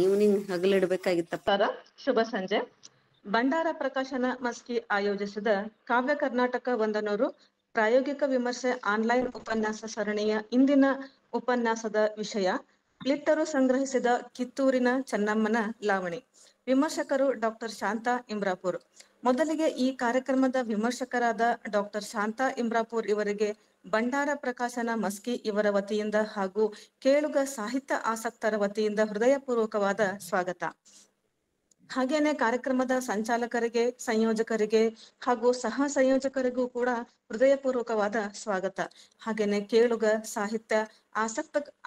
Evening ಹಗಲಿಡ್ಬೇಕಾಗಿತ್ತಪ್ಪ. ಶುಭ ಸಂಜೆ. ಭಂಡಾರ ಪ್ರಕಾಶನ ಮಸ್ಕಿ ಆಯೋಜಿಸಿದ ಕಾವ್ಯ ಕರ್ನಾಟಕ 100 ಪ್ರಾಯೋಗಿಕ ವಿಮರ್ಶೆ ಆನ್ಲೈನ್ ಉಪನ್ಯಾಸ ಸರಣಿಯ ಇಂದಿನ ಉಪನ್ಯಾಸದ ವಿಷಯ ಲಿಟ್ಟರು ಸಂಗ್ರಹಿಸಿದ ಕಿತ್ತೂರಿನ ಚೆನ್ನಮ್ಮನ ಲಾವಣಿ. ವಿಮರ್ಶಕರು ಡಾಕ್ಟರ್ ಶಾಂತಾ ಇಂಬ್ರಾಪುರ್. ಮೊದಲಿಗೆ ಈ ಕಾರ್ಯಕ್ರಮದ ವಿಮರ್ಶಕರಾದ ಡಾಕ್ಟರ್ ಶಾಂತಾ ಇಂಬ್ರಾಪುರ್ ಇವರಿಗೆ ಭಂಡಾರ ಪ್ರಕಾಶನ ಮಸ್ಕಿ ಇವರ ವತಿಯಿಂದ ಹಾಗೂ ಕೇಳುಗ ಸಾಹಿತ್ಯ ಆಸಕ್ತರ ವತಿಯಿಂದ ಹೃದಯಪೂರ್ವಕವಾದ ಸ್ವಾಗತ. ಹಾಗೇನೆ ಕಾರ್ಯಕ್ರಮದ ಸಂಚಾಲಕರಿಗೆ, ಸಂಯೋಜಕರಿಗೆ ಹಾಗೂ ಸಹ ಸಂಯೋಜಕರಿಗೂ ಕೂಡ ಹೃದಯಪೂರ್ವಕವಾದ ಸ್ವಾಗತ. ಹಾಗೇನೆ ಕೇಳುಗ ಸಾಹಿತ್ಯ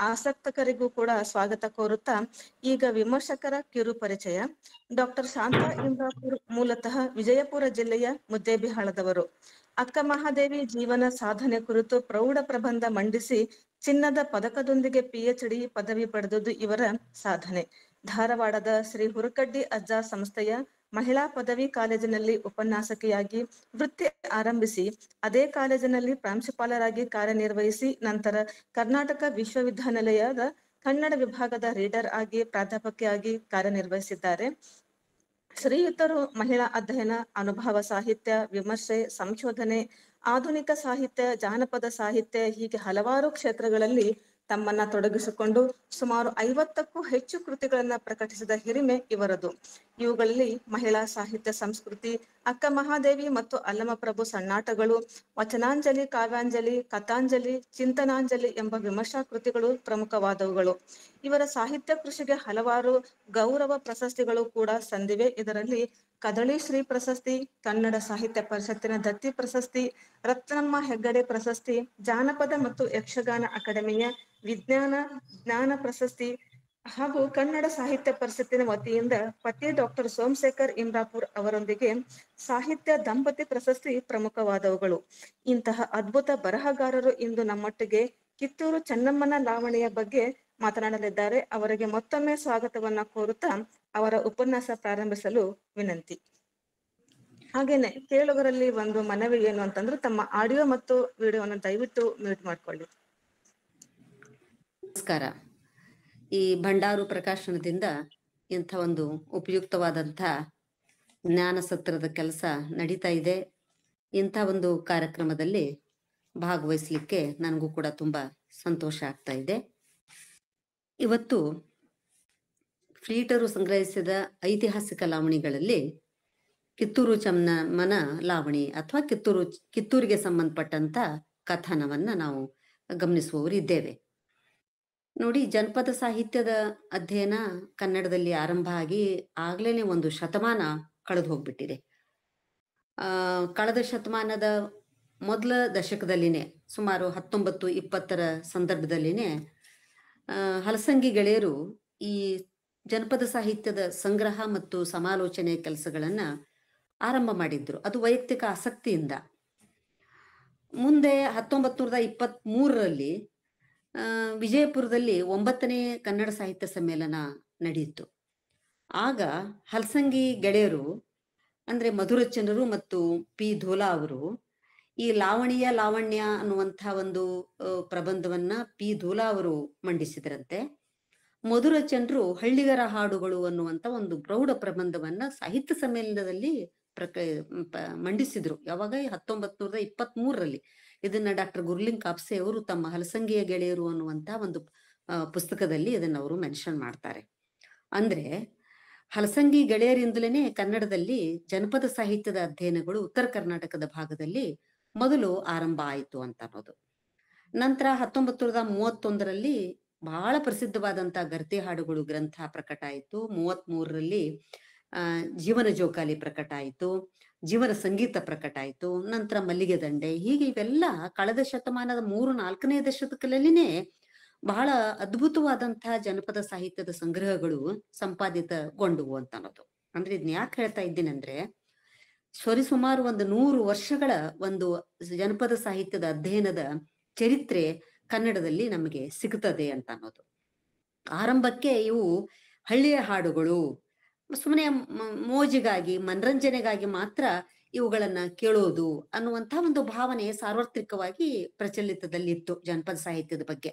ಆಸಕ್ತಕರಿಗೂ ಕೂಡ ಸ್ವಾಗತ ಕೋರುತ್ತಾ ಈಗ ವಿಮರ್ಶಕರ ಕಿರು ಪರಿಚಯ. ಡಾಕ್ಟರ್ ಶಾಂತಾ ಇಂಬ್ರಾಪುರ್ ಮೂಲತಃ ವಿಜಯಪುರ ಜಿಲ್ಲೆಯ ಮುದ್ದೇಬಿಹಾಳದವರು. ಅಕ್ಕ ಮಹಾದೇವಿ ಜೀವನ ಸಾಧನೆ ಕುರಿತು ಪ್ರೌಢ ಪ್ರಬಂಧ ಮಂಡಿಸಿ ಚಿನ್ನದ ಪದಕದೊಂದಿಗೆ PhD ಪದವಿ ಪಡೆದದ್ದು ಇವರ ಸಾಧನೆ. ಧಾರವಾಡದ ಶ್ರೀ ಹುರಕಡ್ಡಿ ಅಜ್ಜ ಸಂಸ್ಥೆಯ ಮಹಿಳಾ ಪದವಿ ಕಾಲೇಜಿನಲ್ಲಿ ಉಪನ್ಯಾಸಕಿಯಾಗಿ ವೃತ್ತಿ ಆರಂಭಿಸಿ ಅದೇ ಕಾಲೇಜಿನಲ್ಲಿ ಪ್ರಾಂಶುಪಾಲರಾಗಿ ಕಾರ್ಯನಿರ್ವಹಿಸಿ ನಂತರ ಕರ್ನಾಟಕ ವಿಶ್ವವಿದ್ಯಾನಿಲಯದ ಕನ್ನಡ ವಿಭಾಗದ ರೀಡರ್ ಆಗಿ ಪ್ರಾಧ್ಯಾಪಕಿಯಾಗಿ ಕಾರ್ಯನಿರ್ವಹಿಸಿದ್ದಾರೆ. ಶ್ರೀಯುತರು ಮಹಿಳಾ ಅಧ್ಯಯನ, ಅನುಭವ ಸಾಹಿತ್ಯ, ವಿಮರ್ಶೆ, ಸಂಶೋಧನೆ, ಆಧುನಿಕ ಸಾಹಿತ್ಯ, ಜಾನಪದ ಸಾಹಿತ್ಯ ಹೀಗೆ ಹಲವಾರು ಕ್ಷೇತ್ರಗಳಲ್ಲಿ ತಮ್ಮನ್ನ ತೊಡಗಿಸಿಕೊಂಡು ಸುಮಾರು 50ಕ್ಕೂ ಹೆಚ್ಚು ಕೃತಿಗಳನ್ನ ಪ್ರಕಟಿಸಿದ ಹಿರಿಮೆ ಇವರದು. ಇವುಗಳಲ್ಲಿ ಮಹಿಳಾ ಸಾಹಿತ್ಯ ಸಂಸ್ಕೃತಿ, ಅಕ್ಕ ಮಹಾದೇವಿ ಮತ್ತು ಅಲ್ಲಮಪ್ರಭು ಸಣ್ಣಾಟಗಳು, ವಚನಾಂಜಲಿ, ಕಾವ್ಯಾಂಜಲಿ, ಕಥಾಂಜಲಿ, ಚಿಂತನಾಂಜಲಿ ಎಂಬ ವಿಮರ್ಶಾ ಕೃತಿಗಳು ಪ್ರಮುಖವಾದವುಗಳು. ಇವರ ಸಾಹಿತ್ಯ ಕೃಷಿಗೆ ಹಲವಾರು ಗೌರವ ಪ್ರಶಸ್ತಿಗಳು ಕೂಡ ಸಂದಿವೆ. ಇದರಲ್ಲಿ ಕದಳಿ ಶ್ರೀ ಪ್ರಶಸ್ತಿ, ಕನ್ನಡ ಸಾಹಿತ್ಯ ಪರಿಷತ್ತಿನ ದತ್ತಿ ಪ್ರಶಸ್ತಿ, ರತ್ನಮ್ಮ ಹೆಗ್ಗಡೆ ಪ್ರಶಸ್ತಿ, ಜಾನಪದ ಮತ್ತು ಯಕ್ಷಗಾನ ಅಕಾಡೆಮಿಯ ಜ್ಞಾನ ಪ್ರಶಸ್ತಿ ಹಾಗೂ ಕನ್ನಡ ಸಾಹಿತ್ಯ ಪರಿಷತ್ತಿನ ವತಿಯಿಂದ ಪತಿ ಡಾಕ್ಟರ್ ಸೋಮಶೇಖರ್ ಇಂಬ್ರಾಪುರ್ ಅವರೊಂದಿಗೆ ಸಾಹಿತ್ಯ ದಂಪತಿ ಪ್ರಶಸ್ತಿ ಪ್ರಮುಖವಾದವುಗಳು. ಇಂತಹ ಅದ್ಭುತ ಬರಹಗಾರರು ಇಂದು ನಮ್ಮೊಟ್ಟಿಗೆ ಕಿತ್ತೂರು ಚೆನ್ನಮ್ಮನ ಲಾವಣಿಯ ಬಗ್ಗೆ ಮಾತನಾಡಲಿದ್ದಾರೆ. ಅವರಿಗೆ ಮತ್ತೊಮ್ಮೆ ಸ್ವಾಗತವನ್ನ ಕೋರುತ್ತಾ ಅವರ ಉಪನ್ಯಾಸ ಪ್ರಾರಂಭಿಸಲು ವಿನಂತಿ. ಹಾಗೇನೆ ಕೇಳುಗರಲ್ಲಿ ಒಂದು ಮನವಿ ಏನು ಅಂತಂದ್ರೆ ತಮ್ಮ ಆಡಿಯೋ ಮತ್ತು ವಿಡಿಯೋವನ್ನು ದಯವಿಟ್ಟು ಮ್ಯೂಟ್ ಮಾಡ್ಕೊಳ್ಳಿ. ನಮಸ್ಕಾರ. ಈ ಭಂಡಾರು ಪ್ರಕಾಶನದಿಂದ ಇಂಥ ಒಂದು ಉಪಯುಕ್ತವಾದಂಥ ಜ್ಞಾನ ಸತ್ರದ ಕೆಲಸ ನಡೀತಾ ಇದೆ. ಇಂಥ ಒಂದು ಕಾರ್ಯಕ್ರಮದಲ್ಲಿ ಭಾಗವಹಿಸ್ಲಿಕ್ಕೆ ನನಗೂ ಕೂಡ ತುಂಬಾ ಸಂತೋಷ ಆಗ್ತಾ ಇದೆ. ಇವತ್ತು ಫ್ಲೀಟರು ಸಂಗ್ರಹಿಸಿದ ಐತಿಹಾಸಿಕ ಲಾವಣಿಗಳಲ್ಲಿ ಕಿತ್ತೂರು ಚೆನ್ನಮ್ಮನ ಲಾವಣಿ ಅಥವಾ ಕಿತ್ತೂರಿಗೆ ಸಂಬಂಧಪಟ್ಟಂತ ಕಥನವನ್ನ ನಾವು ಗಮನಿಸುವವರಿದ್ದೇವೆ. ನೋಡಿ, ಜನಪದ ಸಾಹಿತ್ಯದ ಅಧ್ಯಯನ ಕನ್ನಡದಲ್ಲಿ ಆರಂಭ ಆಗಿ ಆಗ್ಲೇನೆ ಒಂದು ಶತಮಾನ ಕಳೆದು ಹೋಗ್ಬಿಟ್ಟಿದೆ. ಕಳೆದ ಶತಮಾನದ ಮೊದಲ ದಶಕದಲ್ಲಿನೇ ಸುಮಾರು 1920ರ ಸಂದರ್ಭದಲ್ಲಿನೇ ಹಲಸಂಗಿ ಗೆಳೆಯರು ಈ ಜನಪದ ಸಾಹಿತ್ಯದ ಸಂಗ್ರಹ ಮತ್ತು ಸಮಾಲೋಚನೆ ಕೆಲಸಗಳನ್ನ ಆರಂಭ ಮಾಡಿದ್ರು. ಅದು ವೈಯಕ್ತಿಕ ಆಸಕ್ತಿಯಿಂದ. ಮುಂದೆ 1923ರಲ್ಲಿ ವಿಜಯಪುರದಲ್ಲಿ 9ನೇ ಕನ್ನಡ ಸಾಹಿತ್ಯ ಸಮ್ಮೇಳನ ನಡೆಯಿತು. ಆಗ ಹಲಸಂಗಿ ಗೆಳೆಯರು ಅಂದ್ರೆ ಮಧುರಚಂದ್ರರು ಮತ್ತು ಪಿ ಧೋಲಾ ಅವರು ಈ ಲಾವಣ್ಯ ಅನ್ನುವಂಥ ಒಂದು ಪ್ರಬಂಧವನ್ನ ಪಿ ಧೋಲಾ ಅವರು ಮಂಡಿಸಿದ್ರಂತೆ. ಮಧುರಚಂದ್ರರು ಹಳ್ಳಿಗರ ಹಾಡುಗಳು ಅನ್ನುವಂಥ ಒಂದು ಪ್ರೌಢ ಪ್ರಬಂಧವನ್ನ ಸಾಹಿತ್ಯ ಸಮ್ಮೇಳನದಲ್ಲಿ ಮಂಡಿಸಿದ್ರು. ಯಾವಾಗ 1923ರಲ್ಲಿ. ಇದನ್ನ ಡಾಕ್ಟರ್ ಗುರ್ಲಿಂಗ್ ಕಾಪ್ಸೆ ಅವರು ತಮ್ಮ ಹಲಸಂಗಿಯ ಗೆಳೆಯರು ಅನ್ನುವಂತ ಒಂದು ಪುಸ್ತಕದಲ್ಲಿ ಇದನ್ನ ಅವರು ಮೆನ್ಷನ್ ಮಾಡ್ತಾರೆ. ಅಂದ್ರೆ ಹಲಸಂಗಿ ಗೆಳೆಯರಿಂದಲೇ ಕನ್ನಡದಲ್ಲಿ ಜನಪದ ಸಾಹಿತ್ಯದ ಅಧ್ಯಯನಗಳು ಉತ್ತರ ಕರ್ನಾಟಕದ ಭಾಗದಲ್ಲಿ ಮೊದಲು ಆರಂಭ ಆಯಿತು ಅಂತ ಅನ್ನೋದು. ನಂತರ 1931ರಲ್ಲಿ ಬಹಳ ಪ್ರಸಿದ್ಧವಾದಂತ ಗರ್ತಿ ಹಾಡುಗಳು ಗ್ರಂಥ ಪ್ರಕಟ ಆಯಿತು. 33ರಲ್ಲಿ ಜೀವನ ಜೋಕಾಲಿ ಪ್ರಕಟ ಆಯಿತು, ಜೀವನ ಸಂಗೀತ ಪ್ರಕಟ ಆಯಿತು, ನಂತರ ಮಲ್ಲಿಗೆ ದಂಡೆ. ಹೀಗೆ ಇವೆಲ್ಲ ಕಳೆದ ಶತಮಾನದ 3-4ನೇ ದಶಕದಲ್ಲಿನೇ ಬಹಳ ಅದ್ಭುತವಾದಂತಹ ಜನಪದ ಸಾಹಿತ್ಯದ ಸಂಗ್ರಹಗಳು ಸಂಪಾದಿತಗೊಂಡವು ಅಂತ ಅನ್ನೋದು. ಅಂದ್ರೆ ಇದನ್ನ ಯಾಕೆ ಹೇಳ್ತಾ ಇದ್ದೀನಂದ್ರೆ, ಸರಿಸುಮಾರು ಒಂದು 100 ವರ್ಷಗಳ ಒಂದು ಜನಪದ ಸಾಹಿತ್ಯದ ಅಧ್ಯಯನದ ಚರಿತ್ರೆ ಕನ್ನಡದಲ್ಲಿ ನಮಗೆ ಸಿಗುತ್ತದೆ ಅಂತ ಅನ್ನೋದು. ಆರಂಭಕ್ಕೆ ಇವು ಹಳ್ಳಿಯ ಹಾಡುಗಳು, ಸುಮ್ಮನೆ ಮೋಜಿಗಾಗಿ ಮನರಂಜನೆಗಾಗಿ ಮಾತ್ರ ಇವುಗಳನ್ನ ಕೇಳೋದು ಅನ್ನುವಂಥ ಒಂದು ಭಾವನೆ ಸಾರ್ವತ್ರಿಕವಾಗಿ ಪ್ರಚಲಿತದಲ್ಲಿತ್ತು ಜನಪದ ಸಾಹಿತ್ಯದ ಬಗ್ಗೆ.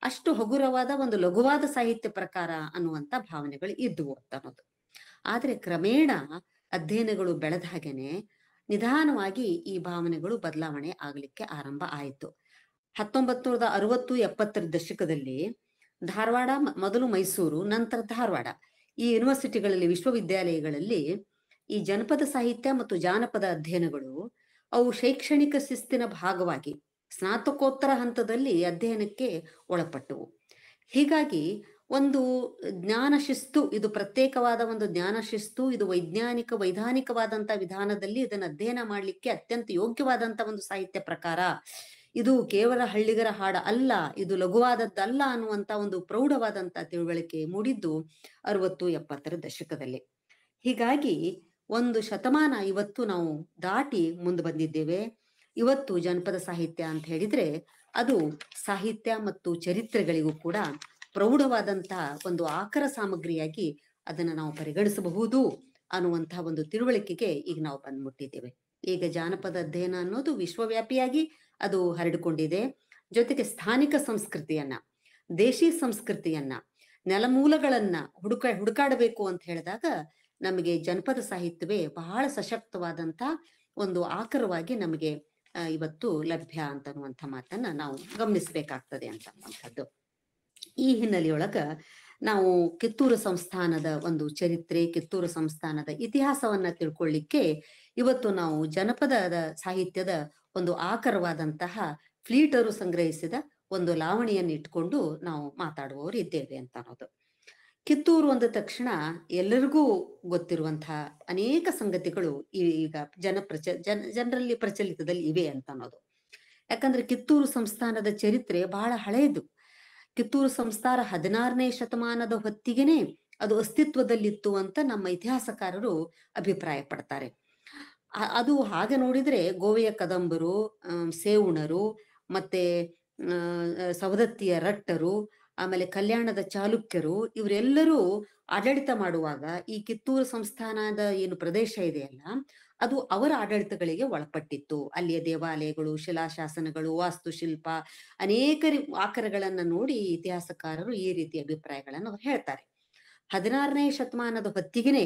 ಅಷ್ಟು ಹಗುರವಾದ ಒಂದು ಲಘುವಾದ ಸಾಹಿತ್ಯ ಪ್ರಕಾರ ಅನ್ನುವಂತ ಭಾವನೆಗಳು ಇದ್ವು ಅಂತ ಅನ್ನೋದು. ಆದ್ರೆ ಕ್ರಮೇಣ ಅಧ್ಯಯನಗಳು ಬೆಳೆದ ಹಾಗೇನೆ ನಿಧಾನವಾಗಿ ಈ ಭಾವನೆಗಳು ಬದಲಾವಣೆ ಆಗ್ಲಿಕ್ಕೆ ಆರಂಭ ಆಯಿತು. 1960-70 ದಶಕದಲ್ಲಿ ಧಾರವಾಡ, ಮೊದಲು ಮೈಸೂರು, ನಂತರ ಧಾರವಾಡ, ಈ ಯೂನಿವರ್ಸಿಟಿಗಳಲ್ಲಿ, ವಿಶ್ವವಿದ್ಯಾಲಯಗಳಲ್ಲಿ ಈ ಜನಪದ ಸಾಹಿತ್ಯ ಮತ್ತು ಜಾನಪದ ಅಧ್ಯಯನಗಳು ಅವು ಶೈಕ್ಷಣಿಕ ಶಿಸ್ತಿನ ಭಾಗವಾಗಿ ಸ್ನಾತಕೋತ್ತರ ಹಂತದಲ್ಲಿ ಅಧ್ಯಯನಕ್ಕೆ ಒಳಪಟ್ಟವು. ಹೀಗಾಗಿ ಒಂದು ಜ್ಞಾನ ಶಿಸ್ತು, ಇದು ಪ್ರತ್ಯೇಕವಾದ ಒಂದು ಜ್ಞಾನ ಶಿಸ್ತು, ಇದು ವೈಧಾನಿಕವಾದಂತ ವಿಧಾನದಲ್ಲಿ ಇದನ್ನು ಅಧ್ಯಯನ ಮಾಡ್ಲಿಕ್ಕೆ ಅತ್ಯಂತ ಯೋಗ್ಯವಾದಂತ ಒಂದು ಸಾಹಿತ್ಯ ಪ್ರಕಾರ, ಇದು ಕೇವಲ ಹಳ್ಳಿಗರ ಹಾಡ ಅಲ್ಲ, ಇದು ಲಘುವಾದದ್ದಲ್ಲ ಅನ್ನುವಂತ ಒಂದು ಪ್ರೌಢವಾದಂತ ತಿಳುವಳಿಕೆ ಮೂಡಿದ್ದು 60-70 ದಶಕದಲ್ಲಿ. ಹೀಗಾಗಿ ಒಂದು ಶತಮಾನ ಇವತ್ತು ನಾವು ದಾಟಿ ಮುಂದೆ ಬಂದಿದ್ದೇವೆ. ಇವತ್ತು ಜನಪದ ಸಾಹಿತ್ಯ ಅಂತ ಹೇಳಿದ್ರೆ ಅದು ಸಾಹಿತ್ಯ ಮತ್ತು ಚರಿತ್ರೆಗಳಿಗೂ ಕೂಡ ಪ್ರೌಢವಾದಂತಹ ಒಂದು ಆಕರ ಸಾಮಗ್ರಿಯಾಗಿ ಅದನ್ನ ನಾವು ಪರಿಗಣಿಸಬಹುದು ಅನ್ನುವಂತಹ ಒಂದು ತಿಳುವಳಿಕೆಗೆ ಈಗ ನಾವು ಬಂದ್ಬಿಟ್ಟಿದ್ದೇವೆ. ಈಗ ಜಾನಪದ ಅಧ್ಯಯನ ಅನ್ನೋದು ವಿಶ್ವವ್ಯಾಪಿಯಾಗಿ ಅದು ಹರಡಿಕೊಂಡಿದೆ. ಜೊತೆಗೆ ಸ್ಥಾನಿಕ ಸಂಸ್ಕೃತಿಯನ್ನ, ದೇಶಿ ಸಂಸ್ಕೃತಿಯನ್ನ, ನೆಲಮೂಲಗಳನ್ನ ಹುಡುಕಾಡಬೇಕು ಅಂತ ಹೇಳಿದಾಗ ನಮಗೆ ಜನಪದ ಸಾಹಿತ್ಯವೇ ಬಹಳ ಸಶಕ್ತವಾದಂತ ಒಂದು ಆಕರವಾಗಿ ನಮಗೆ ಇವತ್ತು ಲಭ್ಯ ಅಂತನ್ನುವಂಥ ಮಾತನ್ನ ನಾವು ಗಮನಿಸಬೇಕಾಗ್ತದೆ ಅಂತಕ್ಕಂಥದ್ದು. ಈ ಹಿನ್ನೆಲೆಯೊಳಗ ನಾವು ಕಿತ್ತೂರು ಸಂಸ್ಥಾನದ ಒಂದು ಚರಿತ್ರೆ, ಕಿತ್ತೂರು ಸಂಸ್ಥಾನದ ಇತಿಹಾಸವನ್ನ ತಿಳ್ಕೊಳ್ಳಿಕ್ಕೆ ಇವತ್ತು ನಾವು ಜನಪದದ ಸಾಹಿತ್ಯದ ಒಂದು ಆಕರವಾದಂತಹ ಫ್ಲೀಟರು ಸಂಗ್ರಹಿಸಿದ ಒಂದು ಲಾವಣಿಯನ್ನು ಇಟ್ಕೊಂಡು ನಾವು ಮಾತಾಡುವವರು ಇದ್ದೇವೆ ಅಂತ ಅನ್ನೋದು. ಕಿತ್ತೂರು ಅಂದ ತಕ್ಷಣ ಎಲ್ಲರಿಗೂ ಗೊತ್ತಿರುವಂತಹ ಅನೇಕ ಸಂಗತಿಗಳು ಈಗ ಜನರಲ್ಲಿ ಪ್ರಚಲಿತದಲ್ಲಿ ಇವೆ ಅಂತ ಅನ್ನೋದು. ಯಾಕಂದ್ರೆ ಕಿತ್ತೂರು ಸಂಸ್ಥಾನದ ಚರಿತ್ರೆ ಬಹಳ ಹಳೆಯದು. ಕಿತ್ತೂರು ಸಂಸ್ಥಾನ 16ನೇ ಶತಮಾನದ ಹೊತ್ತಿಗೆನೆ ಅದು ಅಸ್ತಿತ್ವದಲ್ಲಿತ್ತು ಅಂತ ನಮ್ಮ ಇತಿಹಾಸಕಾರರು ಅಭಿಪ್ರಾಯ ಪಡ್ತಾರೆ. ಅದು ಹಾಗೆ ನೋಡಿದ್ರೆ ಗೋವೆಯ ಕದಂಬರು, ಸೇವುಣರು, ಮತ್ತೆ ಸವದತ್ತಿಯ ರಟ್ಟರು, ಆಮೇಲೆ ಕಲ್ಯಾಣದ ಚಾಲುಕ್ಯರು, ಇವರೆಲ್ಲರೂ ಆಡಳಿತ ಮಾಡುವಾಗ ಈ ಕಿತ್ತೂರು ಸಂಸ್ಥಾನದ ಏನು ಪ್ರದೇಶ ಇದೆಯಲ್ಲ ಅದು ಅವರ ಆಡಳಿತಗಳಿಗೆ ಒಳಪಟ್ಟಿತ್ತು. ಅಲ್ಲಿಯ ದೇವಾಲಯಗಳು, ಶಿಲಾಶಾಸನಗಳು, ವಾಸ್ತುಶಿಲ್ಪ, ಅನೇಕ ಆಕರಗಳನ್ನ ನೋಡಿ ಇತಿಹಾಸಕಾರರು ಈ ರೀತಿಯ ಅಭಿಪ್ರಾಯಗಳನ್ನು ಹೇಳ್ತಾರೆ. 16ನೇ ಶತಮಾನದ ಹೊತ್ತಿಗೆನೆ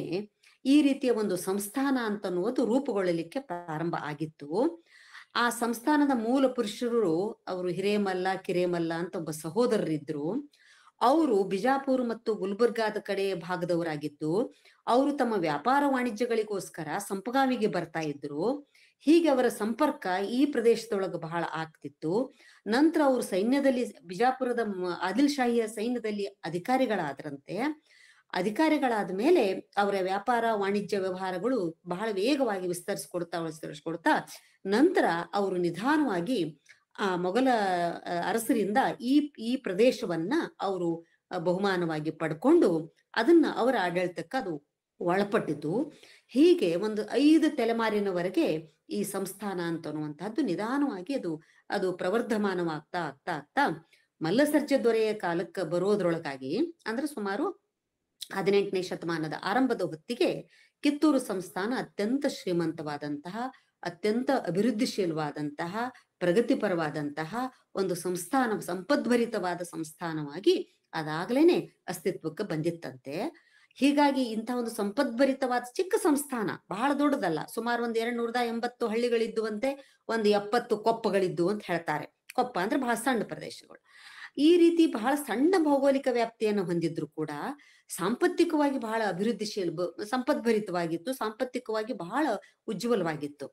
ಈ ರೀತಿಯ ಒಂದು ಸಂಸ್ಥಾನ ಅಂತನ್ನುವುದು ರೂಪುಗೊಳ್ಳಲಿಕ್ಕೆ ಪ್ರಾರಂಭ ಆಗಿತ್ತು. ಆ ಸಂಸ್ಥಾನದ ಮೂಲ ಪುರುಷರು ಅವರು ಹಿರೇಮಲ್ಲ, ಕಿರೇಮಲ್ಲ ಅಂತ ಒಬ್ಬ ಸಹೋದರರಿದ್ರು. ಅವರು ಬಿಜಾಪುರ ಮತ್ತು ಗುಲ್ಬರ್ಗಾದ ಕಡೆ ಭಾಗದವರಾಗಿದ್ದು ಅವರು ತಮ್ಮ ವ್ಯಾಪಾರ ವಾಣಿಜ್ಯಗಳಿಗೋಸ್ಕರ ಸಂಪಗಾವಿಗೆ ಬರ್ತಾ ಇದ್ರು. ಹೀಗೆ ಅವರ ಸಂಪರ್ಕ ಈ ಪ್ರದೇಶದೊಳಗೆ ಬಹಳ ಆಗ್ತಿತ್ತು. ನಂತರ ಅವರು ಸೈನ್ಯದಲ್ಲಿ, ಬಿಜಾಪುರದ ಆದಿಲ್ ಶಾಹಿಯ ಸೈನ್ಯದಲ್ಲಿ ಅಧಿಕಾರಿಗಳಾದ್ರಂತೆ. ಅಧಿಕಾರಿಗಳಾದ ಮೇಲೆ ಅವರ ವ್ಯಾಪಾರ ವಾಣಿಜ್ಯ ವ್ಯವಹಾರಗಳು ಬಹಳ ವೇಗವಾಗಿ ವಿಸ್ತರಿಸ್ಕೊಡ್ತಾ ನಂತರ ಅವರು ನಿಧಾನವಾಗಿ ಮೊಘಲ ಅರಸರಿಂದ ಈ ಪ್ರದೇಶವನ್ನ ಅವರು ಬಹುಮಾನವಾಗಿ ಪಡ್ಕೊಂಡು ಅದನ್ನ ಅವರ ಆಡಳಿತಕ್ಕೆ ಅದು ಒಳಪಟ್ಟಿತು. ಹೀಗೆ ಒಂದು 5 ತಲೆಮಾರಿನವರೆಗೆ ಈ ಸಂಸ್ಥಾನ ಅಂತನ್ನುವಂತಹದ್ದು ನಿಧಾನವಾಗಿ ಅದು ಪ್ರವರ್ಧಮಾನವಾಗ್ತಾ ಆಗ್ತಾ ಆಗ್ತಾ ಮಲ್ಲಸರ್ಜ ದೊರೆಯ ಕಾಲಕ್ಕೆ ಬರೋದ್ರೊಳಗಾಗಿ, ಅಂದ್ರೆ ಸುಮಾರು 18ನೇ ಶತಮಾನದ ಆರಂಭದ ಹೊತ್ತಿಗೆ ಕಿತ್ತೂರು ಸಂಸ್ಥಾನ ಅತ್ಯಂತ ಶ್ರೀಮಂತವಾದಂತಹ, ಅತ್ಯಂತ ಅಭಿವೃದ್ಧಿಶೀಲವಾದಂತಹ, ಪ್ರಗತಿಪರವಾದಂತಹ ಒಂದು ಸಂಸ್ಥಾನ, ಸಂಪದ್ಭರಿತವಾದ ಸಂಸ್ಥಾನವಾಗಿ ಅದಾಗ್ಲೇನೆ ಅಸ್ತಿತ್ವಕ್ಕೆ ಬಂದಿತ್ತಂತೆ. ಹೀಗಾಗಿ ಇಂತಹ ಒಂದು ಸಂಪದ್ಭರಿತವಾದ ಚಿಕ್ಕ ಸಂಸ್ಥಾನ, ಬಹಳ ದೊಡ್ಡದಲ್ಲ, ಸುಮಾರು 280 ಹಳ್ಳಿಗಳಿದ್ದುವಂತೆ, 70 ಕೊಪ್ಪಗಳಿದ್ದು ಅಂತ ಹೇಳ್ತಾರೆ. ಕೊಪ್ಪ ಅಂದ್ರೆ ಬಹಳ ಸಣ್ಣ ಪ್ರದೇಶಗಳು. ಈ ರೀತಿ ಬಹಳ ಸಣ್ಣ ಭೌಗೋಳಿಕ ವ್ಯಾಪ್ತಿಯನ್ನು ಹೊಂದಿದ್ರು ಕೂಡ ಸಾಂಪತ್ತಿಕವಾಗಿ ಬಹಳ ಸಂಪದ್ಭರಿತವಾಗಿತ್ತು, ಸಾಂಪತ್ತಿಕವಾಗಿ ಬಹಳ ಉಜ್ವಲವಾಗಿತ್ತು.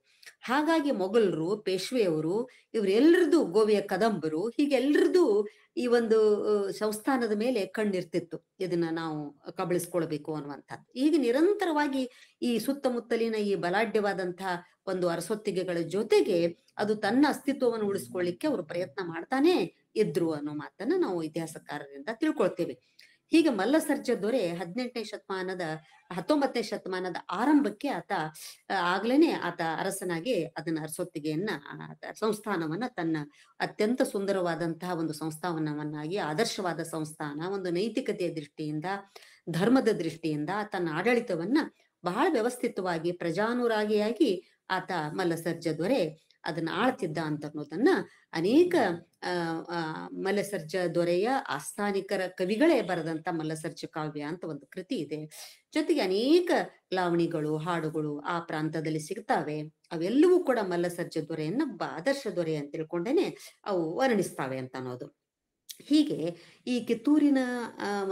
ಹಾಗಾಗಿ ಮೊಘಲರು, ಪೇಶ್ವೆಯವರು, ಇವರೆಲ್ಲರದು, ಗೋವೆಯ ಕದಂಬರು, ಹೀಗೆಲ್ಲರದು ಈ ಒಂದು ಸಂಸ್ಥಾನದ ಮೇಲೆ ಕಣ್ಣಿರ್ತಿತ್ತು, ಇದನ್ನ ನಾವು ಕಬಳಿಸ್ಕೊಳ್ಬೇಕು ಅನ್ನುವಂಥದ್ದು. ಈಗ ನಿರಂತರವಾಗಿ ಈ ಸುತ್ತಮುತ್ತಲಿನ ಈ ಬಲಾಢ್ಯವಾದಂತಹ ಒಂದು ಅರಸೊತ್ತಿಗೆಗಳ ಜೊತೆಗೆ ಅದು ತನ್ನ ಅಸ್ತಿತ್ವವನ್ನು ಉಳಿಸ್ಕೊಳ್ಳಿಕ್ಕೆ ಅವರು ಪ್ರಯತ್ನ ಮಾಡ್ತಾನೆ ಇದ್ರು ಅನ್ನೋ ಮಾತನ್ನ ನಾವು ಇತಿಹಾಸಕಾರರಿಂದ ತಿಳ್ಕೊಳ್ತೇವೆ. ಹೀಗೆ ಮಲ್ಲಸರ್ಜ ದೊರೆ 19ನೇ ಶತಮಾನದ ಆರಂಭಕ್ಕೆ ಆಗ್ಲೇನೆ ಆತ ಅರಸನಾಗಿ ಅದನ್ನ ಅರಸೊತ್ತಿಗೆಯನ್ನ, ಸಂಸ್ಥಾನವನ್ನ ತನ್ನ ಅತ್ಯಂತ ಸುಂದರವಾದಂತಹ ಒಂದು ಸಂಸ್ಥಾನವನ್ನಾಗಿ, ಆದರ್ಶವಾದ ಸಂಸ್ಥಾನ, ಒಂದು ನೈತಿಕತೆಯ ದೃಷ್ಟಿಯಿಂದ, ಧರ್ಮದ ದೃಷ್ಟಿಯಿಂದ ತನ್ನ ಆಡಳಿತವನ್ನ ಬಹಳ ವ್ಯವಸ್ಥಿತವಾಗಿ, ಪ್ರಜಾನುರಾಗಿಯಾಗಿ ಆತ ಮಲ್ಲಸರ್ಜ ದೊರೆ ಅದನ್ನ ಆಳ್ತಿದ್ದ ಅಂತ ಅನ್ನೋದನ್ನ ಅನೇಕ ಮಲ್ಲಸರ್ಜ ದೊರೆಯ ಆಸ್ಥಾನಿಕರ ಕವಿಗಳೇ ಬರೆದಂತ ಮಲ್ಲಸರ್ಜ ಕಾವ್ಯ ಅಂತ ಒಂದು ಕೃತಿ ಇದೆ. ಜೊತೆಗೆ ಅನೇಕ ಲಾವಣಿಗಳು, ಹಾಡುಗಳು ಆ ಪ್ರಾಂತದಲ್ಲಿ ಸಿಗ್ತಾವೆ. ಅವೆಲ್ಲವೂ ಕೂಡ ಮಲ್ಲಸರ್ಜ ದೊರೆಯನ್ನ ಆದರ್ಶ ದೊರೆ ಅಂತ ತಿಳ್ಕೊಂಡೇನೆ ಅವು ವರ್ಣಿಸ್ತಾವೆ ಅಂತ ಅನ್ನೋದು. ಹೀಗೆ ಈ ಕಿತ್ತೂರಿನ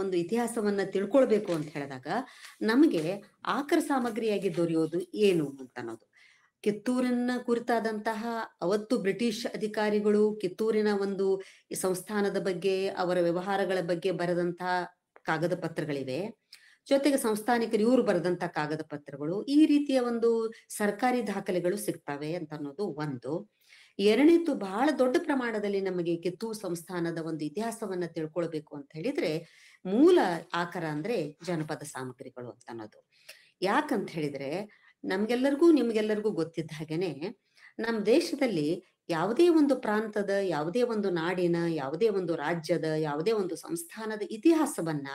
ಒಂದು ಇತಿಹಾಸವನ್ನ ತಿಳ್ಕೊಳ್ಬೇಕು ಅಂತ ಹೇಳಿದಾಗ ನಮಗೆ ಆಕರ ಸಾಮಗ್ರಿಯಾಗಿ ದೊರೆಯೋದು ಏನು ಅಂತ ಅನ್ನೋದು. ಕಿತ್ತೂರಿನ ಕುರಿತಾದಂತಹ ಅವತ್ತು ಬ್ರಿಟಿಷ್ ಅಧಿಕಾರಿಗಳು ಕಿತ್ತೂರಿನ ಒಂದು ಸಂಸ್ಥಾನದ ಬಗ್ಗೆ, ಅವರ ವ್ಯವಹಾರಗಳ ಬಗ್ಗೆ ಬರೆದಂತಹ ಕಾಗದ ಪತ್ರಗಳಿವೆ. ಜೊತೆಗೆ ಸಂಸ್ಥಾನಿಕರು ಇವರು ಬರೆದಂತ ಕಾಗದ ಪತ್ರಗಳು, ಈ ರೀತಿಯ ಒಂದು ಸರ್ಕಾರಿ ದಾಖಲೆಗಳು ಸಿಗ್ತವೆ ಅಂತ ಅನ್ನೋದು ಒಂದು. ಎರಡನೇದು, ಬಹಳ ದೊಡ್ಡ ಪ್ರಮಾಣದಲ್ಲಿ ನಮಗೆ ಕಿತ್ತೂರು ಸಂಸ್ಥಾನದ ಒಂದು ಇತಿಹಾಸವನ್ನ ತಿಳ್ಕೊಳ್ಬೇಕು ಅಂತ ಹೇಳಿದ್ರೆ ಮೂಲ ಆಕರ ಅಂದ್ರೆ ಜನಪದ ಸಾಮಗ್ರಿಗಳು ಅಂತ ಅನ್ನೋದು. ಯಾಕಂತ ಹೇಳಿದ್ರೆ ನಮ್ಗೆಲ್ಲರಿಗೂ ನಿಮ್ಗೆಲ್ಲರಿಗೂ ಗೊತ್ತಿದ್ದ ಹಾಗೇನೆ ನಮ್ಮ ದೇಶದಲ್ಲಿ ಯಾವುದೇ ಒಂದು ಪ್ರಾಂತದ, ಯಾವುದೇ ಒಂದು ನಾಡಿನ, ಯಾವುದೇ ಒಂದು ರಾಜ್ಯದ, ಯಾವುದೇ ಒಂದು ಸಂಸ್ಥಾನದ ಇತಿಹಾಸವನ್ನ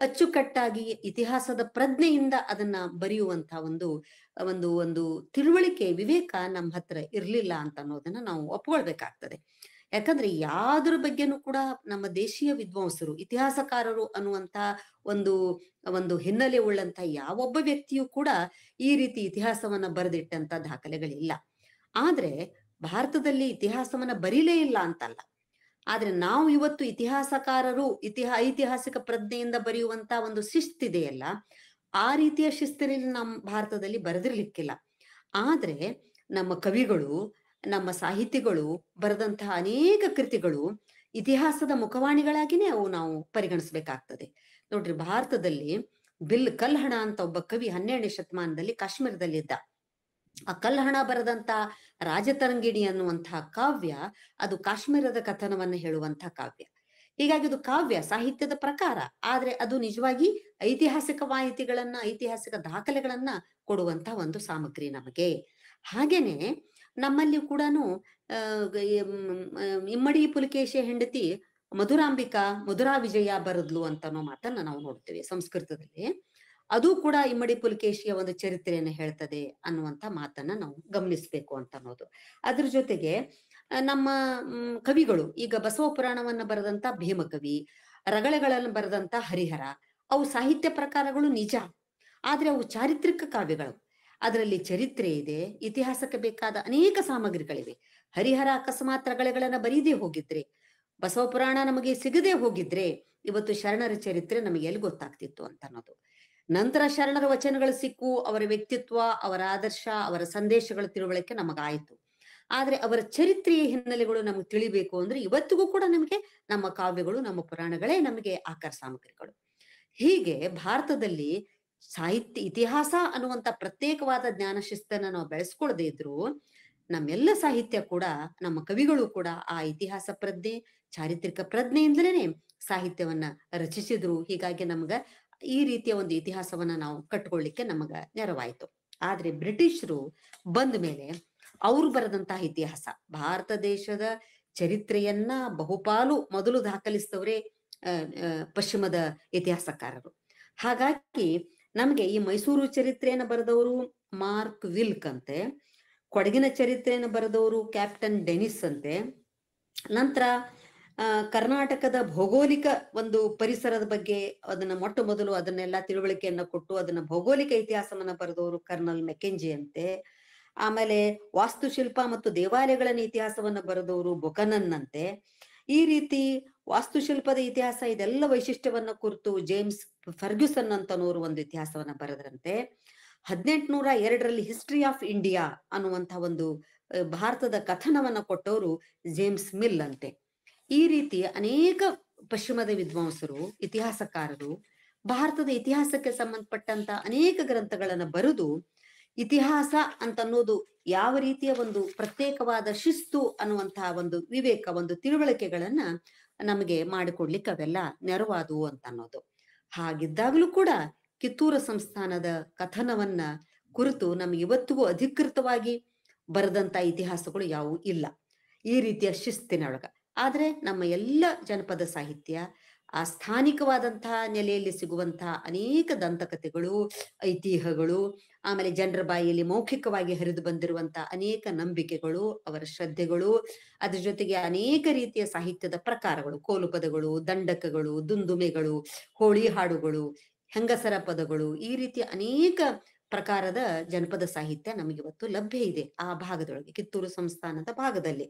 ಅಚ್ಚುಕಟ್ಟಾಗಿ ಇತಿಹಾಸದ ಪ್ರಜ್ಞೆಯಿಂದ ಅದನ್ನ ಬರೆಯುವಂತ ಒಂದು ಒಂದು ಒಂದು ತಿಳುವಳಿಕೆ, ವಿವೇಕ ನಮ್ಮ ಹತ್ರ ಇರ್ಲಿಲ್ಲ ಅಂತ ಅನ್ನೋದನ್ನ ನಾವು ಒಪ್ಕೊಳ್ಬೇಕಾಗ್ತದೆ. ಯಾಕಂದ್ರೆ ಯಾವ್ದ್ರ ಬಗ್ಗೆನೂ ಕೂಡ ನಮ್ಮ ದೇಶೀಯ ವಿದ್ವಾಂಸರು, ಇತಿಹಾಸಕಾರರು ಅನ್ನುವಂತ ಒಂದು ಒಂದು ಹಿನ್ನೆಲೆ ಉಳ್ಳಂತ ಯಾವೊಬ್ಬ ವ್ಯಕ್ತಿಯೂ ಕೂಡ ಈ ರೀತಿ ಇತಿಹಾಸವನ್ನ ಬರೆದಿಟ್ಟಂತ ದಾಖಲೆಗಳಿಲ್ಲ. ಆದ್ರೆ ಭಾರತದಲ್ಲಿ ಇತಿಹಾಸವನ್ನ ಬರೀಲೇ ಇಲ್ಲ ಅಂತಲ್ಲ, ಆದ್ರೆ ನಾವು ಇವತ್ತು ಇತಿಹಾಸಕಾರರು ಐತಿಹಾಸಿಕ ಪ್ರಜ್ಞೆಯಿಂದ ಬರೆಯುವಂತ ಒಂದು ಶಿಸ್ತಿದೆಯಲ್ಲ, ಆ ರೀತಿಯ ಶಿಸ್ತಿನಲ್ಲಿ ನಮ್ಮ ಭಾರತದಲ್ಲಿ ಬರೆದಿರ್ಲಿಕ್ಕಿಲ್ಲ. ಆದ್ರೆ ನಮ್ಮ ಕವಿಗಳು, ನಮ್ಮ ಸಾಹಿತಿಗಳು ಬರೆದಂತಹ ಅನೇಕ ಕೃತಿಗಳು ಇತಿಹಾಸದ ಮುಖವಾಣಿಗಳಾಗಿನೇ ಅವು ನಾವು ಪರಿಗಣಿಸ್ಬೇಕಾಗ್ತದೆ. ನೋಡ್ರಿ, ಭಾರತದಲ್ಲಿ ಕಲ್ಹಣ ಅಂತ ಒಬ್ಬ ಕವಿ 12ನೇ ಶತಮಾನದಲ್ಲಿ ಕಾಶ್ಮೀರದಲ್ಲಿದ್ದ. ಆ ಕಲ್ಹಣ ಬರೆದಂತ ರಾಜತರಂಗಿಣಿ ಅನ್ನುವಂತಹ ಕಾವ್ಯ ಅದು ಕಾಶ್ಮೀರದ ಕಥನವನ್ನ ಹೇಳುವಂತಹ ಕಾವ್ಯ. ಹೀಗಾಗಿ ಅದು ಕಾವ್ಯ ಸಾಹಿತ್ಯದ ಪ್ರಕಾರ, ಆದ್ರೆ ಅದು ನಿಜವಾಗಿ ಐತಿಹಾಸಿಕ ಮಾಹಿತಿಗಳನ್ನ, ಐತಿಹಾಸಿಕ ದಾಖಲೆಗಳನ್ನ ಕೊಡುವಂತ ಒಂದು ಸಾಮಗ್ರಿ ನಮಗೆ. ಹಾಗೇನೆ ನಮ್ಮಲ್ಲಿ ಕೂಡ ಇಮ್ಮಡಿ ಪುಲಕೇಶಿ ಹೆಂಡತಿ ಮಧುರಾಂಬಿಕಾ ಮಧುರಾ ವಿಜಯ ಬರದ್ಲು ಅಂತನೋ ಮಾತನ್ನ ನಾವು ನೋಡ್ತೇವೆ ಸಂಸ್ಕೃತದಲ್ಲಿ. ಅದು ಕೂಡ ಇಮ್ಮಡಿ ಪುಲಕೇಶಿಯ ಒಂದು ಚರಿತ್ರೆಯನ್ನು ಹೇಳ್ತದೆ ಅನ್ನುವಂತ ಮಾತನ್ನ ನಾವು ಗಮನಿಸ್ಬೇಕು ಅಂತ ಅನ್ನೋದು. ಅದ್ರ ಜೊತೆಗೆ ನಮ್ಮ ಕವಿಗಳು, ಈಗ ಬಸವ ಪುರಾಣವನ್ನ ಬರೆದಂತ ಭೀಮಕವಿ, ರಗಳೆಗಳನ್ನು ಬರೆದಂತ ಹರಿಹರ, ಅವು ಸಾಹಿತ್ಯ ಪ್ರಕಾರಗಳು ನಿಜ, ಆದ್ರೆ ಅವು ಚಾರಿತ್ರಿಕ ಕಾವ್ಯಗಳು. ಅದರಲ್ಲಿ ಚರಿತ್ರೆ ಇದೆ, ಇತಿಹಾಸಕ್ಕೆ ಬೇಕಾದ ಅನೇಕ ಸಾಮಗ್ರಿಗಳಿವೆ. ಹರಿಹರ ಅಕಸ್ಮಾತ್ ರಗಳೆಗಳನ್ನ ಬರೀದೇ ಹೋಗಿದ್ರೆ, ಬಸವ ಪುರಾಣ ನಮಗೆ ಸಿಗದೆ ಹೋಗಿದ್ರೆ ಇವತ್ತು ಶರಣರ ಚರಿತ್ರೆ ನಮಗೆ ಎಲ್ಲಿ ಗೊತ್ತಾಗ್ತಿತ್ತು ಅಂತ ಅನ್ನೋದು. ನಂತರ ಶರಣರ ವಚನಗಳು ಸಿಕ್ಕು, ಅವರ ವ್ಯಕ್ತಿತ್ವ, ಅವರ ಆದರ್ಶ, ಅವರ ಸಂದೇಶಗಳ ತಿಳುವಳಿಕೆ ನಮಗಾಯ್ತು. ಆದ್ರೆ ಅವರ ಚರಿತ್ರೆಯ ಹಿನ್ನೆಲೆಗಳು ನಮ್ಗೆ ತಿಳಿಬೇಕು ಅಂದ್ರೆ ಇವತ್ತಿಗೂ ಕೂಡ ನಮಗೆ ನಮ್ಮ ಕಾವ್ಯಗಳು, ನಮ್ಮ ಪುರಾಣಗಳೇ ನಮಗೆ ಆಕರ ಸಾಮಗ್ರಿಗಳು. ಹೀಗೆ ಭಾರತದಲ್ಲಿ ಸಾಹಿತ್ಯ, ಇತಿಹಾಸ ಅನ್ನುವಂತ ಪ್ರತ್ಯೇಕವಾದ ಜ್ಞಾನ ಶಿಸ್ತನ್ನ ನಾವು ಬೆಳೆಸ್ಕೊಳ್ದೇ ಇದ್ರು ನಮ್ಮೆಲ್ಲ ಸಾಹಿತ್ಯ ಕೂಡ, ನಮ್ಮ ಕವಿಗಳು ಕೂಡ ಆ ಇತಿಹಾಸ ಪ್ರಜ್ಞೆ, ಚಾರಿತ್ರಿಕ ಪ್ರಜ್ಞೆಯಿಂದಲೇ ಸಾಹಿತ್ಯವನ್ನ ರಚಿಸಿದ್ರು. ಹೀಗಾಗಿ ನಮ್ಗ ಈ ರೀತಿಯ ಒಂದು ಇತಿಹಾಸವನ್ನ ನಾವು ಕಟ್ಕೊಳ್ಳಿಕ್ಕೆ ನಮಗ ನೆರವಾಯ್ತು. ಆದ್ರೆ ಬ್ರಿಟಿಷರು ಬಂದ ಮೇಲೆ ಅವ್ರು ಬರೆದಂತಹ ಇತಿಹಾಸ, ಭಾರತ ದೇಶದ ಚರಿತ್ರೆಯನ್ನ ಬಹುಪಾಲು ಮೊದಲು ದಾಖಲಿಸಿದವರೇ ಪಶ್ಚಿಮದ ಇತಿಹಾಸಕಾರರು. ಹಾಗಾಗಿ ನಮ್ಗೆ ಈ ಮೈಸೂರು ಚರಿತ್ರೆಯನ್ನ ಬರೆದವರು ಮಾರ್ಕ್ ವಿಲ್ಕ್ ಅಂತೆ, ಕೊಡಗಿನ ಚರಿತ್ರೆಯನ್ನು ಬರೆದವರು ಕ್ಯಾಪ್ಟನ್ ಡೆನಿಸ್ ಅಂತೆ, ನಂತರ ಕರ್ನಾಟಕದ ಭೌಗೋಳಿಕ ಒಂದು ಪರಿಸರದ ಬಗ್ಗೆ ಅದನ್ನ ಮೊಟ್ಟ ಮೊದಲು ಅದನ್ನೆಲ್ಲ ತಿಳುವಳಿಕೆಯನ್ನ ಕೊಟ್ಟು ಅದನ್ನ ಭೌಗೋಳಿಕ ಇತಿಹಾಸವನ್ನ ಬರೆದವರು ಕರ್ನಲ್ ಮೆಕೆಂಜಿ ಅಂತೆ, ಆಮೇಲೆ ವಾಸ್ತುಶಿಲ್ಪ ಮತ್ತು ದೇವಾಲಯಗಳ ಇತಿಹಾಸವನ್ನ ಬರೆದವರು ಬೊಕನನ್ ಅಂತೆ. ಈ ರೀತಿ ವಾಸ್ತುಶಿಲ್ಪದ ಇತಿಹಾಸ ಇದೆಲ್ಲ ವೈಶಿಷ್ಟ್ಯವನ್ನ ಕುರಿತು ಜೇಮ್ಸ್ ಫರ್ಗ್ಯೂಸನ್ ಅಂತನೋರು ಒಂದು ಇತಿಹಾಸವನ್ನ ಬರೆದ್ರಂತೆ. 1802ರಲ್ಲಿ ಹಿಸ್ಟ್ರಿ ಆಫ್ ಇಂಡಿಯಾ ಅನ್ನುವಂತ ಒಂದು ಭಾರತದ ಕಥನವನ್ನ ಕೊಟ್ಟವರು ಜೇಮ್ಸ್ ಮಿಲ್ ಅಂತೆ. ಈ ರೀತಿ ಅನೇಕ ಪಶ್ಚಿಮದ ವಿದ್ವಾಂಸರು, ಇತಿಹಾಸಕಾರರು ಭಾರತದ ಇತಿಹಾಸಕ್ಕೆ ಸಂಬಂಧಪಟ್ಟಂತ ಅನೇಕ ಗ್ರಂಥಗಳನ್ನ ಬರೆದು ಇತಿಹಾಸ ಅಂತ ಅನ್ನೋದು ಯಾವ ರೀತಿಯ ಒಂದು ಪ್ರತ್ಯೇಕವಾದ ಶಿಸ್ತು ಅನ್ನುವಂತಹ ಒಂದು ವಿವೇಕ, ಒಂದು ತಿಳುವಳಿಕೆಗಳನ್ನ ನಮಗೆ ಮಾಡಿಕೊಡ್ಲಿಕ್ಕೆ ಅವೆಲ್ಲ ನೆರವಾದವು ಅಂತ ಅನ್ನೋದು. ಹಾಗಿದ್ದಾಗಲೂ ಕೂಡ ಕಿತ್ತೂರು ಸಂಸ್ಥಾನದ ಕಥನವನ್ನ ಕುರಿತು ನಮ್ಗೆ ಇವತ್ತಿಗೂ ಅಧಿಕೃತವಾಗಿ ಬರೆದಂತ ಇತಿಹಾಸಗಳು ಯಾವುವು ಇಲ್ಲ ಈ ರೀತಿಯ ಶಿಸ್ತಿನೊಳಗ. ಆದ್ರೆ ನಮ್ಮ ಎಲ್ಲ ಜನಪದ ಸಾಹಿತ್ಯ ಆ ಸ್ಥಾನಿಕವಾದಂತಹ ನೆಲೆಯಲ್ಲಿ ಸಿಗುವಂತಹ ಅನೇಕ ದಂತಕಥೆಗಳು, ಐತಿಹ್ಯಗಳು, ಆಮೇಲೆ ಜನರ ಬಾಯಿಯಲ್ಲಿ ಮೌಖಿಕವಾಗಿ ಹರಿದು ಬಂದಿರುವಂತಹ ಅನೇಕ ನಂಬಿಕೆಗಳು, ಅವರ ಶ್ರದ್ಧೆಗಳು, ಅದ್ರ ಜೊತೆಗೆ ಅನೇಕ ರೀತಿಯ ಸಾಹಿತ್ಯದ ಪ್ರಕಾರಗಳು, ಕೋಲು ಪದಗಳು, ದಂಡಕಗಳು, ದುಂದುಮೆಗಳು, ಹೋಳಿ ಹಾಡುಗಳು, ಹೆಂಗಸರ ಪದಗಳು, ಈ ರೀತಿಯ ಅನೇಕ ಪ್ರಕಾರದ ಜನಪದ ಸಾಹಿತ್ಯ ನಮಗಿವತ್ತು ಲಭ್ಯ ಇದೆ ಆ ಭಾಗದೊಳಗೆ, ಕಿತ್ತೂರು ಸಂಸ್ಥಾನದ ಭಾಗದಲ್ಲಿ.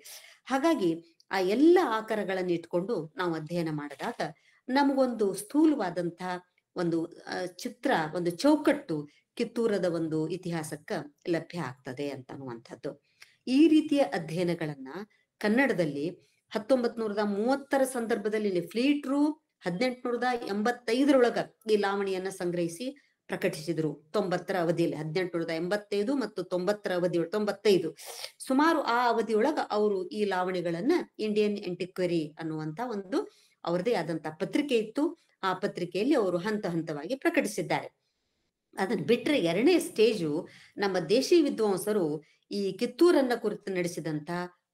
ಹಾಗಾಗಿ ಆ ಎಲ್ಲ ಆಕಾರಗಳನ್ನ ಇಟ್ಕೊಂಡು ನಾವು ಅಧ್ಯಯನ ಮಾಡಿದಾಗ ನಮಗೊಂದು ಸ್ಥೂಲವಾದಂತಹ ಒಂದು ಚಿತ್ರ, ಒಂದು ಚೌಕಟ್ಟು ಕಿತ್ತೂರದ ಒಂದು ಇತಿಹಾಸಕ್ಕ ಲಭ್ಯ ಆಗ್ತದೆ ಅಂತ ಅನ್ನುವಂಥದ್ದು. ಈ ರೀತಿಯ ಅಧ್ಯಯನಗಳನ್ನ ಕನ್ನಡದಲ್ಲಿ 1930 ಸಂದರ್ಭದಲ್ಲಿ ಫ್ಲೀಟ್ರು 1885 ಈ ಲಾವಣಿಯನ್ನ ಸಂಗ್ರಹಿಸಿ ಪ್ರಕಟಿಸಿದ್ರು. 90ರ ಅವಧಿಯಲ್ಲಿ 1885 ಮತ್ತು 90ರ ಅವಧಿ 95 ಸುಮಾರು ಆ ಅವಧಿಯೊಳಗ ಅವರು ಈ ಲಾವಣಿಗಳನ್ನ ಇಂಡಿಯನ್ ಎಂಟಿಕ್ವರಿ ಅನ್ನುವಂತ ಒಂದು ಅವರದೇ ಆದಂತ ಪತ್ರಿಕೆ ಇತ್ತು. ಆ ಪತ್ರಿಕೆಯಲ್ಲಿ ಅವರು ಹಂತ ಹಂತವಾಗಿ ಪ್ರಕಟಿಸಿದ್ದಾರೆ. ಅದನ್ನ ಬಿಟ್ರೆ ಎರಡನೇ ಸ್ಟೇಜು ನಮ್ಮ ದೇಶಿ ವಿದ್ವಾಂಸರು ಈ ಕಿತ್ತೂರನ್ನ ಕುರಿತು ನಡೆಸಿದಂತ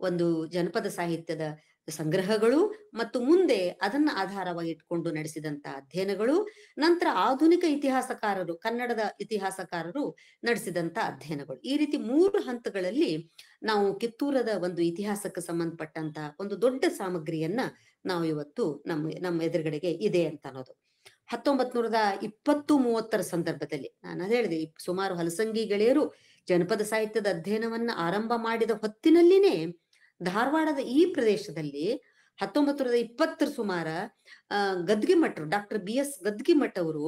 ಒಂದು ಜನಪದ ಸಾಹಿತ್ಯದ ಸಂಗ್ರಹಗಳು ಮತ್ತು ಮುಂದೆ ಅದನ್ನ ಆಧಾರವಾಗಿ ಇಟ್ಕೊಂಡು ನಡೆಸಿದಂತ ಅಧ್ಯಯನಗಳು, ನಂತರ ಆಧುನಿಕ ಇತಿಹಾಸಕಾರರು, ಕನ್ನಡದ ಇತಿಹಾಸಕಾರರು ನಡೆಸಿದಂತ ಅಧ್ಯಯನಗಳು, ಈ ರೀತಿ 3 ಹಂತಗಳಲ್ಲಿ ನಾವು ಕಿತ್ತೂರದ ಒಂದು ಇತಿಹಾಸಕ್ಕೆ ಸಂಬಂಧಪಟ್ಟಂತ ಒಂದು ದೊಡ್ಡ ಸಾಮಗ್ರಿಯನ್ನ ನಾವು ಇವತ್ತು ನಮ್ಮ ಎದುರುಗಡೆಗೆ ಇದೆ ಅಂತ ಅನ್ನೋದು. 1920-30 ಸಂದರ್ಭದಲ್ಲಿ ನಾನು ಹೇಳಿದೆ, ಸುಮಾರು ಹಲಸಂಗಿ ಗೆಳೆಯರು ಜನಪದ ಸಾಹಿತ್ಯದ ಅಧ್ಯಯನವನ್ನ ಆರಂಭ ಮಾಡಿದ ಹೊತ್ತಿನಲ್ಲಿನೇ ಧಾರವಾಡದ ಈ ಪ್ರದೇಶದಲ್ಲಿ 1920 ಸುಮಾರ ಗದ್ಗಿಮಠರು, ಡಾಕ್ಟರ್ BS ಗದ್ಗಿಮಠ್ ಅವರು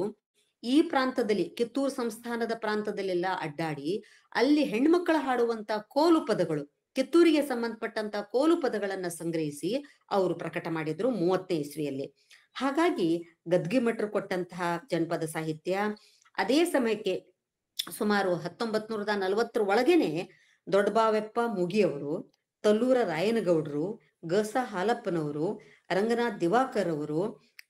ಈ ಪ್ರಾಂತದಲ್ಲಿ, ಕಿತ್ತೂರು ಸಂಸ್ಥಾನದ ಪ್ರಾಂತದಲ್ಲೆಲ್ಲ ಅಡ್ಡಾಡಿ ಅಲ್ಲಿ ಹೆಣ್ಮಕ್ಕಳ ಹಾಡುವಂತ ಕೋಲು ಪದಗಳು, ಕಿತ್ತೂರಿಗೆ ಸಂಬಂಧಪಟ್ಟಂತ ಕೋಲು ಪದಗಳನ್ನ ಸಂಗ್ರಹಿಸಿ ಅವರು ಪ್ರಕಟ ಮಾಡಿದ್ರು 30ನೇ ಇಸ್ವಿಯಲ್ಲಿ. ಹಾಗಾಗಿ ಗದ್ಗಿಮಠರು ಕೊಟ್ಟಂತಹ ಜನಪದ ಸಾಹಿತ್ಯ ಅದೇ ಸಮಯಕ್ಕೆ ಸುಮಾರು 1940 ಒಳಗೇನೆ ದೊಡ್ಡಬಾವೆಪ್ಪ ಮುಗಿಯವರು, ತಲ್ಲೂರ ರಾಯನಗೌಡರು, ಗಸ ಹಾಲಪ್ಪನವರು, ರಂಗನಾಥ್ ದಿವಾಕರ್ ಅವರು,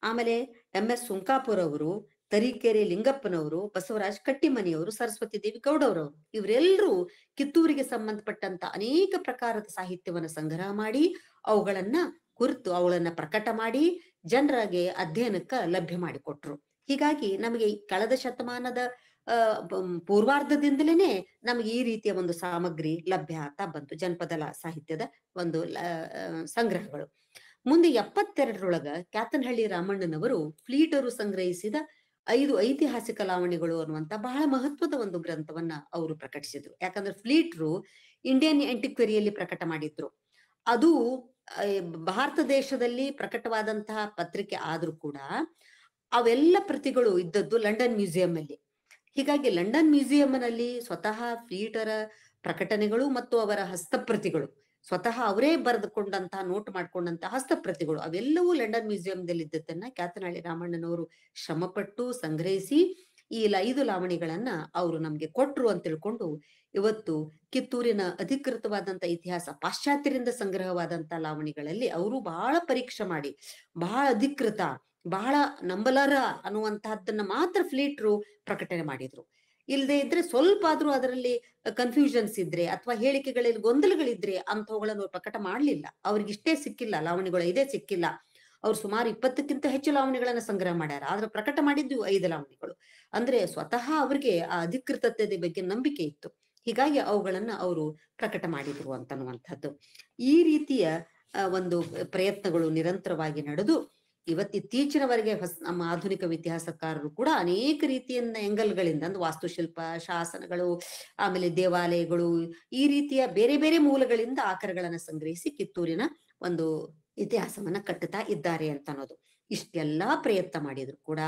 ಆಮೇಲೆ MS ಸುಂಕಾಪುರ್ ಅವರು, ತರೀಕೆರೆ ಲಿಂಗಪ್ಪನವರು, ಬಸವರಾಜ್ ಕಟ್ಟಿಮನಿಯವರು, ಸರಸ್ವತಿ ದೇವಿ ಗೌಡವರವರು, ಇವರೆಲ್ಲರೂ ಕಿತ್ತೂರಿಗೆ ಸಂಬಂಧಪಟ್ಟಂತ ಅನೇಕ ಪ್ರಕಾರದ ಸಾಹಿತ್ಯವನ್ನ ಸಂಗ್ರಹ ಮಾಡಿ ಅವುಗಳನ್ನ ಕುರಿತು ಅವುಗಳನ್ನ ಪ್ರಕಟ ಮಾಡಿ ಜನರಿಗೆ ಅಧ್ಯಯನಕ್ಕ ಲಭ್ಯ ಮಾಡಿಕೊಟ್ರು. ಹೀಗಾಗಿ ನಮಗೆ ಕಳೆದ ಶತಮಾನದ ಪೂರ್ವಾರ್ಧದಿಂದಲೇ ನಮಗೆ ಈ ರೀತಿಯ ಒಂದು ಸಾಮಗ್ರಿ ಲಭ್ಯ ಆಗ್ತಾ ಬಂತು, ಜನಪದ ಸಾಹಿತ್ಯದ ಒಂದು ಸಂಗ್ರಹಗಳು. ಮುಂದೆ 72ರೊಳಗ ಕ್ಯಾತನಹಳ್ಳಿ ರಾಮಣ್ಣನವರು ಫ್ಲೀಟರು ಸಂಗ್ರಹಿಸಿದ 5 ಐತಿಹಾಸಿಕ ಲಾವಣಿಗಳು ಅನ್ನುವಂತ ಬಹಳ ಮಹತ್ವದ ಒಂದು ಗ್ರಂಥವನ್ನ ಅವರು ಪ್ರಕಟಿಸಿದ್ರು. ಯಾಕಂದ್ರೆ ಫ್ಲೀಟ್ರು ಇಂಡಿಯನ್ ಎಂಟಿಕ್ವರಿಯಲ್ಲಿ ಪ್ರಕಟ ಮಾಡಿದ್ರು. ಅದು ಭಾರತ ದೇಶದಲ್ಲಿ ಪ್ರಕಟವಾದಂತಹ ಪತ್ರಿಕೆ ಆದ್ರೂ ಕೂಡ ಅವೆಲ್ಲ ಪ್ರತಿಗಳು ಇದ್ದದ್ದು ಲಂಡನ್ ಮ್ಯೂಸಿಯಂ ಅಲ್ಲಿ. ಹೀಗಾಗಿ ಲಂಡನ್ ಮ್ಯೂಸಿಯಂನಲ್ಲಿ ಸ್ವತಃ ಫ್ಲೀಟರ ಪ್ರಕಟಣೆಗಳು ಮತ್ತು ಅವರ ಹಸ್ತಪ್ರತಿಗಳು, ಸ್ವತಃ ಅವರೇ ಬರೆದುಕೊಂಡಂತಹ ನೋಟ್ ಮಾಡ್ಕೊಂಡಂತಹ ಹಸ್ತಪ್ರತಿಗಳು ಅವೆಲ್ಲವೂ ಲಂಡನ್ ಮ್ಯೂಸಿಯಂದಲ್ಲಿ ಇದ್ದದ್ದನ್ನ ಕ್ಯಾತನಹಳ್ಳಿ ರಾಮಣ್ಣನವರು ಶ್ರಮಪಟ್ಟು ಸಂಗ್ರಹಿಸಿ ಈ 5 ಲಾವಣಿಗಳನ್ನ ಅವರು ನಮ್ಗೆ ಕೊಟ್ರು ಅಂತ ತಿಳ್ಕೊಂಡು ಇವತ್ತು ಕಿತ್ತೂರಿನ ಅಧಿಕೃತವಾದಂತ ಇತಿಹಾಸ, ಪಾಶ್ಚಾತ್ಯರಿಂದ ಸಂಗ್ರಹವಾದಂತ ಲಾವಣಿಗಳಲ್ಲಿ ಅವರು ಬಹಳ ಪರೀಕ್ಷೆ ಮಾಡಿ, ಬಹಳ ಅಧಿಕೃತ, ಬಹಳ ನಂಬಲಾರ ಅನ್ನುವಂತಹದ್ದನ್ನ ಮಾತ್ರ ಫ್ಲೀಟ್ರು ಪ್ರಕಟಣೆ ಮಾಡಿದ್ರು. ಇಲ್ಲದೆ ಇದ್ರೆ ಸ್ವಲ್ಪ ಆದ್ರೂ ಅದರಲ್ಲಿ ಕನ್ಫ್ಯೂಷನ್ಸ್ ಇದ್ರೆ ಅಥವಾ ಹೇಳಿಕೆಗಳಲ್ಲಿ ಗೊಂದಲಗಳಿದ್ರೆ ಅಂತವುಗಳನ್ನು ಪ್ರಕಟ ಮಾಡ್ಲಿಲ್ಲ. ಅವ್ರಿಗೆ ಇಷ್ಟೇ ಸಿಕ್ಕಿಲ್ಲ ಲಾವಣಿಗಳು, ಇದೇ ಸಿಕ್ಕಿಲ್ಲ. ಅವ್ರು ಸುಮಾರು 20ಕ್ಕಿಂತ ಹೆಚ್ಚು ಲಾವಣಿಗಳನ್ನ ಸಂಗ್ರಹ ಮಾಡ್ಯಾರ, ಆದ್ರೆ ಪ್ರಕಟ ಮಾಡಿದ್ದು 5 ಲಾವಣಿಗಳು. ಅಂದ್ರೆ ಸ್ವತಃ ಅವ್ರಿಗೆ ಆ ಅಧಿಕೃತತೆ ಬಗ್ಗೆ ನಂಬಿಕೆ ಇತ್ತು. ಹೀಗಾಗಿ ಅವುಗಳನ್ನ ಅವರು ಪ್ರಕಟ ಮಾಡಿದ್ರು ಅಂತನ್ನುವಂಥದ್ದು. ಈ ರೀತಿಯ ಒಂದು ಪ್ರಯತ್ನಗಳು ನಿರಂತರವಾಗಿ ನಡೆದು ಇತ್ತೀಚಿನವರೆಗೆ ನಮ್ಮ ಆಧುನಿಕ ಇತಿಹಾಸಕಾರರು ಕೂಡ ಅನೇಕ ರೀತಿಯಿಂದ ಎಂಗಲ್ಗಳಿಂದ, ಅಂದ್ರೆ ವಾಸ್ತುಶಿಲ್ಪ, ಶಾಸನಗಳು, ಆಮೇಲೆ ದೇವಾಲಯಗಳು, ಈ ರೀತಿಯ ಬೇರೆ ಬೇರೆ ಮೂಲಗಳಿಂದ ಆಕರಗಳನ್ನ ಸಂಗ್ರಹಿಸಿ ಕಿತ್ತೂರಿನ ಒಂದು ಇತಿಹಾಸವನ್ನ ಕಟ್ಟುತ್ತಾ ಇದ್ದಾರೆ ಅಂತ ಅನ್ನೋದು. ಇಷ್ಟೆಲ್ಲಾ ಪ್ರಯತ್ನ ಮಾಡಿದ್ರು ಕೂಡ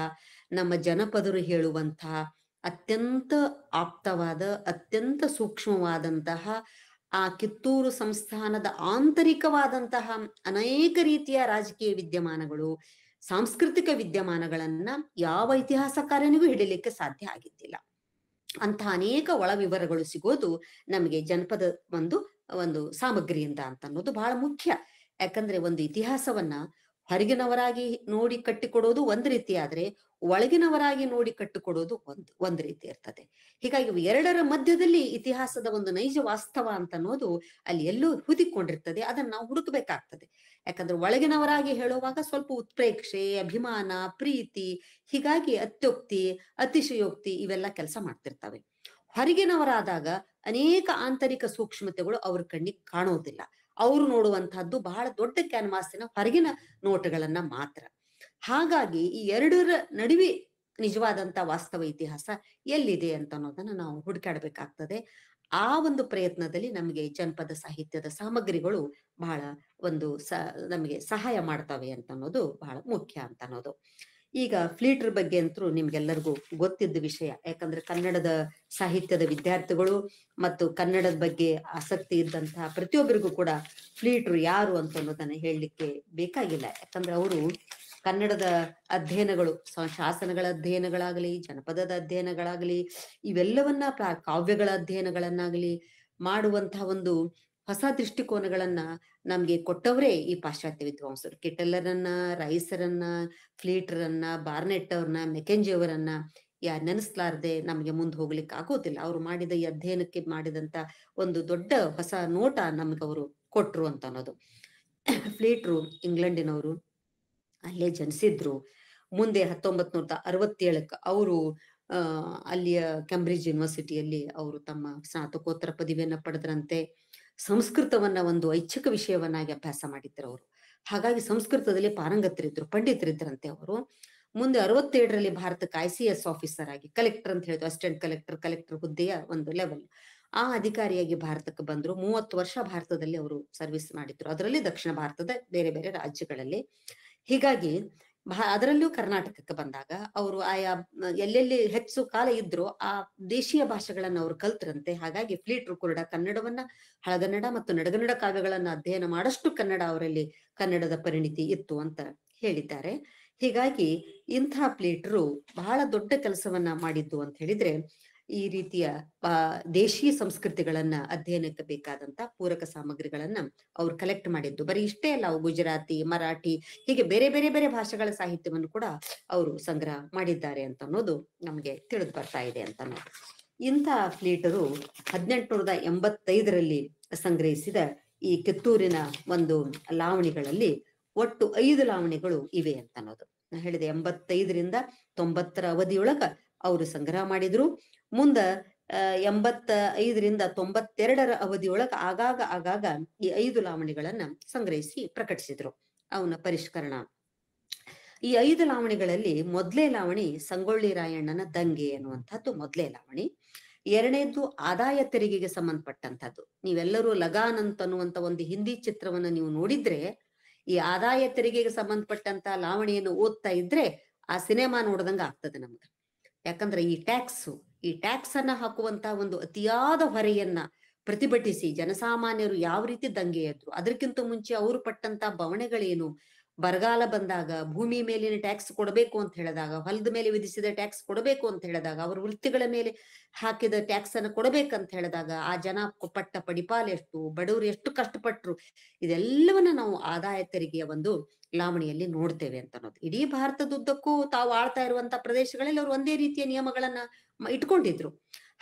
ನಮ್ಮ ಜನಪದರು ಹೇಳುವಂತಹ ಅತ್ಯಂತ ಆಪ್ತವಾದ, ಅತ್ಯಂತ ಸೂಕ್ಷ್ಮವಾದಂತಹ ಆ ಕಿತ್ತೂರು ಸಂಸ್ಥಾನದ ಆಂತರಿಕವಾದಂತಹ ಅನೇಕ ರೀತಿಯ ರಾಜಕೀಯ ವಿದ್ಯಮಾನಗಳು, ಸಾಂಸ್ಕೃತಿಕ ವಿದ್ಯಮಾನಗಳನ್ನ ಯಾವ ಇತಿಹಾಸಕಾರನಿಗೂ ಹಿಡಿಲಿಕ್ಕೆ ಸಾಧ್ಯ ಆಗಿದ್ದಿಲ್ಲ. ಅಂತಹ ಅನೇಕ ಒಳ ವಿವರಗಳು ಸಿಗೋದು ನಮಗೆ ಜನಪದ ಒಂದು ಸಾಮಗ್ರಿಯಿಂದ ಅಂತ ಅನ್ನೋದು ಬಹಳ ಮುಖ್ಯ. ಯಾಕಂದ್ರೆ ಒಂದು ಇತಿಹಾಸವನ್ನ ಹೊರಗಿನವರಾಗಿ ನೋಡಿ ಕಟ್ಟಿಕೊಡೋದು ಒಂದ್ ರೀತಿ ಆದ್ರೆ ಒಳಗಿನವರಾಗಿ ನೋಡಿ ಕಟ್ಟಿಕೊಡೋದು ಒಂದ್ ರೀತಿ ಇರ್ತದೆ. ಹೀಗಾಗಿ ಎರಡರ ಮಧ್ಯದಲ್ಲಿ ಇತಿಹಾಸದ ಒಂದು ನೈಜ ವಾಸ್ತವ ಅಂತ ಅನ್ನೋದು ಅಲ್ಲಿ ಎಲ್ಲೂ ಹುದಿಕೊಂಡಿರ್ತದೆ. ಅದನ್ನ ನಾವು ಹುಡುಕ್ಬೇಕಾಗ್ತದೆ. ಯಾಕಂದ್ರೆ ಒಳಗಿನವರಾಗಿ ಹೇಳುವಾಗ ಸ್ವಲ್ಪ ಉತ್ಪ್ರೇಕ್ಷೆ, ಅಭಿಮಾನ, ಪ್ರೀತಿ, ಹೀಗಾಗಿ ಅತ್ಯುಕ್ತಿ, ಅತಿಶಯೋಕ್ತಿ ಇವೆಲ್ಲ ಕೆಲಸ ಮಾಡ್ತಿರ್ತವೆ. ಹೊರಗಿನವರಾದಾಗ ಅನೇಕ ಆಂತರಿಕ ಸೂಕ್ಷ್ಮತೆಗಳು ಅವ್ರ ಕಣ್ಣಿಗೆ ಕಾಣೋದಿಲ್ಲ. ಅವರು ನೋಡುವಂತಹದ್ದು ಬಹಳ ದೊಡ್ಡ ಕ್ಯಾನ್ವಾಸಿನ ಹೊರಗಿನ ನೋಟಗಳನ್ನ ಮಾತ್ರ. ಹಾಗಾಗಿ ಈ ಎರಡರ ನಡುವೆ ನಿಜವಾದಂತ ವಾಸ್ತವ ಇತಿಹಾಸ ಎಲ್ಲಿದೆ ಅಂತ ಅನ್ನೋದನ್ನ ನಾವು ಹುಡುಕಾಡ್ಬೇಕಾಗ್ತದೆ. ಆ ಒಂದು ಪ್ರಯತ್ನದಲ್ಲಿ ನಮಗೆ ಜನಪದ ಸಾಹಿತ್ಯದ ಸಾಮಗ್ರಿಗಳು ಬಹಳ ಒಂದು ನಮಗೆ ಸಹಾಯ ಮಾಡ್ತವೆ ಅಂತ ಅನ್ನೋದು ಬಹಳ ಮುಖ್ಯ ಅಂತ ಅನ್ನೋದು. ಈಗ ಫ್ಲೀಟರ್ ಬಗ್ಗೆ ಅಂತೂ ನಿಮ್ಗೆಲ್ಲರಿಗೂ ಗೊತ್ತಿದ್ದ ವಿಷಯ. ಯಾಕಂದ್ರೆ ಕನ್ನಡದ ಸಾಹಿತ್ಯದ ವಿದ್ಯಾರ್ಥಿಗಳು ಮತ್ತು ಕನ್ನಡದ ಬಗ್ಗೆ ಆಸಕ್ತಿ ಇದ್ದಂತಹ ಪ್ರತಿಯೊಬ್ಬರಿಗೂ ಕೂಡ ಫ್ಲೀಟರ್ ಯಾರು ಅಂತ ಅನ್ನೋದನ್ನ ಹೇಳಲಿಕ್ಕೆ ಬೇಕಾಗಿಲ್ಲ. ಯಾಕಂದ್ರೆ ಅವರು ಕನ್ನಡದ ಅಧ್ಯಯನಗಳು, ಶಾಸನಗಳ ಅಧ್ಯಯನಗಳಾಗಲಿ, ಜನಪದದ ಅಧ್ಯಯನಗಳಾಗಲಿ, ಇವೆಲ್ಲವನ್ನ ಕಾವ್ಯಗಳ ಅಧ್ಯಯನಗಳನ್ನಾಗಲಿ ಮಾಡುವಂತಹ ಒಂದು ಹೊಸ ದೃಷ್ಟಿಕೋನಗಳನ್ನ ನಮ್ಗೆ ಕೊಟ್ಟವರೇ ಈ ಪಾಶ್ಚಾತ್ಯ ವಿದ್ವಾಂಸರು. ಕಿಟೆಲ್ಲರನ್ನ, ರೈಸರನ್ನ, ಫ್ಲೀಟರನ್ನ, ಬಾರ್ನೆಟ್ ಅವ್ರನ್ನ, ಮೆಕೆಂಜಿ ಅವರನ್ನ ನೆನೆಸ್ಲಾರ್ದೆ ನಮ್ಗೆ ಮುಂದೆ ಹೋಗ್ಲಿಕ್ಕೆ ಆಗೋದಿಲ್ಲ. ಅವ್ರು ಮಾಡಿದ ಈ ಅಧ್ಯಯನಕ್ಕೆ ಮಾಡಿದಂತ ಒಂದು ದೊಡ್ಡ ಹೊಸ ನೋಟ ನಮ್ಗೆ ಅವರು ಕೊಟ್ರು ಅಂತ ಅನ್ನೋದು. ಫ್ಲೀಟ್ರು ಇಂಗ್ಲೆಂಡಿನವರು, ಅಲ್ಲೇ ಜನಿಸಿದ್ರು. ಮುಂದೆ 1967 ಅವರು ಅಲ್ಲಿಯ ಕೇಂಬ್ರಿಡ್ಜ್ ಯೂನಿವರ್ಸಿಟಿಯಲ್ಲಿ ಅವರು ತಮ್ಮ ಸ್ನಾತಕೋತ್ತರ ಪದವಿಯನ್ನ ಪಡೆದ್ರಂತೆ. ಸಂಸ್ಕೃತವನ್ನ ಒಂದು ಐಚ್ಛಿಕ ವಿಷಯವನ್ನಾಗಿ ಅಭ್ಯಾಸ ಮಾಡಿದ್ರು ಅವರು. ಹಾಗಾಗಿ ಸಂಸ್ಕೃತದಲ್ಲಿ ಪಾರಂಗತರಿದ್ರು, ಪಂಡಿತರಿದ್ರಂತೆ ಅವರು. ಮುಂದೆ 67ರಲ್ಲಿ ಭಾರತಕ್ಕೆ ICS ಆಫೀಸರ್ ಆಗಿ, ಕಲೆಕ್ಟರ್ ಅಂತ ಹೇಳಿದ್ರು, ಅಸಿಸ್ಟೆಂಟ್ ಕಲೆಕ್ಟರ್ ಹುದ್ದೆಯ ಒಂದು ಲೆವೆಲ್, ಆ ಅಧಿಕಾರಿಯಾಗಿ ಭಾರತಕ್ಕೆ ಬಂದ್ರು. 30 ವರ್ಷ ಭಾರತದಲ್ಲಿ ಅವರು ಸರ್ವಿಸ್ ಮಾಡಿದ್ರು, ಅದರಲ್ಲಿ ದಕ್ಷಿಣ ಭಾರತದ ಬೇರೆ ಬೇರೆ ರಾಜ್ಯಗಳಲ್ಲಿ. ಹೀಗಾಗಿ ಅದರಲ್ಲೂ ಕರ್ನಾಟಕಕ್ಕೆ ಬಂದಾಗ ಅವರು ಆಯಾ ಎಲ್ಲೆಲ್ಲಿ ಹೆಚ್ಚು ಕಾಲ ಇದ್ರು ಆ ದೇಶೀಯ ಭಾಷೆಗಳನ್ನ ಅವ್ರು ಕಲ್ತರಂತೆ. ಹಾಗಾಗಿ ಫ್ಲೀಟ್ರು ಕೂಡ ಕನ್ನಡವನ್ನ, ಹಳಗನ್ನಡ ಮತ್ತು ನಡಗನ್ನಡ ಕಾವ್ಯಗಳನ್ನ ಅಧ್ಯಯನ ಮಾಡಷ್ಟು ಕನ್ನಡ ಅವರಲ್ಲಿ, ಕನ್ನಡದ ಪರಿಣಿತಿ ಇತ್ತು ಅಂತ ಹೇಳಿದ್ದಾರೆ. ಹೀಗಾಗಿ ಇಂಥ ಫ್ಲೀಟ್ರು ಬಹಳ ದೊಡ್ಡ ಕೆಲಸವನ್ನ ಮಾಡಿದ್ದು ಅಂತ ಹೇಳಿದ್ರೆ, ಈ ರೀತಿಯ ದೇಶೀಯ ಸಂಸ್ಕೃತಿಗಳನ್ನ ಅಧ್ಯಯನಕ್ಕೆ ಬೇಕಾದಂತ ಪೂರಕ ಸಾಮಗ್ರಿಗಳನ್ನ ಅವ್ರು ಕಲೆಕ್ಟ್ ಮಾಡಿದ್ದು. ಬರೀ ಇಷ್ಟೇ ಅಲ್ಲ, ಅವು ಗುಜರಾತಿ, ಮರಾಠಿ, ಹೀಗೆ ಬೇರೆ ಬೇರೆ ಬೇರೆ ಭಾಷೆಗಳ ಸಾಹಿತ್ಯವನ್ನು ಕೂಡ ಅವರು ಸಂಗ್ರಹ ಮಾಡಿದ್ದಾರೆ ಅಂತ ಅನ್ನೋದು ನಮ್ಗೆ ತಿಳಿದು ಬರ್ತಾ ಇದೆ ಅಂತ ಅನ್ನೋದು. ಇಂಥ ಫ್ಲೀಟರು 1885ರಲ್ಲಿ ಸಂಗ್ರಹಿಸಿದ ಈ ಕಿತ್ತೂರಿನ ಒಂದು ಲಾವಣಿಗಳಲ್ಲಿ ಒಟ್ಟು 5 ಲಾವಣಿಗಳು ಇವೆ ಅಂತ ಅನ್ನೋದು ನಾ ಹೇಳಿದೆ. 85ರಿಂದ 90ರ ಅವಧಿಯೊಳಗ ಅವರು ಸಂಗ್ರಹ ಮಾಡಿದ್ರು. ಮುಂದ 85ರಿಂದ 92ರ ಅವಧಿಯೊಳಗ ಆಗಾಗ ಈ 5 ಲಾವಣಿಗಳನ್ನ ಸಂಗ್ರಹಿಸಿ ಪ್ರಕಟಿಸಿದ್ರು. ಅವನ ಪರಿಷ್ಕರಣ. ಈ 5 ಲಾವಣಿಗಳಲ್ಲಿ ಮೊದಲೇ ಲಾವಣಿ ಸಂಗೊಳ್ಳಿ ರಾಯಣ್ಣನ ದಂಗೆ ಅನ್ನುವಂಥದ್ದು ಮೊದಲೇ ಲಾವಣಿ. ಎರಡನೇದ್ದು ಆದಾಯ ತೆರಿಗೆಗೆ ಸಂಬಂಧಪಟ್ಟಂತದ್ದು. ನೀವೆಲ್ಲರೂ ಲಗಾನ್ ಅಂತ ಅನ್ನುವಂತ ಒಂದು ಹಿಂದಿ ಚಿತ್ರವನ್ನ ನೀವು ನೋಡಿದ್ರೆ, ಈ ಆದಾಯ ತೆರಿಗೆಗೆ ಸಂಬಂಧಪಟ್ಟಂತ ಲಾವಣಿಯನ್ನು ಓದ್ತಾ ಇದ್ರೆ ಆ ಸಿನಿಮಾ ನೋಡ್ದಂಗ ಆಗ್ತದೆ ನಮ್ಗೆ. ಯಾಕಂದ್ರೆ ಈ ಟ್ಯಾಕ್ಸ್ ಅನ್ನ ಹಾಕುವಂತ ಒಂದು ಅತಿಯಾದ ಹೊರೆಯನ್ನ ಪ್ರತಿಭಟಿಸಿ ಜನಸಾಮಾನ್ಯರು ಯಾವ ರೀತಿ ದಂಗೆ ಎದ್ರು, ಅದಕ್ಕಿಂತ ಮುಂಚೆ ಅವರು ಪಟ್ಟಂತ ಬವಣೆಗಳೇನು, ಬರಗಾಲ ಬಂದಾಗ ಭೂಮಿ ಮೇಲಿನ ಟ್ಯಾಕ್ಸ್ ಕೊಡಬೇಕು ಅಂತ ಹೇಳಿದಾಗ, ಹೊಲದ ಮೇಲೆ ವಿಧಿಸಿದ ಟ್ಯಾಕ್ಸ್ ಕೊಡಬೇಕು ಅಂತ ಹೇಳಿದಾಗ, ಅವರ ವೃತ್ತಿಗಳ ಮೇಲೆ ಹಾಕಿದ ಟ್ಯಾಕ್ಸ್ ಅನ್ನು ಕೊಡಬೇಕಂತ ಹೇಳಿದಾಗ ಆ ಜನ ಪಟ್ಟ ಪಡಿಪಾಲ ಎಷ್ಟು, ಬಡವರು ಎಷ್ಟು ಕಷ್ಟಪಟ್ರು, ಇದೆಲ್ಲವನ್ನ ನಾವು ಆದಾಯ ತೆರಿಗೆಯ ಒಂದು ಲಾವಣಿಯಲ್ಲಿ ನೋಡ್ತೇವೆ ಅಂತ ಅನ್ನೋದು. ಇಡೀ ಭಾರತದುದ್ದಕ್ಕೂ ತಾವು ಆಳ್ತಾ ಇರುವಂತ ಪ್ರದೇಶಗಳಲ್ಲಿ ಅವರು ಒಂದೇ ರೀತಿಯ ನಿಯಮಗಳನ್ನ ಇಟ್ಕೊಂಡಿದ್ರು.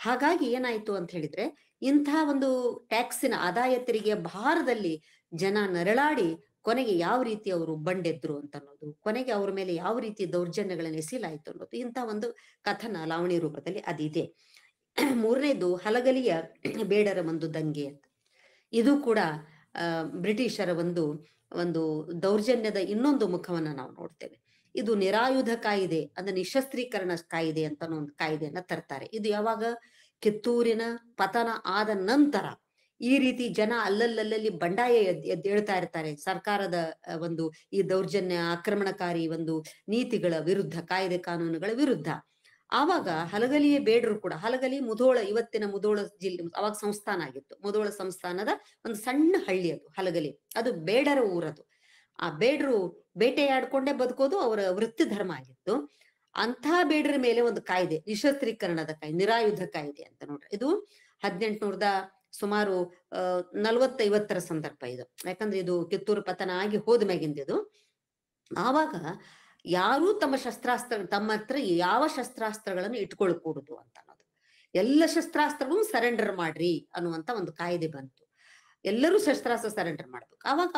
ಹಾಗಾಗಿ ಏನಾಯ್ತು ಅಂತ ಹೇಳಿದ್ರೆ, ಇಂಥ ಒಂದು ಟ್ಯಾಕ್ಸಿನ ಆದಾಯ ತೆರಿಗೆಯ ಭಾರದಲ್ಲಿ ಜನ ನರಳಾಡಿ ಕೊನೆಗೆ ಯಾವ ರೀತಿ ಅವರು ಬಂಡೆದ್ರು ಅಂತ ಅನ್ನೋದು, ಕೊನೆಗೆ ಅವ್ರ ಮೇಲೆ ಯಾವ ರೀತಿ ದೌರ್ಜನ್ಯಗಳನ್ನ ಎಸಿಲಾಯ್ತು ಅನ್ನೋದು, ಇಂಥ ಒಂದು ಕಥನ ಲಾವಣಿ ರೂಪದಲ್ಲಿ ಅದಿದೆ. ಮೂರನೇದು ಹಲಗಲಿಯ ಬೇಡರ ಒಂದು ದಂಗೆ ಅಂತ. ಇದು ಕೂಡ ಬ್ರಿಟಿಷರ ಒಂದು ದೌರ್ಜನ್ಯದ ಇನ್ನೊಂದು ಮುಖವನ್ನ ನಾವು ನೋಡ್ತೇವೆ. ಇದು ನಿರಾಯುಧ ಕಾಯಿದೆ, ಅಂದ್ರೆ ನಿಶಸ್ತ್ರೀಕರಣ ಕಾಯಿದೆ ಅಂತ ಒಂದು ಕಾಯ್ದೆಯನ್ನ ತರ್ತಾರೆ. ಇದು ಯಾವಾಗ ಕಿತ್ತೂರಿನ ಪತನ ಆದ ನಂತರ ಈ ರೀತಿ ಜನ ಅಲ್ಲಲ್ಲಿ ಬಂಡಾಯ ಎದ್ದೇಳ್ತಾ ಇರ್ತಾರೆ ಸರ್ಕಾರದ ಒಂದು ಈ ದೌರ್ಜನ್ಯ ಆಕ್ರಮಣಕಾರಿ ಒಂದು ನೀತಿಗಳ ವಿರುದ್ಧ, ಕಾಯ್ದೆ ಕಾನೂನುಗಳ ವಿರುದ್ಧ. ಆವಾಗ ಹಲಗಲಿಯ ಬೇಡರು ಕೂಡ, ಹಲಗಲಿ ಮುಧೋಳ, ಇವತ್ತಿನ ಮುಧೋಳ ಜಿಲ್ಲೆ, ಅವಾಗ ಸಂಸ್ಥಾನ ಆಗಿತ್ತು. ಮುಧೋಳ ಸಂಸ್ಥಾನದ ಒಂದು ಸಣ್ಣ ಹಳ್ಳಿ ಅದು ಹಲಗಲಿ. ಅದು ಬೇಡರ ಊರದು. ಆ ಬೇಡರು ಬೇಟೆಯಾಡ್ಕೊಂಡೇ ಬದುಕೋದು ಅವರ ವೃತ್ತಿ ಧರ್ಮ ಆಗಿತ್ತು. ಅಂಥ ಬೇಡರ ಮೇಲೆ ಒಂದು ಕಾಯ್ದೆ, ನಿಶಸ್ತ್ರೀಕರಣದ ಕಾಯ್ದೆ, ನಿರಾಯುಧ ಕಾಯ್ದೆ ಅಂತ ನೋಡ್ರಿ. ಇದು 1800 ಸುಮಾರು 40-50ರ ಸಂದರ್ಭ ಇದು. ಯಾಕಂದ್ರೆ ಇದು ಕಿತ್ತೂರು ಪತನ ಆಗಿ ಹೋದ್ಮ್ಯಾಗಿಂದ ಇದು. ಆವಾಗ ಯಾರೂ ತಮ್ಮ ಹತ್ರ ಯಾವ ಶಸ್ತ್ರಾಸ್ತ್ರಗಳನ್ನು ಇಟ್ಕೊಳ್ಕೂಡುದು ಅಂತ ಅನ್ನೋದು. ಎಲ್ಲ ಶಸ್ತ್ರಾಸ್ತ್ರಗಳು ಸರೆಂಡರ್ ಮಾಡ್ರಿ ಅನ್ನುವಂತ ಒಂದು ಕಾಯ್ದೆ ಬಂತು. ಎಲ್ಲರೂ ಶಸ್ತ್ರಾಸ್ತ್ರ ಸರೆಂಡರ್ ಮಾಡ್ಬೇಕು. ಆವಾಗ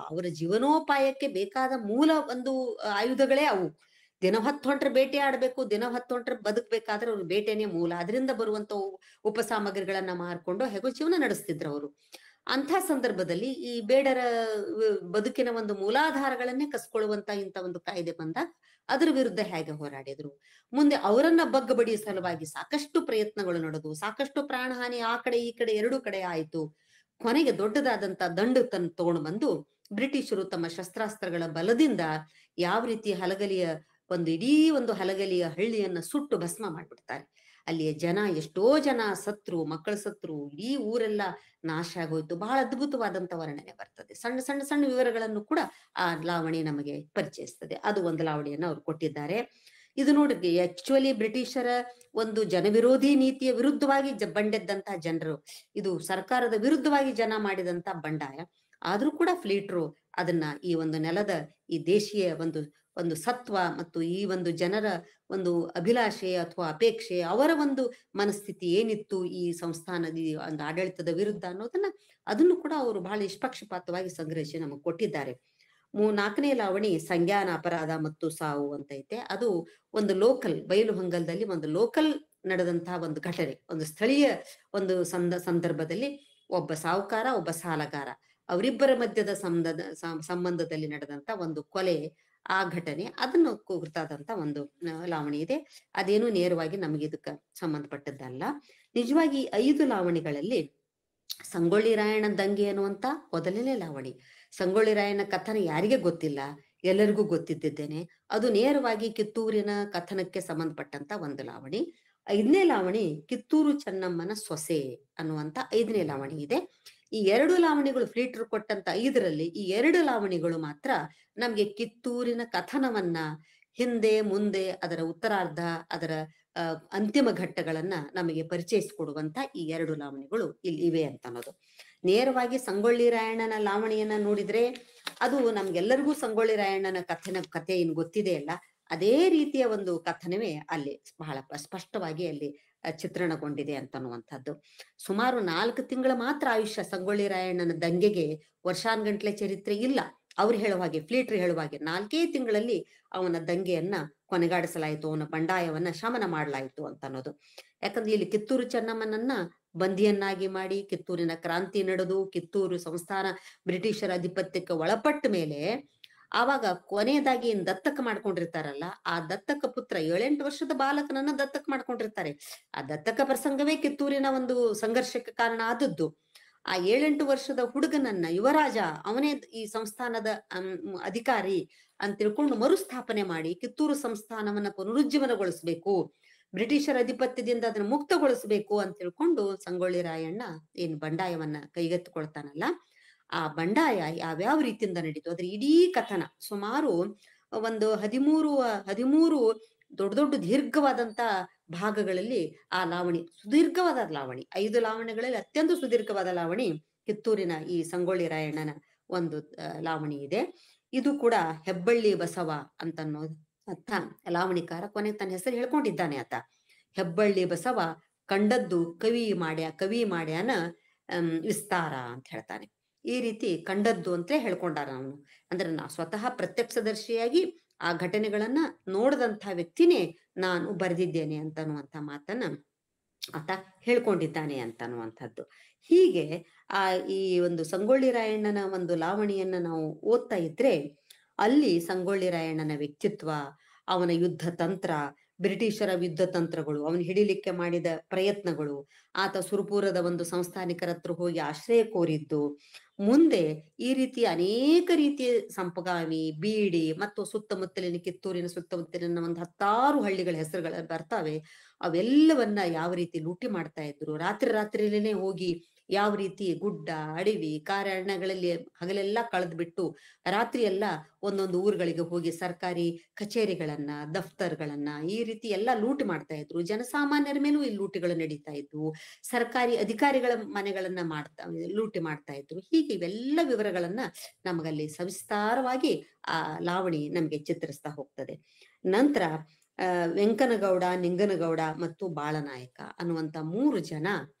ಅವರ ಜೀವನೋಪಾಯಕ್ಕೆ ಬೇಕಾದ ಮೂಲ ಒಂದು ಆಯುಧಗಳೇ ಅವು. ದಿನ ಹೊತ್ತು ಹೊಂಟ್ರೆ ಬೇಟೆ ಆಡ್ಬೇಕು, ದಿನ ಹೊತ್ತು ಹೊಂಟ್ರೆ ಬದುಕ್ಬೇಕಾದ್ರೆ ಅವ್ರ ಬೇಟೆನೇ ಮೂಲ. ಅದರಿಂದ ಬರುವಂತ ಉಪಸಾಮಗ್ರಿಗಳನ್ನ ಮಾರ್ಕೊಂಡು ಹೇಗೋ ಜೀವನ ನಡೆಸ್ತಿದ್ರು ಅವರು. ಅಂಥ ಸಂದರ್ಭದಲ್ಲಿ ಈ ಬೇಡರ ಬದುಕಿನ ಒಂದು ಮೂಲಾಧಾರಗಳನ್ನೇ ಕಸ್ಕೊಳ್ಳುವಂತ ಇಂಥ ಒಂದು ಕಾಯ್ದೆ ಬಂದಾಗ ಅದ್ರ ವಿರುದ್ಧ ಹೇಗೆ ಹೋರಾಡಿದ್ರು. ಮುಂದೆ ಅವರನ್ನ ಬಗ್ಗಬಡಿಯ ಸಲುವಾಗಿ ಸಾಕಷ್ಟು ಪ್ರಯತ್ನಗಳು ನಡೆದು, ಸಾಕಷ್ಟು ಪ್ರಾಣಹಾನಿ ಆ ಕಡೆ ಈ ಕಡೆ ಎರಡೂ ಕಡೆ ಆಯ್ತು. ಕೊನೆಗೆ ದೊಡ್ಡದಾದಂತ ದಂಡು ತಗೊಂಡು ಬಂದು ಬ್ರಿಟಿಷರು ತಮ್ಮ ಶಸ್ತ್ರಾಸ್ತ್ರಗಳ ಬಲದಿಂದ ಯಾವ ರೀತಿ ಇಡೀ ಒಂದು ಹಲಗಲಿಯ ಹಳ್ಳಿಯನ್ನ ಸುಟ್ಟು ಭಸ್ಮ ಮಾಡ್ಬಿಡ್ತಾರೆ. ಅಲ್ಲಿಯ ಎಷ್ಟೋ ಜನ ಸತ್ರು, ಮಕ್ಕಳು ಸತ್ರು, ಇಡೀ ಊರೆಲ್ಲ ನಾಶ ಆಗೋಯ್ತು. ಬಹಳ ಅದ್ಭುತವಾದಂತ ವರ್ಣನೆ ಬರ್ತದೆ. ಸಣ್ಣ ಸಣ್ಣ ಸಣ್ಣ ವಿವರಗಳನ್ನು ಕೂಡ ಆ ಲಾವಣಿ ನಮಗೆ ಪರಿಚಯಿಸ್ತದೆ. ಅದು ಒಂದು ಲಾವಣಿಯನ್ನ ಅವ್ರು ಕೊಟ್ಟಿದ್ದಾರೆ. ಇದು ನೋಡ್ರಿ, ಆಕ್ಚುಲಿ ಬ್ರಿಟಿಷರ ಒಂದು ಜನವಿರೋಧಿ ನೀತಿಯ ವಿರುದ್ಧವಾಗಿ ಬಂಡೆದ್ದಂತಹ ಜನರು, ಇದು ಸರ್ಕಾರದ ವಿರುದ್ಧವಾಗಿ ಜನ ಮಾಡಿದಂತ ಬಂಡಾಯ. ಆದ್ರೂ ಕೂಡ ಫ್ಲೀಟ್ರು ಅದನ್ನ ಈ ಒಂದು ನೆಲದ ಈ ದೇಶೀಯ ಒಂದು ಸತ್ವ ಮತ್ತು ಈ ಒಂದು ಜನರ ಒಂದು ಅಭಿಲಾಷೆ ಅಥವಾ ಅಪೇಕ್ಷೆ, ಅವರ ಒಂದು ಮನಸ್ಥಿತಿ ಏನಿತ್ತು ಈ ಸಂಸ್ಥಾನದ ಒಂದು ಆಡಳಿತದ ವಿರುದ್ಧ ಅನ್ನೋದನ್ನ ಅದನ್ನು ಕೂಡ ಅವರು ಬಹಳ ನಿಷ್ಪಕ್ಷಪಾತವಾಗಿ ಸಂಗ್ರಹಿಸಿ ನಮಗೆ ಕೊಟ್ಟಿದ್ದಾರೆ. 4ನೇ ಲಾವಣಿ ಸಂಜ್ಞಾನ ಅಪರಾಧ ಮತ್ತು ಸಾವು ಅಂತ ಐತೆ. ಅದು ಒಂದು ಲೋಕಲ್ ಬಯಲುಹೊಂಗಲದಲ್ಲಿ ಒಂದು ಲೋಕಲ್ ನಡೆದಂತಹ ಒಂದು ಘಟನೆ, ಒಂದು ಸ್ಥಳೀಯ ಒಂದು ಸಂದರ್ಭದಲ್ಲಿ ಒಬ್ಬ ಸಾಹುಕಾರ, ಒಬ್ಬ ಸಾಲಗಾರ, ಅವರಿಬ್ಬರ ಮಧ್ಯದ ಸಂಬಂಧದಲ್ಲಿ ನಡೆದಂತ ಒಂದು ಕೊಲೆ, ಆ ಘಟನೆ, ಅದನ್ನು ಕುರಿತಾದಂತ ಒಂದು ಲಾವಣಿ ಇದೆ. ಅದೇನು ನೇರವಾಗಿ ನಮಗೆ ಇದಕ್ಕೆ ಸಂಬಂಧಪಟ್ಟದ್ದಲ್ಲ. ನಿಜವಾಗಿ 5 ಲಾವಣಿಗಳಲ್ಲಿ ಸಂಗೊಳ್ಳಿ ರಾಯಣ್ಣ ದಂಗೆ ಅನ್ನುವಂತ ಮೊದಲನೇ ಲಾವಣಿ. ಸಂಗೊಳ್ಳಿ ರಾಯಣ್ಣ ಕಥನ ಯಾರಿಗೆ ಗೊತ್ತಿಲ್ಲ, ಎಲ್ಲರಿಗೂ ಗೊತ್ತಿದ್ದೇನೆ. ಅದು ನೇರವಾಗಿ ಕಿತ್ತೂರಿನ ಕಥನಕ್ಕೆ ಸಂಬಂಧಪಟ್ಟಂತ ಒಂದು ಲಾವಣಿ. 5ನೇ ಲಾವಣಿ ಕಿತ್ತೂರು ಚೆನ್ನಮ್ಮನ ಸೊಸೆ ಅನ್ನುವಂತ 5ನೇ ಲಾವಣಿ ಇದೆ. ಈ 2 ಲಾವಣಿಗಳು ಫ್ಲೀಟರ್ ಕೊಟ್ಟಂತ 5ರಲ್ಲಿ ಈ 2 ಲಾವಣಿಗಳು ಮಾತ್ರ ನಮ್ಗೆ ಕಿತ್ತೂರಿನ ಕಥನವನ್ನ, ಹಿಂದೆ ಮುಂದೆ ಅದರ ಉತ್ತರಾರ್ಧ, ಅದರ ಅಂತಿಮ ಘಟ್ಟಗಳನ್ನ ನಮಗೆ ಪರಿಚಯಿಸಿಕೊಡುವಂತ ಈ 2 ಲಾವಣಿಗಳು ಇಲ್ಲಿ ಇವೆ ಅಂತ ಅನ್ನೋದು. ನೇರವಾಗಿ ಸಂಗೊಳ್ಳಿ ರಾಯಣ್ಣನ ಲಾವಣಿಯನ್ನ ನೋಡಿದ್ರೆ ಅದು ನಮ್ಗೆಲ್ಲರಿಗೂ ಸಂಗೊಳ್ಳಿ ರಾಯಣ್ಣನ ಕಥೆ ಏನು ಗೊತ್ತಿದೆ ಅಲ್ಲ, ಅದೇ ರೀತಿಯ ಒಂದು ಕಥನವೇ ಅಲ್ಲಿ ಬಹಳ ಸ್ಪಷ್ಟವಾಗಿ ಅಲ್ಲಿ ಚಿತ್ರಣಗೊಂಡಿದೆ ಅಂತನ್ನುವಂಥದ್ದು. ಸುಮಾರು 4 ತಿಂಗಳ ಮಾತ್ರ ಆಯುಷ್ಯ ಸಂಗೊಳ್ಳಿ ರಾಯಣ್ಣನ ದಂಗೆಗೆ, ವರ್ಷಾನ್ಗಂಟ್ಲೆ ಚರಿತ್ರೆ ಇಲ್ಲ. ಅವ್ರು ಹೇಳುವ ಹಾಗೆ, ಫ್ಲೀಟ್ರ್ ಹೇಳುವ ಹಾಗೆ 4 ತಿಂಗಳಲ್ಲಿ ಅವನ ದಂಗೆಯನ್ನ ಕೊನೆಗಾಡಿಸಲಾಯಿತು, ಅವನ ಬಂಡಾಯವನ್ನ ಶಮನ ಮಾಡಲಾಯಿತು ಅಂತ ಅನ್ನೋದು. ಯಾಕಂದ್ರೆ ಇಲ್ಲಿ ಕಿತ್ತೂರು ಚೆನ್ನಮ್ಮನನ್ನ ಬಂದಿಯನ್ನಾಗಿ ಮಾಡಿ ಕಿತ್ತೂರಿನ ಕ್ರಾಂತಿ ನಡೆದು ಕಿತ್ತೂರು ಸಂಸ್ಥಾನ ಬ್ರಿಟಿಷರ ಅಧಿಪತ್ಯಕ್ಕೆ ಒಳಪಟ್ಟ ಮೇಲೆ ಆವಾಗ ಕೊನೆಯದಾಗಿ ಏನ್ ದತ್ತಕ ಮಾಡ್ಕೊಂಡಿರ್ತಾರಲ್ಲ, ಆ ದತ್ತಕ ಪುತ್ರ 7-8 ವರ್ಷದ ಬಾಲಕನನ್ನ ದತ್ತಕ ಮಾಡ್ಕೊಂಡಿರ್ತಾರೆ. ಆ ದತ್ತಕ ಪ್ರಸಂಗವೇ ಕಿತ್ತೂರಿನ ಒಂದು ಸಂಘರ್ಷಕ್ಕೆ ಕಾರಣ ಆದದ್ದು. ಆ 7-8 ವರ್ಷದ ಹುಡುಗನನ್ನ ಯುವರಾಜ, ಅವನೇ ಈ ಸಂಸ್ಥಾನದ ಅಧಿಕಾರಿ ಅಂತ ತಿಳ್ಕೊಂಡು ಮರುಸ್ಥಾಪನೆ ಮಾಡಿ ಕಿತ್ತೂರು ಸಂಸ್ಥಾನವನ್ನ ಪುನರುಜ್ಜೀವನಗೊಳಿಸ್ಬೇಕು, ಬ್ರಿಟಿಷರ ಅಧಿಪತ್ಯದಿಂದ ಅದನ್ನ ಮುಕ್ತಗೊಳಿಸ್ಬೇಕು ಅಂತ ತಿಳ್ಕೊಂಡು ಸಂಗೊಳ್ಳಿ ರಾಯಣ್ಣ ಏನ್ ಬಂಡಾಯವನ್ನ ಕೈಗೆತ್ತಿಕೊಳ್ತಾನಲ್ಲ, ಆ ಬಂಡಾಯ ಯಾವ್ಯಾವ ರೀತಿಯಿಂದ ನಡೀತು ಅದ್ರ ಇಡೀ ಕಥನ ಸುಮಾರು ಒಂದು 13 ದೊಡ್ಡ ದೊಡ್ಡ ದೀರ್ಘವಾದಂತ ಭಾಗಗಳಲ್ಲಿ ಆ ಲಾವಣಿ, ಸುದೀರ್ಘವಾದ ಲಾವಣಿ. 5 ಲಾವಣಿಗಳಲ್ಲಿ ಅತ್ಯಂತ ಸುದೀರ್ಘವಾದ ಲಾವಣಿ ಕಿತ್ತೂರಿನ ಈ ಸಂಗೊಳ್ಳಿ ರಾಯಣ್ಣನ ಒಂದು ಲಾವಣಿ ಇದೆ. ಇದು ಕೂಡ ಹೆಬ್ಬಳ್ಳಿ ಬಸವ ಅಂತನ್ನೋದು ಅತ್ತ ಲಾವಣಿಕಾರ ಕೊನೆ ತನ್ನ ಹೆಸರು ಹೇಳ್ಕೊಂಡಿದ್ದಾನೆ ಆತ. ಹೆಬ್ಬಳ್ಳಿ ಬಸವ ಕಂಡದ್ದು ಕವಿ ಮಾಡ್ಯಾನ ವಿಸ್ತಾರ ಅಂತ ಹೇಳ್ತಾನೆ. ಈ ರೀತಿ ಕಂಡದ್ದು ಅಂತಲೇ ಹೇಳ್ಕೊಂಡಾರ ಅವನು. ಅಂದ್ರೆ ನಾ ಸ್ವತಃ ಪ್ರತ್ಯಕ್ಷದರ್ಶಿಯಾಗಿ ಆ ಘಟನೆಗಳನ್ನ ನೋಡಿದಂಥ ವ್ಯಕ್ತಿನೇ ನಾನು ಬರೆದಿದ್ದೇನೆ ಅಂತನ್ನುವಂಥ ಮಾತನ್ನ ಆತ ಹೇಳ್ಕೊಂಡಿದ್ದಾನೆ ಅಂತನ್ನುವಂಥದ್ದು. ಹೀಗೆ ಈ ಒಂದು ಸಂಗೊಳ್ಳಿ ರಾಯಣ್ಣನ ಒಂದು ಲಾವಣಿಯನ್ನ ನಾವು ಓದ್ತಾ ಇದ್ರೆ ಅಲ್ಲಿ ಸಂಗೊಳ್ಳಿ ರಾಯಣ್ಣನ ವ್ಯಕ್ತಿತ್ವ, ಅವನ ಯುದ್ಧ ತಂತ್ರ, ಬ್ರಿಟಿಷರ ಯುದ್ಧ ತಂತ್ರಗಳು, ಅವನು ಹಿಡಿಲಿಕ್ಕೆ ಮಾಡಿದ ಪ್ರಯತ್ನಗಳು, ಆತ ಸುರಪುರದ ಒಂದು ಸಂಸ್ಥಾನಿಕರ ಹತ್ರ ಹೋಗಿ ಆಶ್ರಯ ಕೋರಿದ್ದು, ಮುಂದೆ ಈ ರೀತಿ ಅನೇಕ ರೀತಿಯ ಸಂಪಗಾಮಿ, ಬೀಡಿ ಮತ್ತು ಸುತ್ತಮುತ್ತಲಿನ ಕಿತ್ತೂರಿನ ಸುತ್ತಮುತ್ತಲಿನ ಒಂದು 10 ಹಳ್ಳಿಗಳ ಹೆಸರುಗಳು ಬರ್ತಾವೆ. ಅವೆಲ್ಲವನ್ನ ಯಾವ ರೀತಿ ಲೂಟಿ ಮಾಡ್ತಾ ಇದ್ರು, ರಾತ್ರಿಯಲ್ಲೇನೆ ಹೋಗಿ ಯಾವ ರೀತಿ ಗುಡ್ಡ ಅಡವಿ ಕಾರಣ್ಯಗಳಲ್ಲಿ ಹಗಲೆಲ್ಲ ಕಳೆದ್ಬಿಟ್ಟು ರಾತ್ರಿ ಎಲ್ಲ ಒಂದೊಂದು ಊರುಗಳಿಗೆ ಹೋಗಿ ಸರ್ಕಾರಿ ಕಚೇರಿಗಳನ್ನ ದಫ್ತರ್ಗಳನ್ನ ಈ ರೀತಿ ಎಲ್ಲ ಲೂಟಿ ಮಾಡ್ತಾ ಇದ್ರು. ಜನಸಾಮಾನ್ಯರ ಮೇಲೂ ಈ ಲೂಟಿಗಳು ನಡೀತಾ ಇದ್ವು. ಸರ್ಕಾರಿ ಅಧಿಕಾರಿಗಳ ಮನೆಗಳನ್ನ ಲೂಟಿ ಮಾಡ್ತಾ ಇದ್ರು. ಹೀಗೆ ಇವೆಲ್ಲ ವಿವರಗಳನ್ನ ನಮಗಲ್ಲಿ ಸವಿಸ್ತಾರವಾಗಿ ಆ ಲಾವಣಿ ನಮ್ಗೆ ಚಿತ್ರಿಸ್ತಾ ಹೋಗ್ತದೆ. ನಂತರ ವೆಂಕನಗೌಡ, ನಿಂಗನಗೌಡ ಮತ್ತು ಬಾಳನಾಯಕ ಅನ್ನುವಂತ 3 ಜನ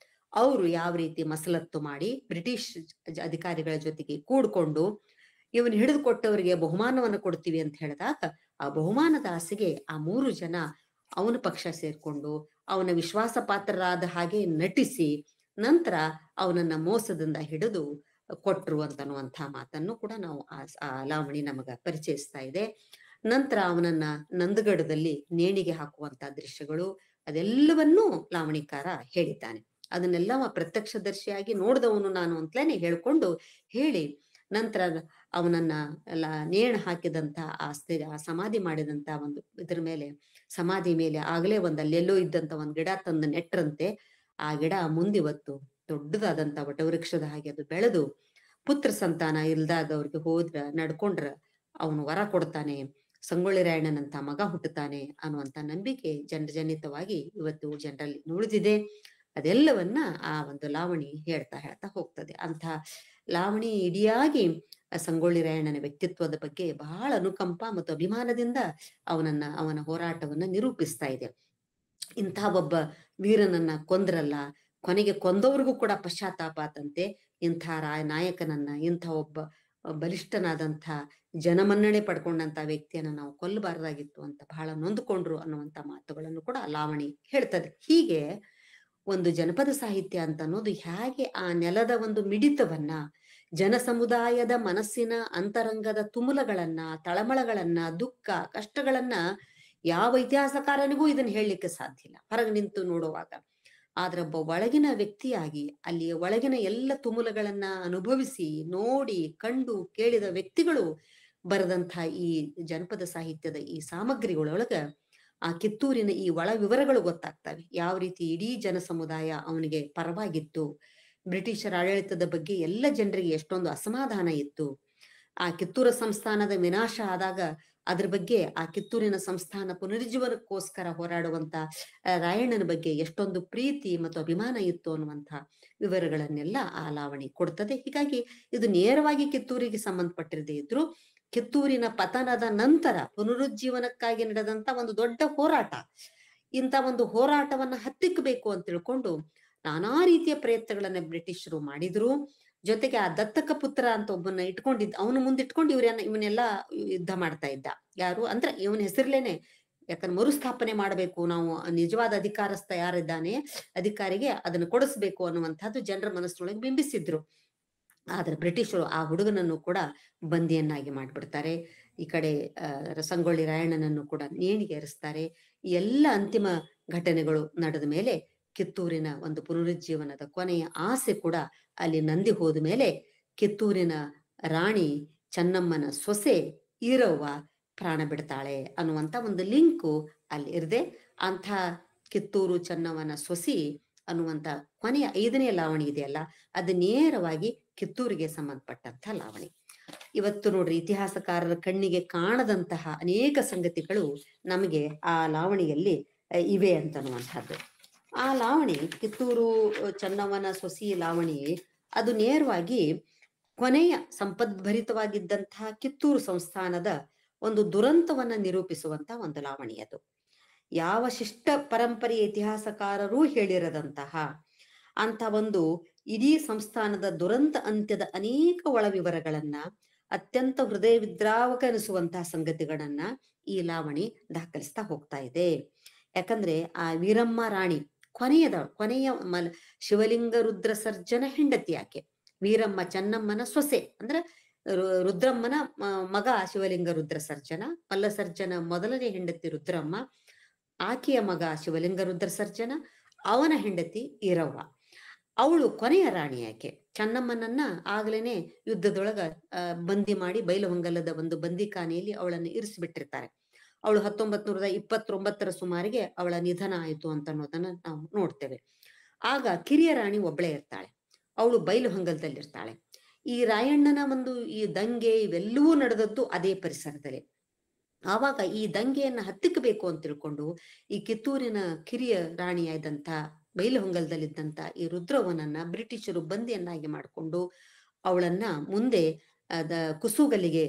ಅವರು ಯಾವ ರೀತಿ ಮಸಲತ್ತು ಮಾಡಿ ಬ್ರಿಟಿಷ್ ಅಧಿಕಾರಿಗಳ ಜೊತೆಗೆ ಕೂಡ್ಕೊಂಡು ಇವನ್ ಹಿಡಿದು ಕೊಟ್ಟವರಿಗೆ ಬಹುಮಾನವನ್ನು ಕೊಡ್ತೀವಿ ಅಂತ ಹೇಳಿದಾಗ ಆ ಬಹುಮಾನದ ಆಸೆಗೆ ಆ 3 ಜನ ಅವನ ಪಕ್ಷ ಸೇರ್ಕೊಂಡು ಅವನ ವಿಶ್ವಾಸ ಪಾತ್ರರಾದ ಹಾಗೆ ನಟಿಸಿ ನಂತರ ಅವನನ್ನ ಮೋಸದಿಂದ ಹಿಡಿದು ಕೊಟ್ರು ಅಂತನ್ನುವಂಥ ಮಾತನ್ನು ಕೂಡ ನಾವು ಆ ಲಾವಣಿ ನಮಗ ಪರಿಚಯಿಸ್ತಾ ಇದೆ. ನಂತರ ಅವನನ್ನ ನಂದಗಡದಲ್ಲಿ ನೇಣಿಗೆ ಹಾಕುವಂತ ದೃಶ್ಯಗಳು ಅದೆಲ್ಲವನ್ನೂ ಲಾವಣಿಕಾರ ಹೇಳಿದ್ದಾನೆ. ಅದನ್ನೆಲ್ಲ ಪ್ರತ್ಯಕ್ಷದರ್ಶಿಯಾಗಿ ನೋಡಿದವನು ನಾನು ಅಂತಲೇ ಹೇಳ್ಕೊಂಡು ಹೇಳಿ ನಂತರ ಅವನನ್ನ ನೇಣು ಹಾಕಿದಂತ ಆ ಸಮಾಧಿ ಮಾಡಿದಂತ ಒಂದು ಇದ್ರ ಮೇಲೆ ಸಮಾಧಿ ಮೇಲೆ ಆಗ್ಲೇ ಅಲ್ಲೆಲ್ಲೋ ಇದ್ದಂತ ಒಂದ್ ಗಿಡ ತಂದು ನೆಟ್ರಂತೆ. ಆ ಗಿಡ ಮುಂದಿವತ್ತು ದೊಡ್ಡದಾದಂತ ವಟವೃಕ್ಷದ ಹಾಗೆ ಅದು ಬೆಳೆದು ಪುತ್ರ ಸಂತಾನ ಇಲ್ದಾದವ್ರಿಗೆ ಹೋದ್ರ ನಡ್ಕೊಂಡ್ರ ಅವನು ವರ ಕೊಡ್ತಾನೆ, ಸಂಗೊಳ್ಳಿ ರಾಯಣ್ಣನಂತ ಮಗ ಹುಟ್ಟುತ್ತಾನೆ ಅನ್ನುವಂತ ನಂಬಿಕೆ ಜನಜನಿತವಾಗಿ ಇವತ್ತು ಜನರಲ್ಲಿ ಉಳಿದಿದೆ. ಅದೆಲ್ಲವನ್ನ ಆ ಒಂದು ಲಾವಣಿ ಹೇಳ್ತಾ ಹೋಗ್ತದೆ. ಅಂಥ ಲಾವಣಿ ಇಡಿಯಾಗಿ ಸಂಗೊಳ್ಳಿ ರಾಯಣ್ಣನ ವ್ಯಕ್ತಿತ್ವದ ಬಗ್ಗೆ ಬಹಳ ಅನುಕಂಪ ಮತ್ತು ಅಭಿಮಾನದಿಂದ ಅವನ ಹೋರಾಟವನ್ನ ನಿರೂಪಿಸ್ತಾ ಇದೆ. ಇಂಥ ಒಬ್ಬ ವೀರನನ್ನ ಕೊಂದ್ರಲ್ಲ, ಕೊನೆಗೆ ಕೊಂದವ್ರಿಗೂ ಕೂಡ ಪಶ್ಚಾತ್ತಾಪ ಆತಂತೆ. ಇಂಥ ನಾಯಕನನ್ನ, ಇಂಥ ಒಬ್ಬ ಬಲಿಷ್ಠನಾದಂಥ ಜನಮನ್ನಣೆ ಪಡ್ಕೊಂಡಂತ ವ್ಯಕ್ತಿಯನ್ನ ನಾವು ಕೊಲ್ಲಬಾರದಾಗಿತ್ತು ಅಂತ ಬಹಳ ನೊಂದುಕೊಂಡ್ರು ಅನ್ನುವಂತ ಮಾತುಗಳನ್ನು ಕೂಡ ಲಾವಣಿ ಹೇಳ್ತದೆ. ಹೀಗೆ ಒಂದು ಜನಪದ ಸಾಹಿತ್ಯ ಅಂತ ಅನ್ನೋದು ಹೇಗೆ ಆ ನೆಲದ ಒಂದು ಮಿಡಿತವನ್ನ, ಜನ ಸಮುದಾಯದ ಮನಸ್ಸಿನ ಅಂತರಂಗದ ತುಮುಲಗಳನ್ನ, ತಳಮಳಗಳನ್ನ, ದುಃಖ ಕಷ್ಟಗಳನ್ನ ಯಾವ ಇತಿಹಾಸಕಾರನಿಗೂ ಇದನ್ನ ಹೇಳಲಿಕ್ಕೆ ಸಾಧ್ಯ ಇಲ್ಲ ಹೊರಗೆ ನಿಂತು ನೋಡುವಾಗ. ಆದ್ರೆ ಒಬ್ಬ ಒಳಗಿನ ವ್ಯಕ್ತಿಯಾಗಿ ಅಲ್ಲಿ ಒಳಗಿನ ಎಲ್ಲ ತುಮುಲಗಳನ್ನ ಅನುಭವಿಸಿ ನೋಡಿ ಕಂಡು ಕೇಳಿದ ವ್ಯಕ್ತಿಗಳು ಬರೆದಂಥ ಈ ಜನಪದ ಸಾಹಿತ್ಯದ ಈ ಸಾಮಗ್ರಿಗಳೊಳಗ ಆ ಕಿತ್ತೂರಿನ ಈ ಒಳ ವಿವರಗಳು ಗೊತ್ತಾಗ್ತವೆ. ಯಾವ ರೀತಿ ಇಡೀ ಜನ ಸಮುದಾಯ ಅವನಿಗೆ ಪರವಾಗಿತ್ತು, ಬ್ರಿಟಿಷರ ಆಡಳಿತದ ಬಗ್ಗೆ ಎಲ್ಲ ಜನರಿಗೆ ಎಷ್ಟೊಂದು ಅಸಮಾಧಾನ ಇತ್ತು. ಆ ಕಿತ್ತೂರು ಸಂಸ್ಥಾನದ ವಿನಾಶ ಆದಾಗ ಅದ್ರ ಬಗ್ಗೆ ಆ ಕಿತ್ತೂರಿನ ಸಂಸ್ಥಾನ ಪುನರುಜ್ಜೀವನಕ್ಕೋಸ್ಕರ ಹೋರಾಡುವಂತ ರಾಯಣ್ಣನ ಬಗ್ಗೆ ಎಷ್ಟೊಂದು ಪ್ರೀತಿ ಮತ್ತು ಅಭಿಮಾನ ಇತ್ತು ಅನ್ನುವಂಥ ವಿವರಗಳನ್ನೆಲ್ಲ ಆ ಲಾವಣಿ ಕೊಡ್ತದೆ. ಹೀಗಾಗಿ ಇದು ನೇರವಾಗಿ ಕಿತ್ತೂರಿಗೆ ಸಂಬಂಧಪಟ್ಟಿರದೇ ಇದ್ರು ಕಿತ್ತೂರಿನ ಪತನದ ನಂತರ ಪುನರುಜ್ಜೀವನಕ್ಕಾಗಿ ನಡೆದಂತ ಒಂದು ದೊಡ್ಡ ಹೋರಾಟ, ಇಂಥ ಒಂದು ಹೋರಾಟವನ್ನ ಹತ್ತಿಕ್ಕಬೇಕು ಅಂತ ತಿಳ್ಕೊಂಡು ನಾನಾ ರೀತಿಯ ಪ್ರಯತ್ನಗಳನ್ನ ಬ್ರಿಟಿಷರು ಮಾಡಿದ್ರು. ಜೊತೆಗೆ ಆ ದತ್ತಕ ಪುತ್ರ ಅಂತ ಒಬ್ಬನ್ನ ಅವನ ಮುಂದಿಟ್ಕೊಂಡು ಇವನ್ನೆಲ್ಲ ಯುದ್ಧ ಮಾಡ್ತಾ ಇದ್ದ. ಯಾರು ಅಂದ್ರೆ ಇವನ ಹೆಸರ್ಲೇನೆ, ಯಾಕಂದ್ರೆ ಮರುಸ್ಥಾಪನೆ ಮಾಡಬೇಕು, ನಾವು ನಿಜವಾದ ಅಧಿಕಾರಸ್ಥ ಯಾರಿದ್ದಾನೆ ಅಧಿಕಾರಿಗೆ ಅದನ್ನು ಕೊಡಿಸ್ಬೇಕು ಅನ್ನುವಂಥದ್ದು ಜನರ ಮನಸ್ಸಿನೊಳಗೆ ಬಿಂಬಿಸಿದ್ರು. ಆದ್ರೆ ಬ್ರಿಟಿಷರು ಆ ಹುಡುಗನನ್ನು ಕೂಡ ಬಂದಿಯನ್ನಾಗಿ ಮಾಡ್ಬಿಡ್ತಾರೆ. ಈ ಕಡೆ ಸಂಗೊಳ್ಳಿ ರಾಯಣ್ಣನನ್ನು ಕೂಡ ನೇಣಿಗೆ ಏರಿಸ್ತಾರೆ. ಈ ಎಲ್ಲ ಅಂತಿಮ ಘಟನೆಗಳು ನಡೆದ ಮೇಲೆ ಕಿತ್ತೂರಿನ ಒಂದು ಪುನರುಜ್ಜೀವನದ ಕೊನೆಯ ಆಸೆ ಕೂಡ ಅಲ್ಲಿ ನಂದಿ ಹೋದ ಮೇಲೆ ಕಿತ್ತೂರಿನ ರಾಣಿ ಚೆನ್ನಮ್ಮನ ಸೊಸೆ ಈರವ್ವ ಪ್ರಾಣ ಬಿಡ್ತಾಳೆ ಅನ್ನುವಂತ ಒಂದು ಲಿಂಕು ಅಲ್ಲಿ ಇರದೆ. ಅಂಥ ಕಿತ್ತೂರು ಚೆನ್ನಮ್ಮನ ಸೊಸಿ ಅನ್ನುವಂತ ಕೊನೆಯ 5ನೇ ಲಾವಣಿ ಇದೆಯಲ್ಲ, ಅದು ನೇರವಾಗಿ ಕಿತ್ತೂರಿಗೆ ಸಂಬಂಧಪಟ್ಟಂತ ಲಾವಣಿ. ಇವತ್ತು ನೋಡ್ರಿ, ಇತಿಹಾಸಕಾರರ ಕಣ್ಣಿಗೆ ಕಾಣದಂತಹ ಅನೇಕ ಸಂಗತಿಗಳು ನಮಗೆ ಆ ಲಾವಣಿಯಲ್ಲಿ ಇವೆ ಅಂತನ್ನುವಂಥದ್ದು. ಆ ಲಾವಣಿ, ಕಿತ್ತೂರು ಚೆನ್ನಮ್ಮನ ಸೊಸಿ ಲಾವಣಿ, ಅದು ನೇರವಾಗಿ ಕೊನೆಯ ಸಂಪದ್ಭರಿತವಾಗಿದ್ದಂತಹ ಕಿತ್ತೂರು ಸಂಸ್ಥಾನದ ಒಂದು ದುರಂತವನ್ನ ನಿರೂಪಿಸುವಂತ ಒಂದು ಲಾವಣಿ. ಅದು ಯಾವ ಶಿಷ್ಟ ಪರಂಪರೆಯ ಇತಿಹಾಸಕಾರರೂ ಹೇಳಿರದಂತಹ ಅಂತ ಒಂದು ಇಡೀ ಸಂಸ್ಥಾನದ ದುರಂತ ಅಂತ್ಯದ ಅನೇಕ ಒಳ ವಿವರಗಳನ್ನ, ಅತ್ಯಂತ ಹೃದಯ ವಿದ್ರಾವಕ ಅನಿಸುವಂತಹ ಸಂಗತಿಗಳನ್ನ ಈ ಲಾವಣಿ ದಾಖಲಿಸ್ತಾ ಹೋಗ್ತಾ ಇದೆ. ಯಾಕಂದ್ರೆ ಆ ವೀರಮ್ಮ ರಾಣಿ ಕೊನೆಯ ಶಿವಲಿಂಗ ರುದ್ರ ಸರ್ಜನ ಹೆಂಡತಿ ಆಕೆ. ವೀರಮ್ಮ ಚೆನ್ನಮ್ಮನ ಸೊಸೆ ಅಂದ್ರೆ ರುದ್ರಮ್ಮನ ಮಗ ಶಿವಲಿಂಗ ರುದ್ರ ಸರ್ಜನ, ಮಲ್ಲಸರ್ಜನ ಮೊದಲನೇ ಹೆಂಡತಿ ರುದ್ರಮ್ಮ, ಆಕೆಯ ಮಗ ಶಿವಲಿಂಗ ರುದ್ರ ಸರ್ಜನ, ಅವನ ಹೆಂಡತಿ ಈರವ್ವ. ಅವಳು ಕೊನೆಯ ರಾಣಿ. ಆಕೆ ಚೆನ್ನಮ್ಮನನ್ನ ಆಗ್ಲೇನೆ ಯುದ್ಧದೊಳಗ ಬಂದಿ ಮಾಡಿ ಬೈಲಹೊಂಗಲದ ಒಂದು ಬಂದಿಖಾನೆಯಲ್ಲಿ ಅವಳನ್ನು ಇರಿಸಿಬಿಟ್ಟಿರ್ತಾರೆ. ಅವಳು 1929 ಸುಮಾರಿಗೆ ಅವಳ ನಿಧನ ಆಯಿತು ಅಂತ ಅನ್ನೋದನ್ನ ನಾವು ನೋಡ್ತೇವೆ. ಆಗ ಕಿರಿಯ ರಾಣಿ ಒಬ್ಬಳೇ ಇರ್ತಾಳೆ. ಅವಳು ಬೈಲಹೊಂಗಲದಲ್ಲಿರ್ತಾಳೆ. ಈ ರಾಯಣ್ಣನ ಒಂದು ಈ ದಂಗೆ ಇವೆಲ್ಲವೂ ನಡೆದದ್ದು ಅದೇ ಪರಿಸರದಲ್ಲಿ. ಆವಾಗ ಈ ದಂಗೆಯನ್ನ ಹತ್ತಿಕ್ಕಬೇಕು ಅಂತ ತಿಳ್ಕೊಂಡು ಈ ಕಿತ್ತೂರಿನ ಕಿರಿಯ ರಾಣಿಯಾದಂತ ಬೈಲಹೊಂಗಲದಲ್ಲಿದ್ದಂತ ಈ ರುದ್ರವ್ವನನ್ನ ಬ್ರಿಟಿಷರು ಬಂದಿಯನ್ನಾಗಿ ಮಾಡಿಕೊಂಡು ಅವಳನ್ನ ಮುಂದೆ ಕುಸುಗಲಿಗೆ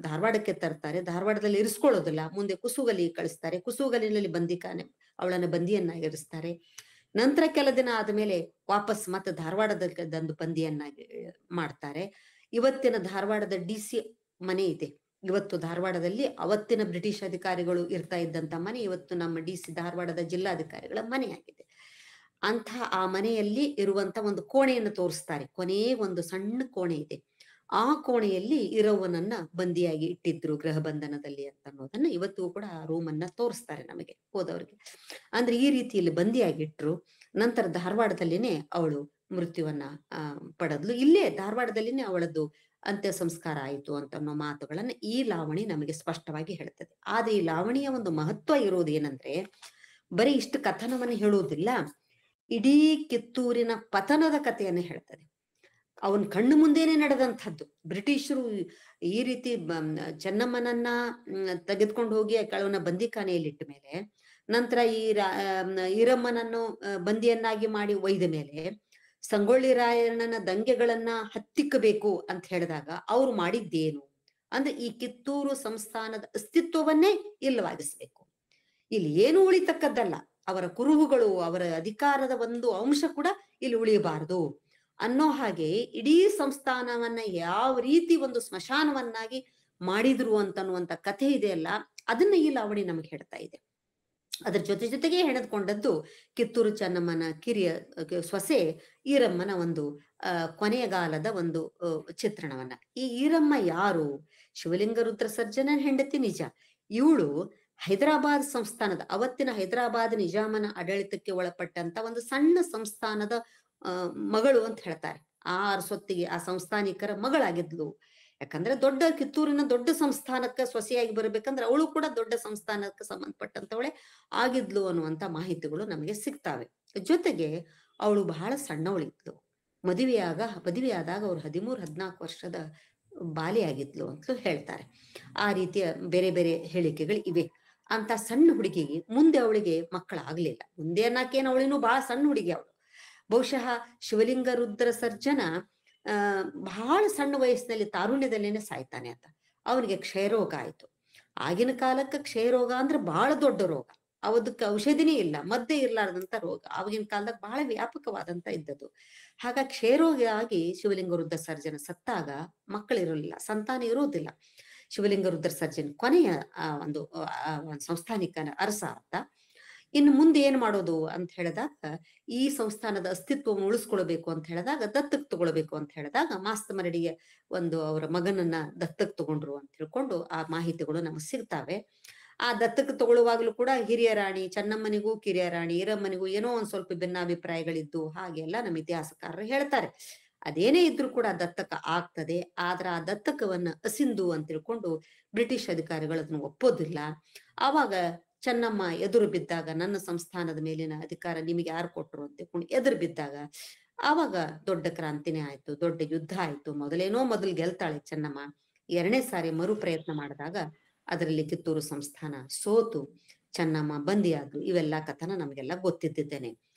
ಧಾರವಾಡಕ್ಕೆ ತರ್ತಾರೆ. ಧಾರವಾಡದಲ್ಲಿ ಇರಿಸ್ಕೊಳ್ಳೋದಿಲ್ಲ, ಮುಂದೆ ಕುಸುಗಲಿಗೆ ಕಳಿಸ್ತಾರೆ. ಕುಸುಗಲಿನಲ್ಲಿ ಅವಳನ್ನ ಬಂದಿಯನ್ನಾಗಿ ಇರಿಸ್ತಾರೆ. ನಂತರ ಕೆಲ ದಿನ ಆದ್ಮೇಲೆ ವಾಪಸ್ ಮತ್ತೆ ಧಾರವಾಡದಂದು ಬಂದಿಯನ್ನಾಗಿ ಮಾಡ್ತಾರೆ. ಇವತ್ತಿನ ಧಾರವಾಡದ DC ಮನೆ ಇದೆ. ಇವತ್ತು ಧಾರವಾಡದಲ್ಲಿ ಅವತ್ತಿನ ಬ್ರಿಟಿಷ್ ಅಧಿಕಾರಿಗಳು ಇರ್ತಾ ಇದ್ದಂತ ಮನೆ ಇವತ್ತು ನಮ್ಮ DC ಧಾರವಾಡದ ಜಿಲ್ಲಾಧಿಕಾರಿಗಳ ಮನೆಯಾಗಿದೆ. ಅಂತ ಆ ಮನೆಯಲ್ಲಿ ಇರುವಂತ ಒಂದು ಕೋಣೆಯನ್ನು ತೋರಿಸ್ತಾರೆ. ಕೊನೆಯ ಒಂದು ಸಣ್ಣ ಕೋಣೆ ಇದೆ. ಆ ಕೋಣೆಯಲ್ಲಿ ಇರೋವನನ್ನ ಬಂದಿಯಾಗಿ ಇಟ್ಟಿದ್ರು ಗೃಹ ಬಂಧನದಲ್ಲಿ ಅಂತ ಅನ್ನೋದನ್ನ ಇವತ್ತು ಕೂಡ ಆ ರೂಮನ್ನ ತೋರಿಸ್ತಾರೆ ನಮಗೆ ಹೋದವ್ರಿಗೆ. ಅಂದ್ರೆ ಈ ರೀತಿಯಲ್ಲಿ ಬಂದಿಯಾಗಿಟ್ರು. ನಂತರ ಧಾರವಾಡದಲ್ಲಿನೇ ಅವಳು ಮೃತ್ಯುವನ್ನ ಪಡೆದ್ಲು. ಇಲ್ಲೇ ಧಾರವಾಡದಲ್ಲಿನೇ ಅವಳದ್ದು ಅಂತ್ಯ ಸಂಸ್ಕಾರ ಆಯಿತು ಅಂತ ಅನ್ನೋ ಮಾತುಗಳನ್ನ ಈ ಲಾವಣಿ ನಮಗೆ ಸ್ಪಷ್ಟವಾಗಿ ಹೇಳ್ತದೆ. ಆದ್ರೆ ಈ ಲಾವಣಿಯ ಒಂದು ಮಹತ್ವ ಇರೋದು ಏನಂದ್ರೆ ಬರೀ ಇಷ್ಟು ಕಥನವನ್ನು ಹೇಳುವುದಿಲ್ಲ, ಇಡೀ ಕಿತ್ತೂರಿನ ಪತನದ ಕಥೆಯನ್ನ ಹೇಳ್ತದೆ. ಅವನ್ ಕಣ್ಣು ಮುಂದೇನೆ ನಡೆದಂಥದ್ದು. ಬ್ರಿಟಿಷರು ಈ ರೀತಿ ಚೆನ್ನಮ್ಮನನ್ನ ತೆಗೆದುಕೊಂಡು ಹೋಗಿ ಅವನ ಬಂದಿಖಾನೆಯಲ್ಲಿ ಇಟ್ಟ ಮೇಲೆ, ನಂತರ ಈರಮ್ಮನನ್ನು ಬಂದಿಯನ್ನಾಗಿ ಮಾಡಿ ಒಯ್ದ ಮೇಲೆ ಸಂಗೊಳ್ಳಿ ರಾಯಣ್ಣನ ದಂಗೆಗಳನ್ನ ಹತ್ತಿಕ್ಕಬೇಕು ಅಂತ ಹೇಳಿದಾಗ ಅವ್ರು ಮಾಡಿದ್ದೇನು ಅಂದ್ರೆ ಈ ಕಿತ್ತೂರು ಸಂಸ್ಥಾನದ ಅಸ್ತಿತ್ವವನ್ನೇ ಇಲ್ಲವಾಗಿಸ್ಬೇಕು. ಇಲ್ಲಿ ಏನು ಉಳಿತಕ್ಕದ್ದಲ್ಲ, ಅವರ ಕುರುಹುಗಳು, ಅವರ ಅಧಿಕಾರದ ಒಂದು ಅಂಶ ಕೂಡ ಇಲ್ಲಿ ಉಳಿಯಬಾರದು ಅನ್ನೋ ಹಾಗೆ ಇಡೀ ಸಂಸ್ಥಾನವನ್ನ ಯಾವ ರೀತಿ ಒಂದು ಸ್ಮಶಾನವನ್ನಾಗಿ ಮಾಡಿದ್ರು ಅಂತನ್ನುವಂತ ಕಥೆ ಇದೆಯಲ್ಲ, ಅದನ್ನ ಈ ಲಾವಣಿ ನಮಗೆ ಹೇಳ್ತಾ ಇದೆ. ಅದ್ರ ಜೊತೆಗೆ ಹೆಣೆದುಕೊಂಡದ್ದು ಕಿತ್ತೂರು ಚೆನ್ನಮ್ಮನ ಕಿರಿಯ ಸೊಸೆ ಈರಮ್ಮನ ಒಂದು ಕೊನೆಯಗಾಲದ ಒಂದು ಚಿತ್ರಣವನ್ನ. ಈ ಈರಮ್ಮ ಯಾರು? ಶಿವಲಿಂಗ ರುದ್ರ ಸರ್ಜನನ ಹೆಂಡತಿ ನಿಜ. ಇವಳು ಹೈದರಾಬಾದ್ ಸಂಸ್ಥಾನದ, ಅವತ್ತಿನ ಹೈದರಾಬಾದ್ ನಿಜಾಮನ ಆಡಳಿತಕ್ಕೆ ಒಳಪಟ್ಟಂತ ಒಂದು ಸಣ್ಣ ಸಂಸ್ಥಾನದ ಮಗಳು ಅಂತ ಹೇಳ್ತಾರೆ. ಆ ಸೊತ್ತಿಗೆ ಆ ಸಂಸ್ಥಾನಿಕರ ಮಗಳಾಗಿದ್ಲು. ಯಾಕಂದ್ರೆ ದೊಡ್ಡ ಕಿತ್ತೂರಿನ ದೊಡ್ಡ ಸಂಸ್ಥಾನಕ್ಕೆ ಸೊಸೆಯಾಗಿ ಬರಬೇಕಂದ್ರೆ ಅವಳು ಕೂಡ ದೊಡ್ಡ ಸಂಸ್ಥಾನಕ್ಕೆ ಸಂಬಂಧಪಟ್ಟಂತವಳೆ ಆಗಿದ್ಲು ಅನ್ನುವಂತ ಮಾಹಿತಿಗಳು ನಮಗೆ ಸಿಗ್ತಾವೆ. ಜೊತೆಗೆ ಅವಳು ಬಹಳ ಸಣ್ಣವಳಿದ್ಲು. ಮದುವೆಯಾದಾಗ ಅವ್ರು 13-14 ವರ್ಷದ ಬಾಲಿಯಾಗಿದ್ಲು ಅಂತಲೂ ಹೇಳ್ತಾರೆ. ಆ ರೀತಿಯ ಬೇರೆ ಬೇರೆ ಹೇಳಿಕೆಗಳು ಇವೆ. ಅಂತ ಸಣ್ಣ ಹುಡುಗಿಗೆ ಮುಂದೆ ಅವಳಿಗೆ ಮಕ್ಕಳಾಗ್ಲಿಲ್ಲ. ಮುಂದೆ ಅನ್ನಕೇನು ಅವಳಿನೂ ಬಹಳ ಸಣ್ಣ ಹುಡುಗಿ ಅವಳು. ಬಹುಶಃ ಶಿವಲಿಂಗ ರುದ್ರ ಸರ್ಜನ ಬಹಳ ಸಣ್ಣ ವಯಸ್ಸಿನಲ್ಲಿ ತಾರುಣ್ಯದಲ್ಲೇನೆ ಸಾಯ್ತಾನೆ ಅಂತ. ಅವನಿಗೆ ಕ್ಷಯರೋಗ ಆಯ್ತು. ಆಗಿನ ಕಾಲಕ್ಕೆ ಕ್ಷಯರೋಗ ಅಂದ್ರೆ ಬಹಳ ದೊಡ್ಡ ರೋಗ. ಅವದಕ್ಕೆ ಔಷಧಿನೇ ಇಲ್ಲ, ಮದ್ದೇ ಇರ್ಲಾರ್ದಂತ ರೋಗ. ಆವಾಗಿನ ಕಾಲದಾಗ ಬಹಳ ವ್ಯಾಪಕವಾದಂತ ಇದ್ದದ್ದು. ಹಾಗಾಗಿ ಕ್ಷಯರೋಗ ಆಗಿ ಶಿವಲಿಂಗ ರುದ್ರ ಸರ್ಜನ ಸತ್ತಾಗ ಮಕ್ಕಳಿರಲಿಲ್ಲ, ಸಂತಾನ ಇರೋದಿಲ್ಲ. ಶಿವಲಿಂಗ ರುದ್ರ ಸರ್ಜನ್ ಕೊನೆಯ ಒಂದು ಸಂಸ್ಥಾನಿಕನ ಅರಸ ಅಂತ. ಇನ್ನು ಮುಂದೆ ಏನ್ ಮಾಡೋದು ಅಂತ ಹೇಳಿದಾಗ, ಈ ಸಂಸ್ಥಾನದ ಅಸ್ತಿತ್ವವನ್ನು ಉಳಿಸ್ಕೊಳ್ಬೇಕು ಅಂತ ಹೇಳಿದಾಗ, ದತ್ತಕ್ ತಗೊಳ್ಬೇಕು ಅಂತ ಹೇಳಿದಾಗ ಮಾಸ್ತಮರಡಿಗೆ ಒಂದು ಅವರ ಮಗನನ್ನ ದತ್ತಕ್ ತಗೊಂಡ್ರು ಅಂತ ತಿಳ್ಕೊಂಡು ಆ ಮಾಹಿತಿಗಳು ನಮಗೆ ಸಿಗ್ತಾವೆ. ಆ ದತ್ತಕ್ ತಗೊಳ್ಳುವಾಗ್ಲೂ ಕೂಡ ಹಿರಿಯ ರಾಣಿ ಚೆನ್ನಮ್ಮನಿಗೂ ಕಿರಿಯ ರಾಣಿ ಈರಮ್ಮನಿಗೂ ಏನೋ ಒಂದ್ ಸ್ವಲ್ಪ ಭಿನ್ನಾಭಿಪ್ರಾಯಗಳಿದ್ದು ಹಾಗೆಲ್ಲ ನಮ್ಮ ಇತಿಹಾಸಕಾರರು ಹೇಳ್ತಾರೆ. ಅದೇನೇ ಇದ್ರೂ ಕೂಡ ದತ್ತಕ ಆಗ್ತದೆ. ಆದ್ರ ಆ ದತ್ತಕವನ್ನ ಅಸಿಂಧು ಅಂತ ತಿಳ್ಕೊಂಡು ಬ್ರಿಟಿಷ್ ಅಧಿಕಾರಿಗಳು ಅದನ್ನು ಒಪ್ಪೋದಿಲ್ಲ. ಆವಾಗ ಚೆನ್ನಮ್ಮ ಎದುರು ಬಿದ್ದಾಗ, ನನ್ನ ಸಂಸ್ಥಾನದ ಮೇಲಿನ ಅಧಿಕಾರ ನಿಮಗೆ ಯಾರು ಕೊಟ್ರು ಅಂತ ತಿಳ್ಕೊಂಡು ಎದುರು ಬಿದ್ದಾಗ, ಆವಾಗ ದೊಡ್ಡ ಕ್ರಾಂತಿನೇ ಆಯ್ತು, ದೊಡ್ಡ ಯುದ್ಧ ಆಯ್ತು. ಮೊದಲು ಗೆಲ್ತಾಳೆ ಚೆನ್ನಮ್ಮ. 2ನೇ ಸಾರಿ ಮರು ಪ್ರಯತ್ನ ಮಾಡಿದಾಗ ಅದರಲ್ಲಿ ಕಿತ್ತೂರು ಸಂಸ್ಥಾನ ಸೋತು ಚೆನ್ನಮ್ಮ ಬಂದಿಯಾದ್ರು. ಇವೆಲ್ಲ ಕಥನ ನಮಗೆಲ್ಲ ಗೊತ್ತಿದ್ದೇನೆ.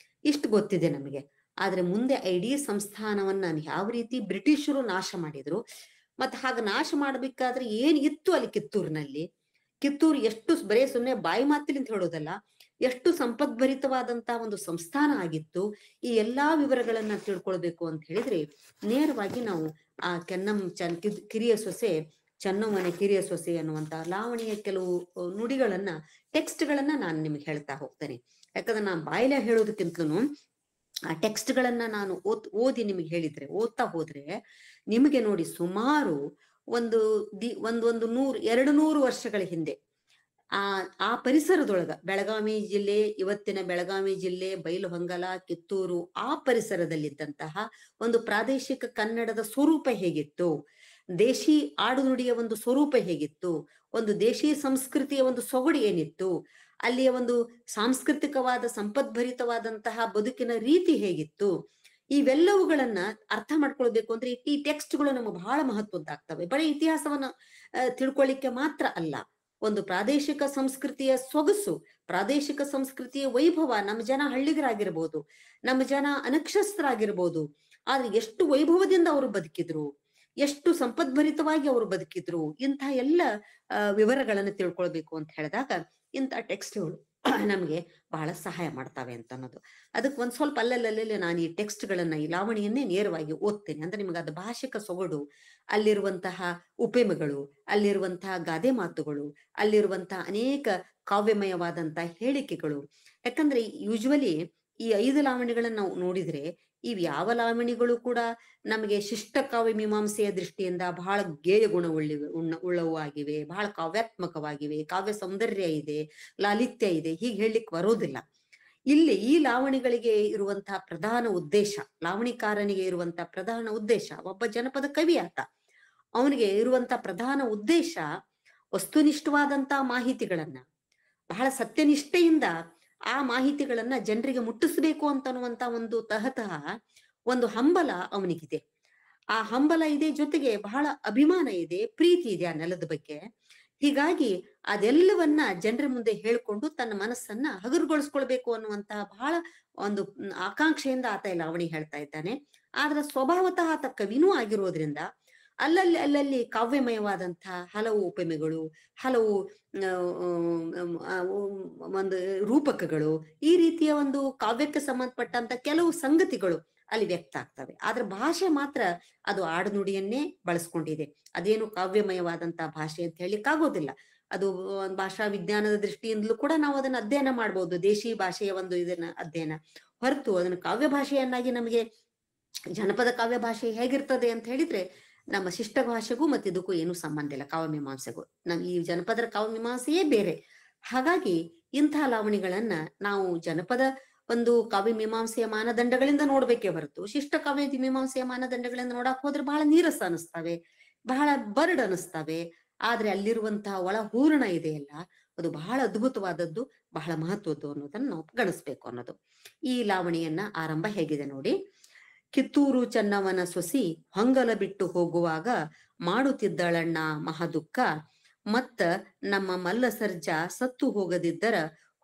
ಇಷ್ಟು ಗೊತ್ತಿದೆ ನಮಗೆ. ಆದ್ರೆ ಮುಂದೆ ಇಡೀ ಸಂಸ್ಥಾನವನ್ನ ಯಾವ ರೀತಿ ಬ್ರಿಟಿಷರು ನಾಶ ಮಾಡಿದ್ರು, ಮತ್ತೆ ಹಾಗೆ ನಾಶ ಮಾಡ್ಬೇಕಾದ್ರೆ ಏನ್ ಇತ್ತು ಅಲ್ಲಿ ಕಿತ್ತೂರಿನಲ್ಲಿ, ಕಿತ್ತೂರು ಎಷ್ಟು ಬರೇ ಸುಮ್ಮನೆ ಬಾಯಿ ಮಾತಿಲಿಂದ ಹೇಳೋದಲ್ಲ, ಎಷ್ಟು ಸಂಪದ್ಭರಿತವಾದಂತಹ ಒಂದು ಸಂಸ್ಥಾನ ಆಗಿತ್ತು. ಈ ಎಲ್ಲಾ ವಿವರಗಳನ್ನ ತಿಳ್ಕೊಳ್ಬೇಕು ಅಂತ ಹೇಳಿದ್ರೆ ನೇರವಾಗಿ ನಾವು ಆ ಕಿರಿಯ ಸೊಸೆ ಚೆನ್ನಮ್ಮನ ಕಿರಿಯ ಸೊಸೆ ಅನ್ನುವಂತ ಲಾವಣಿಯ ಕೆಲವು ನುಡಿಗಳನ್ನ, ಟೆಕ್ಸ್ಟ್ ಗಳನ್ನ ನಾನು ನಿಮ್ಗೆ ಹೇಳ್ತಾ ಹೋಗ್ತೇನೆ. ಯಾಕಂದ್ರೆ ನಾನು ಬಾಯಿಲೆ ಹೇಳೋದಕ್ಕಿಂತಲೂ ಆ ಟೆಕ್ಸ್ಟ್ ಗಳನ್ನ ನಾನು ಓದಿ ನಿಮಗೆ ಹೇಳಿದ್ರೆ, ಓದ್ತಾ ಹೋದ್ರೆ ನಿಮಗೆ ನೋಡಿ ಸುಮಾರು ಒಂದು 100-200 ವರ್ಷಗಳ ಹಿಂದೆ ಆ ಪರಿಸರದೊಳಗ ಬೆಳಗಾವಿ ಜಿಲ್ಲೆ, ಇವತ್ತಿನ ಬೆಳಗಾವಿ ಜಿಲ್ಲೆ, ಬೈಲಹೊಂಗಲ, ಕಿತ್ತೂರು, ಆ ಪರಿಸರದಲ್ಲಿದ್ದಂತಹ ಒಂದು ಪ್ರಾದೇಶಿಕ ಕನ್ನಡದ ಸ್ವರೂಪ ಹೇಗಿತ್ತು, ದೇಶಿ ಆಡುನುಡಿಯ ಒಂದು ಸ್ವರೂಪ ಹೇಗಿತ್ತು, ಒಂದು ದೇಶಿ ಸಂಸ್ಕೃತಿಯ ಒಂದು ಸೊಗಡು ಏನಿತ್ತು, ಅಲ್ಲಿಯ ಒಂದು ಸಾಂಸ್ಕೃತಿಕವಾದ ಸಂಪದ್ಭರಿತವಾದಂತಹ ಬದುಕಿನ ರೀತಿ ಹೇಗಿತ್ತು, ಇವೆಲ್ಲವುಗಳನ್ನ ಅರ್ಥ ಮಾಡ್ಕೊಳ್ಬೇಕು ಅಂದ್ರೆ ಈ ಟೆಕ್ಸ್ಟ್ಗಳು ನಮಗೆ ಬಹಳ ಮಹತ್ವದ್ದಾಗ್ತವೆ. ಬರೀ ಇತಿಹಾಸವನ್ನ ತಿಳ್ಕೊಳ್ಳಿಕ್ಕೆ ಮಾತ್ರ ಅಲ್ಲ, ಒಂದು ಪ್ರಾದೇಶಿಕ ಸಂಸ್ಕೃತಿಯ ಸೊಗಸು, ಪ್ರಾದೇಶಿಕ ಸಂಸ್ಕೃತಿಯ ವೈಭವ, ನಮ್ಮ ಜನ ಹಳ್ಳಿಗರಾಗಿರ್ಬೋದು, ನಮ್ಮ ಜನ ಅನಕ್ಷಸ್ಥರಾಗಿರ್ಬೋದು, ಆದ್ರೆ ಎಷ್ಟು ವೈಭವದಿಂದ ಅವರು ಬದುಕಿದ್ರು, ಎಷ್ಟು ಸಂಪದ್ಭರಿತವಾಗಿ ಅವರು ಬದುಕಿದ್ರು, ಇಂಥ ಎಲ್ಲ ವಿವರಗಳನ್ನು ತಿಳ್ಕೊಳ್ಬೇಕು ಅಂತ ಹೇಳಿದಾಗ ಇಂಥ ಟೆಕ್ಸ್ಟ್ಗಳು ನಮ್ಗೆ ಬಹಳ ಸಹಾಯ ಮಾಡ್ತಾವೆ ಅಂತ ಅನ್ನೋದು. ಅದಕ್ಕೆ ಒಂದ್ ಸ್ವಲ್ಪ ಅಲ್ಲಲ್ಲೇ ನಾನು ಈ ಟೆಕ್ಸ್ಟ್ಗಳನ್ನ, ಈ ಲಾವಣಿಯನ್ನೇ ನೇರವಾಗಿ ಓದ್ತೇನೆ. ಅಂದ್ರೆ ನಿಮ್ಗೆ ಅದು ಭಾಷಿಕ ಸೊಗಡು, ಅಲ್ಲಿರುವಂತಹ ಉಪಮೆಗಳು, ಅಲ್ಲಿರುವಂತಹ ಗಾದೆ ಮಾತುಗಳು, ಅಲ್ಲಿರುವಂತಹ ಅನೇಕ ಕಾವ್ಯಮಯವಾದಂತಹ ಹೇಳಿಕೆಗಳು. ಯಾಕಂದ್ರೆ ಯೂಶುವಲಿ ಈ 5 ಲಾವಣಿಗಳನ್ನ ನಾವು ನೋಡಿದ್ರೆ ಇವ್ ಯಾವ ಲಾವಣಿಗಳು ಕೂಡ ನಮಗೆ ಶಿಷ್ಟ ಕಾವ್ಯ ಮೀಮಾಂಸೆಯ ದೃಷ್ಟಿಯಿಂದ ಬಹಳ ಗೇಯ ಗುಣ ಉಳ್ಳವು ಆಗಿವೆ, ಬಹಳ ಕಾವ್ಯಾತ್ಮಕವಾಗಿವೆ, ಕಾವ್ಯ ಸೌಂದರ್ಯ ಇದೆ, ಲಾಲಿತ್ಯ ಇದೆ, ಹೀಗೆ ಹೇಳಲಿಕ್ಕೆ ಬರೋದಿಲ್ಲ. ಇಲ್ಲಿ ಈ ಲಾವಣಿಗಳಿಗೆ ಇರುವಂತಹ ಪ್ರಧಾನ ಉದ್ದೇಶ, ಲಾವಣಿಕಾರನಿಗೆ ಇರುವಂತಹ ಪ್ರಧಾನ ಉದ್ದೇಶ, ಒಬ್ಬ ಜನಪದ ಕವಿ ಆತ, ಅವನಿಗೆ ಇರುವಂತಹ ಪ್ರಧಾನ ಉದ್ದೇಶ ವಸ್ತುನಿಷ್ಠವಾದಂತಹ ಮಾಹಿತಿಗಳನ್ನ ಬಹಳ ಸತ್ಯನಿಷ್ಠೆಯಿಂದ ಆ ಮಾಹಿತಿಗಳನ್ನ ಜನರಿಗೆ ಮುಟ್ಟಿಸ್ಬೇಕು ಅಂತನ್ನುವಂತ ಒಂದು ತಹತಃ ಒಂದು ಹಂಬಲ ಅವನಿಗಿದೆ. ಆ ಹಂಬಲ ಇದೆ, ಜೊತೆಗೆ ಬಹಳ ಅಭಿಮಾನ ಇದೆ, ಪ್ರೀತಿ ಇದೆ ಆ ನೆಲದ ಬಗ್ಗೆ. ಹೀಗಾಗಿ ಅದೆಲ್ಲವನ್ನ ಜನರ ಮುಂದೆ ಹೇಳ್ಕೊಂಡು ತನ್ನ ಮನಸ್ಸನ್ನ ಹಗುರಗೊಳಿಸ್ಕೊಳ್ಬೇಕು ಅನ್ನುವಂತಹ ಬಹಳ ಒಂದು ಆಕಾಂಕ್ಷೆಯಿಂದ ಆತ ಈ ಲಾವಣಿ ಹೇಳ್ತಾ ಇದ್ದಾನೆ. ಆದ್ರೆ ಸ್ವಭಾವತಃ ಆತ ಕವಿನೂ ಆಗಿರೋದ್ರಿಂದ ಅಲ್ಲಲ್ಲಿ ಕಾವ್ಯಮಯವಾದಂತಹ ಹಲವು ಉಪಮೆಗಳು, ಹಲವು ಒಂದು ರೂಪಕಗಳು, ಈ ರೀತಿಯ ಒಂದು ಕಾವ್ಯಕ್ಕೆ ಸಂಬಂಧಪಟ್ಟಂತ ಕೆಲವು ಸಂಗತಿಗಳು ಅಲ್ಲಿ ವ್ಯಕ್ತ ಆಗ್ತವೆ. ಆದ್ರೆ ಭಾಷೆ ಮಾತ್ರ ಅದು ಆಡುನುಡಿಯನ್ನೇ ಬಳಸ್ಕೊಂಡಿದೆ. ಅದೇನು ಕಾವ್ಯಮಯವಾದಂತಹ ಭಾಷೆ ಅಂತ ಹೇಳಿಕ್ಕಾಗೋದಿಲ್ಲ. ಅದು ಭಾಷಾ ವಿಜ್ಞಾನದ ದೃಷ್ಟಿಯಿಂದಲೂ ಕೂಡ ನಾವು ಅದನ್ನ ಅಧ್ಯಯನ ಮಾಡ್ಬೋದು, ದೇಶಿ ಭಾಷೆಯ ಒಂದು ಇದನ್ನ ಅಧ್ಯಯನ ಹೊರತು ಅದನ್ನು ಕಾವ್ಯ ಭಾಷೆಯನ್ನಾಗಿ ನಮಗೆ ಜನಪದ ಕಾವ್ಯ ಭಾಷೆ ಹೇಗಿರ್ತದೆ ಅಂತ ಹೇಳಿದ್ರೆ ನಮ್ಮ ಶಿಷ್ಟ ಭಾಷೆಗೂ ಮತ್ತೆ ಇದಕ್ಕೂ ಏನು ಸಂಬಂಧ ಇಲ್ಲ, ಕಾವ್ಯ ಮೀಮಾಂಸೆಗೂ. ಈ ಜನಪದರ ಕಾವ್ಯ ಮೀಮಾಂಸೆಯೇ ಬೇರೆ. ಹಾಗಾಗಿ ಇಂತಹ ಲಾವಣಿಗಳನ್ನ ನಾವು ಜನಪದ ಒಂದು ಕಾವ್ಯ ಮೀಮಾಂಸೆಯ ಮಾನದಂಡಗಳಿಂದ ನೋಡ್ಬೇಕೇ ಹೊರತು ಶಿಷ್ಟ ಕಾವ್ಯ ಮೀಮಾಂಸೆಯ ಮಾನದಂಡಗಳಿಂದ ನೋಡಕ್ ಹೋದ್ರೆ ಬಹಳ ನೀರಸ ಅನಿಸ್ತವೆ, ಬಹಳ ಬರ್ಡ್ ಅನಿಸ್ತವೆ. ಆದ್ರೆ ಅಲ್ಲಿರುವಂತಹ ಒಳ ಹೂರಣ ಇದೆಯಲ್ಲ, ಅದು ಬಹಳ ಅದ್ಭುತವಾದದ್ದು, ಬಹಳ ಮಹತ್ವದ್ದು ಅನ್ನೋದನ್ನ ನಾವು ಗಣಿಸ್ಬೇಕು ಅನ್ನೋದು. ಈ ಲಾವಣಿಯನ್ನ ಆರಂಭ ಹೇಗಿದೆ ನೋಡಿ. ಕಿತ್ತೂರು ಚೆನ್ನವನ ಸೊಸಿ ಹೊಂಗಲ ಬಿಟ್ಟು ಹೋಗುವಾಗ ಮಾಡುತ್ತಿದ್ದಳಣ್ಣ ಮಹಾದುಃಖ, ಮತ್ತ ನಮ್ಮ ಮಲ್ಲ ಸರ್ಜಾ ಸತ್ತು ಹೋಗದಿದ್ದರ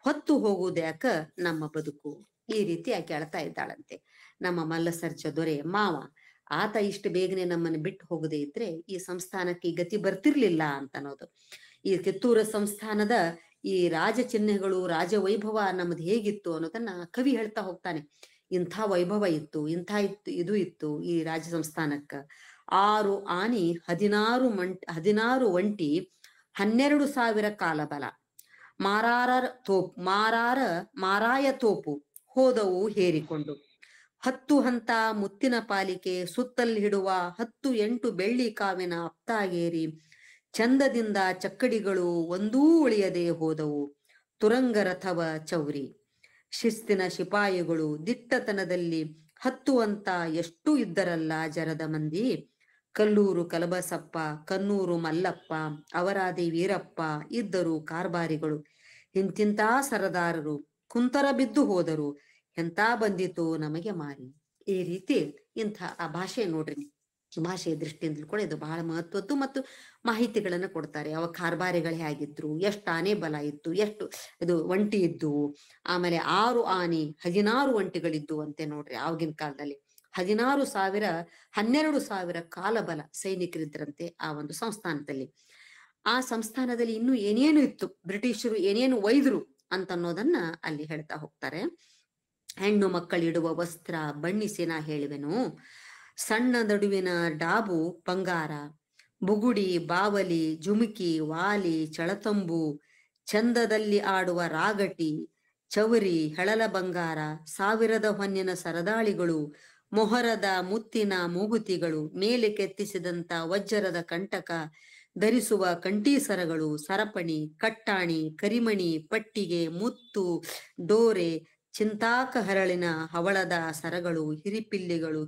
ಹೊತ್ತು ಹೋಗುವುದ್ಯಾಕ ನಮ್ಮ ಬದುಕು. ಈ ರೀತಿ ಆಕೆ ಅಳ್ತಾ ಇದ್ದಾಳಂತೆ. ನಮ್ಮ ಮಲ್ಲ ಸರ್ಜ ದೊರೆ ಮಾವ ಆತ ಇಷ್ಟು ಬೇಗನೆ ನಮ್ಮನ್ನು ಬಿಟ್ಟು ಹೋಗದೆ ಇದ್ರೆ ಈ ಸಂಸ್ಥಾನಕ್ಕೆ ಗತಿ ಬರ್ತಿರ್ಲಿಲ್ಲ ಅಂತ ಅನ್ನೋದು. ಈ ಕಿತ್ತೂರ ಸಂಸ್ಥಾನದ ಈ ರಾಜ ಚಿಹ್ನೆಗಳು, ರಾಜ ವೈಭವ ನಮ್ದು ಹೇಗಿತ್ತು ಅನ್ನೋದನ್ನ ಕವಿ ಹೇಳ್ತಾ ಹೋಗ್ತಾನೆ. ಇಂಥ ವೈಭವ ಇತ್ತು, ಇಂಥ ಇದು ಇತ್ತು ಈ ರಾಜ ಸಂಸ್ಥಾನಕ್ಕ. 6 ಆನಿ 16 ಒಂಟಿ 12,000 ಕಾಲಬಲ, ಮಾರಾಯ ತೋಪು ಹೋದವು ಹೇರಿಕೊಂಡು, 10 ಹಂತ ಮುತ್ತಿನ ಪಾಲಿಕೆ ಸುತ್ತಲ್ಲಿ ಹಿಡುವ 10-8 ಬೆಳ್ಳಿ ಕಾವಿನ ಅಪ್ತಾಗೇರಿ, ಚಂದದಿಂದ ಚಕ್ಕಡಿಗಳು ಒಂದೂ ಉಳಿಯದೆ ಹೋದವು, ತುರಂಗರಥವ ಚೌರಿ. ಶಿಸ್ತಿನ ಶಿಪಾಯಿಗಳು ದಿಟ್ಟತನದಲ್ಲಿ 10 ಅಂತ ಎಷ್ಟು ಇದ್ದರಲ್ಲ ಜರದ ಮಂದಿ, ಕಲ್ಲೂರು ಕಲಬಸಪ್ಪ, ಕನ್ನೂರು ಮಲ್ಲಪ್ಪ, ಅವರಾದಿ ವೀರಪ್ಪ ಇದ್ದರು ಕಾರ್ಬಾರಿಗಳು. ಇಂತಿಂತ ಸರದಾರರು ಕುಂತರ ಬಿದ್ದು ಹೋದರು, ಎಂತ ಬಂದಿತು ನಮಗೆ ಮಾರಿ. ಈ ರೀತಿ ಇಂಥ ಆ ಭಾಷೆ ನೋಡ್ರಿ, ಭಾಷೆಯ ದೃಷ್ಟಿಯಿಂದಲೂ ಕೂಡ ಇದು ಬಹಳ ಮಹತ್ವದ್ದು ಮತ್ತು ಮಾಹಿತಿಗಳನ್ನ ಕೊಡ್ತಾರೆ. ಅವ ಕಾರ್ಬಾರಿಗಳು ಹೇಗಿದ್ರು, ಎಷ್ಟು ಆನೆ ಬಲ ಇತ್ತು, ಎಷ್ಟು ಇದು ಒಂಟಿ ಇದ್ದು, ಆಮೇಲೆ 6 ಆನೆ 16 ಒಂಟಿಗಳಿದ್ದು ಅಂತೆ ನೋಡ್ರಿ. ಆಗಿನ ಕಾಲದಲ್ಲಿ 12,000 ಕಾಲಬಲ ಸೈನಿಕರಿದ್ರಂತೆ ಆ ಒಂದು ಸಂಸ್ಥಾನದಲ್ಲಿ. ಆ ಸಂಸ್ಥಾನದಲ್ಲಿ ಇನ್ನು ಏನೇನು ಇತ್ತು, ಬ್ರಿಟಿಷರು ಏನೇನು ಒಯ್ದ್ರು ಅಂತ ಅನ್ನೋದನ್ನ ಅಲ್ಲಿ ಹೇಳ್ತಾ ಹೋಗ್ತಾರೆ. ಹೆಣ್ಣು ಮಕ್ಕಳಿಡುವ ವಸ್ತ್ರ ಬಣ್ಣಿಸಿನ ಹೇಳುವೆನು, ಸಣ್ಣ ನಡುವಿನ ಡಾಬು ಬಂಗಾರ, ಬುಗುಡಿ ಬಾವಲಿ ಜುಮುಕಿ ವಾಲಿ ಚಳತಂಬು, ಚಂದದಲ್ಲಿ ಆಡುವ ರಾಗಟಿ ಚೌರಿ ಹೆಳಲ ಬಂಗಾರ, 1000 ಹೊನ್ನಿನ ಸರದಾಳಿಗಳು, ಮೊಹರದ ಮುತ್ತಿನ ಮೂಗುತಿಗಳು, ಮೇಲೆ ಕೆತ್ತಿಸಿದಂತ ವಜ್ರದ ಕಂಟಕ, ಧರಿಸುವ ಕಂಠೀಸರಗಳು, ಸರಪಣಿ ಕಟ್ಟಾಣಿ ಕರಿಮಣಿ ಪಟ್ಟಿಗೆ ಮುತ್ತು ಡೋರೆ, ಚಿಂತಾಕ ಹರಳಿನ ಹವಳದ ಸರಗಳು,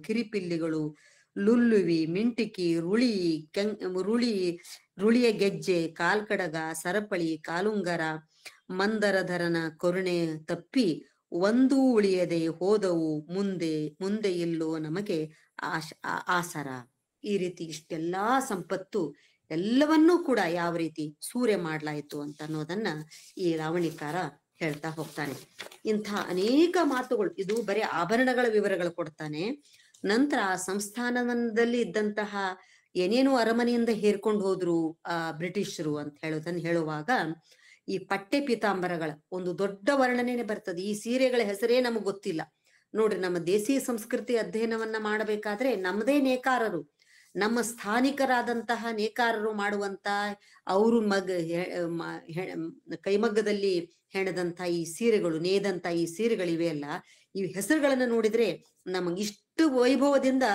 ಕಿರಿಪಿಲ್ಲಿಗಳು, ಲುಲ್ಲುವಿ ಮಿಂಟಿಕಿ ರುಳಿಯ ಗೆಜ್ಜೆ, ಕಾಲ್ಕಡಗ, ಸರಪಳಿ, ಕಾಲುಂಗರ, ಮಂದರಧರನ ಕರುಣೆ ತಪ್ಪಿ ಒಂದೂ ಉಳಿಯದೆ ಹೋದವು ಮುಂದೆ ಮುಂದೆ ಇಲ್ಲೋ ನಮಗೆ ಆಸರ. ಈ ರೀತಿ ಇಷ್ಟೆಲ್ಲಾ ಸಂಪತ್ತು ಎಲ್ಲವನ್ನೂ ಕೂಡ ಯಾವ ರೀತಿ ಸೂರೆ ಮಾಡ್ಲಾಯ್ತು ಅಂತ ಅನ್ನೋದನ್ನ ಈ ಲಾವಣಿಕಾರ ಹೇಳ್ತಾ ಹೋಗ್ತಾನೆ. ಇಂಥ ಅನೇಕ ಮಾತುಗಳು, ಇದು ಬರೀ ಆಭರಣಗಳ ವಿವರಗಳು ಕೊಡ್ತಾನೆ. ನಂತರ ಆ ಸಂಸ್ಥಾನದಲ್ಲಿ ಇದ್ದಂತಹ ಏನೇನು ಅರಮನೆಯಿಂದ ಹೇರ್ಕೊಂಡು ಹೋದ್ರು ಬ್ರಿಟಿಷರು ಅಂತ ಹೇಳೋದನ್ನ ಹೇಳುವಾಗ ಈ ಪಟ್ಟೆ ಪೀತಾಂಬರಗಳ ಒಂದು ದೊಡ್ಡ ವರ್ಣನೆ ಬರ್ತದೆ. ಈ ಸೀರೆಗಳ ಹೆಸರೇ ನಮಗ್ ಗೊತ್ತಿಲ್ಲ ನೋಡ್ರಿ. ನಮ್ಮ ದೇಸಿ ಸಂಸ್ಕೃತಿ ಅಧ್ಯಯನವನ್ನ ಮಾಡಬೇಕಾದ್ರೆ ನಮ್ಮದೇ ನೇಕಾರರು, ನಮ್ಮ ಸ್ಥಾನಿಕರಾದಂತಹ ನೇಕಾರರು ಮಾಡುವಂತ ಅವರು ಕೈಮಗ್ಗದಲ್ಲಿ ಹೆಣೆದಂತ ಈ ಸೀರೆಗಳು, ನೇದಂತ ಈ ಸೀರೆಗಳಿವೆ ಅಲ್ಲ, ಈ ಹೆಸರುಗಳನ್ನ ನೋಡಿದ್ರೆ ನಮಗಿಷ್ಟು ವೈಭವದಿಂದ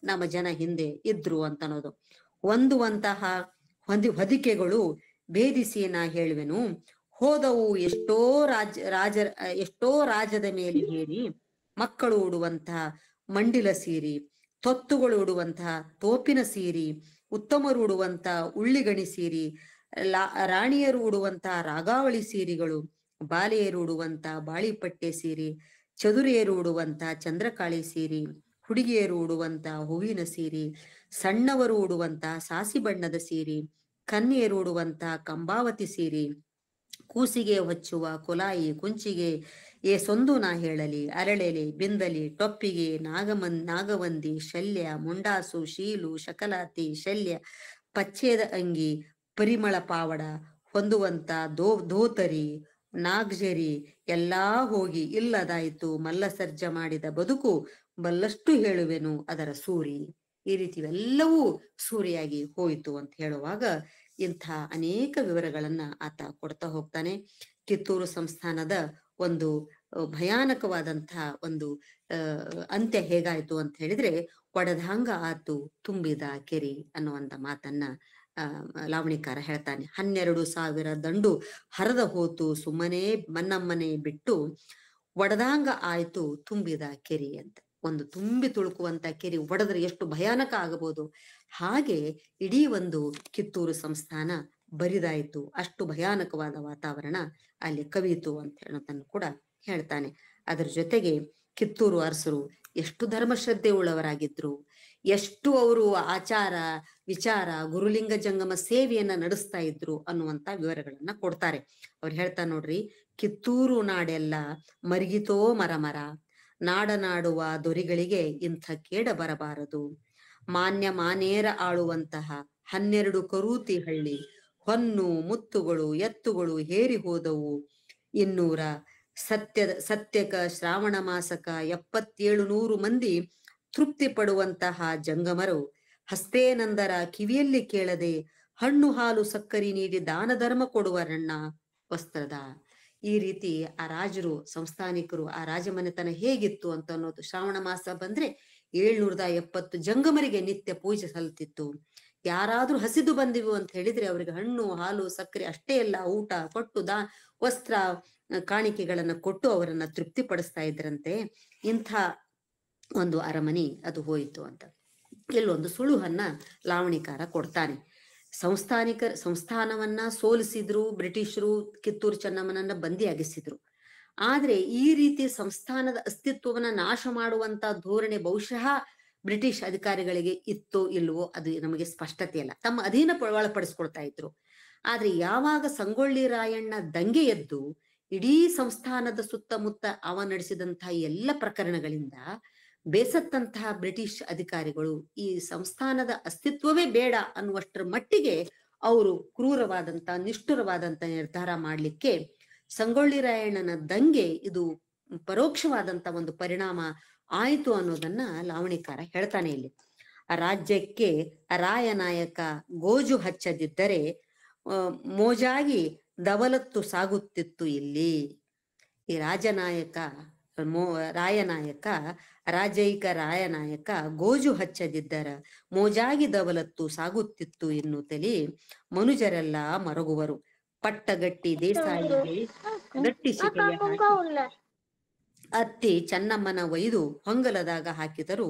ನಮ್ಮ ಜನ ಹಿಂದೆ ಇದ್ರು ಅಂತ ಅನ್ನೋದು. ಹೊಂದುವಂತಹ ಹೊದಿಕೆಗಳು ಭೇದಿಸಿ ನಾ ಹೇಳುವೆನು, ಹೋದವು ಎಷ್ಟೋ ರಾಜದ ಮೇಲೆ ಹೇರಿ, ಮಕ್ಕಳು ಉಡುವಂತಹ ಮಂಡಿಲ ಸೀರಿ, ತೊತ್ತುಗಳು ಉಡುವಂತಹ ತೋಪಿನ ಸೀರಿ, ಉತ್ತಮರು ಉಡುವಂತಹ ಉಳ್ಳಿಗಣಿ ಸೀರಿ, ರಾಣಿಯರು ಉಡುವಂತಹ ರಾಗಾವಳಿ ಸೀರೆಗಳು, ಬಾಲೆಯರು ಉಡುವಂತಹ ಬಾಳಿಪಟ್ಟೆ ಸೀರಿ, ಚದುರಿಯರು ಉಡುವಂತಹ ಚಂದ್ರಕಾಳಿ ಸೀರಿ, ಹುಡುಗಿಯರು ಉಡುವಂತಹ ಹೂವಿನ ಸೀರಿ, ಸಣ್ಣವರು ಉಡುವಂತಹ ಸಾಸಿ ಬಣ್ಣದ ಸೀರಿ, ಕನ್ಯೆಯರು ಉಡುವಂತಹ ಕಂಬಾವತಿ ಸೀರಿ, ಕೂಸಿಗೆ ಹೊಚ್ಚುವ ಕೊಲಾಯಿ ಕುಂಚಿಗೆ ಸೊಂದು ನಾ ಹೇಳಲಿ, ಅರಳೆಲೆ ಬಿಂದಲಿ ಟೊಪ್ಪಿಗೆ ನಾಗವಂದಿ ಶಲ್ಯ ಮುಂಡಾಸು ಶೀಲು ಶಕಲಾತಿ ಶಲ್ಯ ಪಚ್ಚೇದ ಅಂಗಿ ಪರಿಮಳ ಪಾವಡ ಹೊಂದುವಂತ ಧೋತರಿ ನಾಗ್ಜರಿ ಎಲ್ಲಾ ಹೋಗಿ ಇಲ್ಲದಾಯ್ತು, ಮಲ್ಲಸರ್ಜ ಮಾಡಿದ ಬದುಕು ಬಲ್ಲಷ್ಟು ಹೇಳುವೆನು ಅದರ ಸೂರಿ. ಈ ರೀತಿ ಎಲ್ಲವೂ ಸೂರಿಯಾಗಿ ಹೋಯಿತು ಅಂತ ಹೇಳುವಾಗ ಇಂಥ ಅನೇಕ ವಿವರಗಳನ್ನ ಆತ ಕೊಡ್ತಾ ಹೋಗ್ತಾನೆ. ಕಿತ್ತೂರು ಸಂಸ್ಥಾನದ ಒಂದು ಭಯಾನಕವಾದಂತಹ ಒಂದು ಅಂತ್ಯ ಹೇಗಾಯ್ತು ಅಂತ ಹೇಳಿದ್ರೆ, ಒಡೆದಂಗ ಆತು ತುಂಬಿದ ಕೆರಿ ಅನ್ನುವಂತ ಮಾತನ್ನ ಲಾವಣಿಕಾರ ಹೇಳ್ತಾನೆ. 12,000 ದಂಡು ಹರದ ಹೋತು ಸುಮ್ಮನೆ ಮನ್ನಮ್ಮನೆ ಬಿಟ್ಟು, ಒಡೆದಂಗ ಆಯ್ತು ತುಂಬಿದ ಕೆರಿ ಅಂತ. ಒಂದು ತುಂಬಿ ತುಳುಕುವಂತ ಕೆರೆ ಒಡೆದ್ರೆ ಎಷ್ಟು ಭಯಾನಕ ಆಗಬಹುದು, ಹಾಗೆ ಇಡೀ ಒಂದು ಕಿತ್ತೂರು ಸಂಸ್ಥಾನ ಬರಿದಾಯ್ತು, ಅಷ್ಟು ಭಯಾನಕವಾದ ವಾತಾವರಣ ಅಲ್ಲಿ ಕವಿಯಿತು ಅಂತ ಹೇಳೋದನ್ನು ಕೂಡ ಹೇಳ್ತಾನೆ. ಅದರ ಜೊತೆಗೆ ಕಿತ್ತೂರು ಅರಸರು ಎಷ್ಟು ಧರ್ಮಶ್ರದ್ಧೆ ಉಳ್ಳವರಾಗಿದ್ರು, ಎಷ್ಟು ಅವರು ಆಚಾರ ವಿಚಾರ ಗುರುಲಿಂಗ ಜಂಗಮ ಸೇವೆಯನ್ನ ನಡೆಸ್ತಾ ಇದ್ರು ಅನ್ನುವಂತ ವಿವರಗಳನ್ನ ಕೊಡ್ತಾರೆ. ಅವ್ರು ಹೇಳ್ತಾ ನೋಡ್ರಿ, ಕಿತ್ತೂರು ನಾಡೆಲ್ಲ ಮರಿಗಿತೋ ಮರಮರ, ನಾಡನಾಡುವ ದೊರೆಗಳಿಗೆ ಇಂಥ ಕೇಡ ಬರಬಾರದು, ಮಾನೇರ ಆಳುವಂತಹ 12 ಕರೂತಿ ಹಳ್ಳಿ, ಹೊನ್ನು ಮುತ್ತುಗಳು ಎತ್ತುಗಳು ಹೇರಿ ಹೋದವು 200, ಸತ್ಯಕ ಶ್ರಾವಣ ಮಾಸಕ 7700 ಮಂದಿ ತೃಪ್ತಿ ಪಡುವಂತಹ ಜಂಗಮರು, ಹಸ್ತೇನಂದರ ಕಿವಿಯಲ್ಲಿ ಕೇಳದೆ ಹಣ್ಣು ಹಾಲು ಸಕ್ಕರೆ ನೀಡಿ ದಾನ ಧರ್ಮ ಕೊಡುವರಣ್ಣ ವಸ್ತ್ರದ. ಈ ರೀತಿ ಆ ರಾಜರು ಸಂಸ್ಥಾನಿಕರು ಆ ರಾಜಮನೆತನ ಹೇಗಿತ್ತು ಅಂತ ಅನ್ನೋದು, ಶ್ರಾವಣ ಮಾಸ ಬಂದ್ರೆ 770 ಜಂಗಮರಿಗೆ ನಿತ್ಯ ಪೂಜೆ ಸಲ್ತಿತ್ತು. ಯಾರಾದ್ರೂ ಹಸಿದು ಬಂದಿವು ಅಂತ ಹೇಳಿದ್ರೆ ಅವರಿಗೆ ಹಣ್ಣು ಹಾಲು ಸಕ್ಕರೆ ಅಷ್ಟೇ ಅಲ್ಲ, ಊಟ ಕೊಟ್ಟು ವಸ್ತ್ರ ಕಾಣಿಕೆಗಳನ್ನ ಕೊಟ್ಟು ಅವರನ್ನ ತೃಪ್ತಿ ಪಡಿಸ್ತಾ ಇದ್ರಂತೆ. ಇಂಥ ಒಂದು ಅರಮನೆ ಅದು ಹೋಯಿತು ಅಂತ ಇಲ್ಲೊಂದು ಸುಳುಹನ್ನ ಲಾವಣಿಕಾರ ಕೊಡ್ತಾನೆ. ಸಂಸ್ಥಾನವನ್ನ ಸೋಲಿಸಿದ್ರು ಬ್ರಿಟಿಷರು, ಕಿತ್ತೂರು ಚೆನ್ನಮ್ಮನನ್ನ ಬಂದಿಯಾಗಿಸಿದ್ರು. ಆದ್ರೆ ಈ ರೀತಿ ಸಂಸ್ಥಾನದ ಅಸ್ತಿತ್ವವನ್ನ ನಾಶ ಮಾಡುವಂತ ಧೋರಣೆ ಬಹುಶಃ ಬ್ರಿಟಿಷ್ ಅಧಿಕಾರಿಗಳಿಗೆ ಇತ್ತೋ ಇಲ್ವೋ ಅದು ನಮಗೆ ಸ್ಪಷ್ಟತೆ ಇಲ್ಲ. ತಮ್ಮ ಅಧೀನ ಒಳಪಡಿಸ್ಕೊಳ್ತಾ ಇದ್ರು. ಆದ್ರೆ ಯಾವಾಗ ಸಂಗೊಳ್ಳಿ ರಾಯಣ್ಣ ದಂಗೆ ಎದ್ದು ಇಡೀ ಸಂಸ್ಥಾನದ ಸುತ್ತಮುತ್ತ ಅವ ನಡೆಸಿದಂತಹ ಎಲ್ಲ ಪ್ರಕರಣಗಳಿಂದ ಬೇಸತ್ತಂತಹ ಬ್ರಿಟಿಷ್ ಅಧಿಕಾರಿಗಳು ಈ ಸಂಸ್ಥಾನದ ಅಸ್ತಿತ್ವವೇ ಬೇಡ ಅನ್ನುವಷ್ಟರ ಮಟ್ಟಿಗೆ ಅವರು ಕ್ರೂರವಾದಂತ ನಿಷ್ಠುರವಾದಂತ ನಿರ್ಧಾರ ಮಾಡ್ಲಿಕ್ಕೆ ಸಂಗೊಳ್ಳಿ ರಾಯಣ್ಣನ ದಂಗೆ ಇದು ಪರೋಕ್ಷವಾದಂತ ಒಂದು ಪರಿಣಾಮ ಆಯ್ತು ಅನ್ನೋದನ್ನ ಲಾವಣಿಕಾರ ಹೇಳ್ತಾನೆ ಇಲ್ಲಿ. ರಾಜ್ಯಕ್ಕೆ ರಾಯನಾಯಕ ಗೋಜು ಹಚ್ಚದಿದ್ದರೆ ಮೋಜಾಗಿ ದವಲತ್ತು ಸಾಗುತ್ತಿತ್ತು ಇಲ್ಲಿ. ಈ ರಾಯನಾಯಕ ರಾಜೈಕ ರಾಯನಾಯಕ ಗೋಜು ಹಚ್ಚದಿದ್ದರ ಮೋಜಾಗಿ ದವಲತ್ತು ಸಾಗುತ್ತಿತ್ತು ಎನ್ನುತ್ತಲೇ ಮನುಜರೆಲ್ಲ ಮರಗುವರು. ಪಟ್ಟಗಟ್ಟಿ ದೇಸಾಯಿಗೆ ಗಟ್ಟಿ ಶಿಕೆಯ ಅತ್ತಿ ಚೆನ್ನಮ್ಮನ ಒಯ್ದು ಹೊಂಗಲದಾಗ ಹಾಕಿದರು.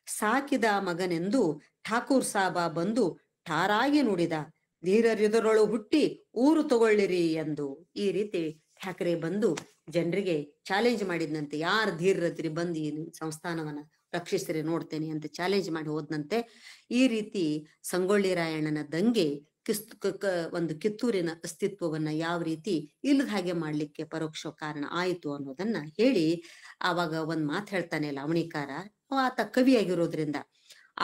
ಸಾಕಿದ ಮಗನೆಂದು ಠಾಕೂರ್ ಸಾಬ ಬಂದು ಠಾರಾಗಿ ನುಡಿದ, ಧೀರರಿದರೊಳು ಹುಟ್ಟಿ ಊರು ತಗೊಳ್ಳಿರಿ ಎಂದು. ಈ ರೀತಿ ಠಾಕ್ರೆ ಬಂದು ಜನರಿಗೆ ಚಾಲೆಂಜ್ ಮಾಡಿದ್ನಂತೆ, ಯಾರು ಧೀರರತ್ರಿ ಬಂದು ಈ ಸಂಸ್ಥಾನವನ್ನ ರಕ್ಷಿಸ್ರಿ ನೋಡ್ತೇನೆ ಅಂತ ಚಾಲೆಂಜ್ ಮಾಡಿ ಹೋದ್ನಂತೆ. ಈ ರೀತಿ ಸಂಗೊಳ್ಳಿ ರಾಯಣ್ಣನ ದಂಗೆ ಒಂದು ಕಿತ್ತೂರಿನ ಅಸ್ತಿತ್ವವನ್ನ ಯಾವ ರೀತಿ ಇಲ್ಲದ ಹಾಗೆ ಮಾಡ್ಲಿಕ್ಕೆ ಪರೋಕ್ಷ ಕಾರಣ ಆಯಿತು ಅನ್ನೋದನ್ನ ಹೇಳಿ, ಆವಾಗ ಒಂದ್ ಮಾತು ಹೇಳ್ತಾನೆ ಲಾವಣಿಕಾರ. ಆತ ಕವಿಯಾಗಿರೋದ್ರಿಂದ,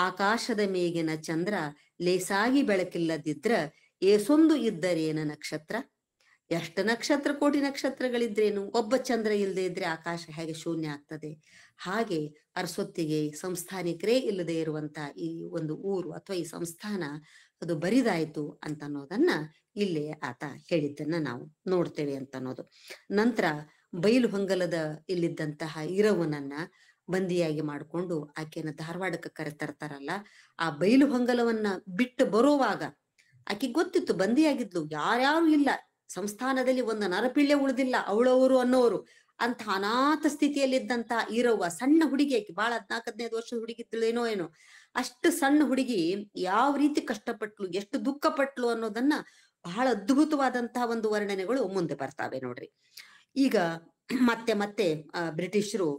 ಆಕಾಶದ ಮೇಗಿನ ಚಂದ್ರ ಲೇಸಾಗಿ ಬೆಳಕಿಲ್ಲದಿದ್ರ ಏಸೊಂದು ಇದ್ದರೇನ ನಕ್ಷತ್ರ. ಎಷ್ಟು ನಕ್ಷತ್ರ, ಕೋಟಿ ನಕ್ಷತ್ರಗಳಿದ್ರೇನು, ಒಬ್ಬ ಚಂದ್ರ ಇಲ್ಲದೆ ಇದ್ರೆ ಆಕಾಶ ಹೇಗೆ ಶೂನ್ಯ ಆಗ್ತದೆ. ಹಾಗೆ ಅರಸೊತ್ತಿಗೆ ಸಂಸ್ಥಾನಿಕರೇ ಇಲ್ಲದೆ ಇರುವಂತ ಈ ಒಂದು ಊರು ಅಥವಾ ಈ ಸಂಸ್ಥಾನ ಅದು ಬರಿದಾಯ್ತು ಅಂತ ಅನ್ನೋದನ್ನ ಇಲ್ಲೇ ಆತ ಹೇಳಿದ್ದನ್ನ ನಾವು ನೋಡ್ತೇವೆ ಅಂತ ಅನ್ನೋದು. ನಂತರ ಬೈಲು ಹೊಂಗಲದ ಇಲ್ಲಿದ್ದಂತಹ ಇರವನನ್ನ ಬಂದಿಯಾಗಿ ಮಾಡಿಕೊಂಡು ಆಕೆನ ಧಾರವಾಡಕ್ಕೆ ಕರೆತರ್ತಾರಲ್ಲ. ಆ ಬೈಲು ಹೊಂಗಲವನ್ನ ಬಿಟ್ಟು ಬರುವಾಗ ಆಕೆ ಗೊತ್ತಿತ್ತು ಬಂದಿಯಾಗಿದ್ಲು, ಯಾರ್ಯಾರು ಇಲ್ಲ ಸಂಸ್ಥಾನದಲ್ಲಿ ಒಂದು ನರಪಿಳ್ಳೆ ಉಳಿದಿಲ್ಲ ಅವಳವರು ಅನ್ನೋರು ಅಂತ ಅನಾಥ ಸ್ಥಿತಿಯಲ್ಲಿದ್ದಂತ ಈರವ್ವ, ಸಣ್ಣ ಹುಡುಗಿ, ಆಕೆ ಬಹಳ 14-15 ವರ್ಷದ ಹುಡುಗಿ ಏನೋ ಅಷ್ಟು ಸಣ್ಣ ಹುಡುಗಿ ಯಾವ ರೀತಿ ಕಷ್ಟಪಟ್ಲು, ಎಷ್ಟು ದುಃಖ ಪಟ್ಲು ಅನ್ನೋದನ್ನ ಬಹಳ ಅದ್ಭುತವಾದಂತಹ ಒಂದು ವರ್ಣನೆಗಳು ಮುಂದೆ ಬರ್ತಾವೆ ನೋಡ್ರಿ. ಈಗ ಮತ್ತೆ ಬ್ರಿಟಿಷರು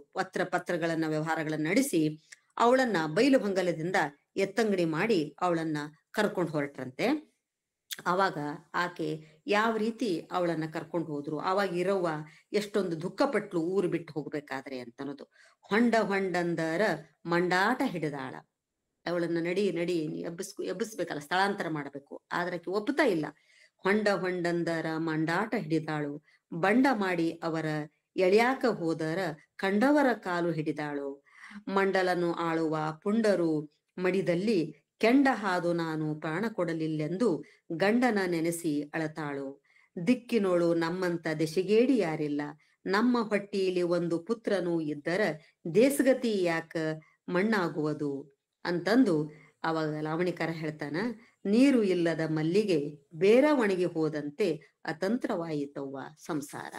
ಪತ್ರಗಳನ್ನ ವ್ಯವಹಾರಗಳನ್ನ ನಡೆಸಿ ಅವಳನ್ನ ಬೈಲು ಹೊಂಗಲದಿಂದ ಎತ್ತಂಗಡಿ ಮಾಡಿ ಅವಳನ್ನ ಕರ್ಕೊಂಡು ಹೊರಟ್ರಂತೆ. ಆವಾಗ ಆಕೆ ಯಾವ ರೀತಿ ಅವಳನ್ನ ಕರ್ಕೊಂಡು ಹೋದ್ರು, ಆವಾಗ ಇರವ್ವ ಎಷ್ಟೊಂದು ದುಃಖ ಪಟ್ಲು ಊರು ಬಿಟ್ಟು ಹೋಗ್ಬೇಕಾದ್ರೆ ಅಂತ ಅನ್ನೋದು. ಹೊಂಡಂದರ ಮಂಡಾಟ ಹಿಡಿದಾಳ. ಅವಳನ್ನ ನಡಿ ಎಬ್ಬಿಸ್ಬೇಕಲ್ಲ, ಸ್ಥಳಾಂತರ ಮಾಡಬೇಕು, ಆದ್ರೆ ಆಕೆ ಒಪ್ಪುತ್ತಾ ಇಲ್ಲ. ಹೊಂಡಂದರ ಮಂಡಾಟ ಹಿಡಿದಾಳು, ಬಂಡ ಮಾಡಿ ಅವರ ಎಳ್ಯಾಕ ಹೋದರ ಕಂಡವರ ಕಾಲು ಹಿಡಿದಾಳು. ಮಂಡಲನು ಆಳುವ ಪುಂಡರು ಮಡಿದಲ್ಲಿ ಕೆಂಡ ಹಾದು ನಾನು ಪ್ರಾಣ ಕೊಡಲಿಲ್ಲೆಂದು ಗಂಡನ ನೆನೆಸಿ ಅಳತಾಳು. ದಿಕ್ಕಿನೋಳು ನಮ್ಮಂತ ದೆಶೆಗೇಡಿ ಯಾರಿಲ್ಲ, ನಮ್ಮ ಹೊಟ್ಟಿಯಲ್ಲಿ ಒಂದು ಪುತ್ರನು ಇದ್ದರ ದೇಸಗತಿ ಯಾಕ ಮಣ್ಣಾಗುವುದು ಅಂತಂದು ಅವಾಗ ಲಾವಣಿಕಾರ ಹೇಳ್ತಾನ, ನೀರು ಇಲ್ಲದ ಮಲ್ಲಿಗೆ ಬೇರ ಒಣಗಿ ಹೋದಂತೆ ಅತಂತ್ರವಾಯಿತವ್ವ ಸಂಸಾರ.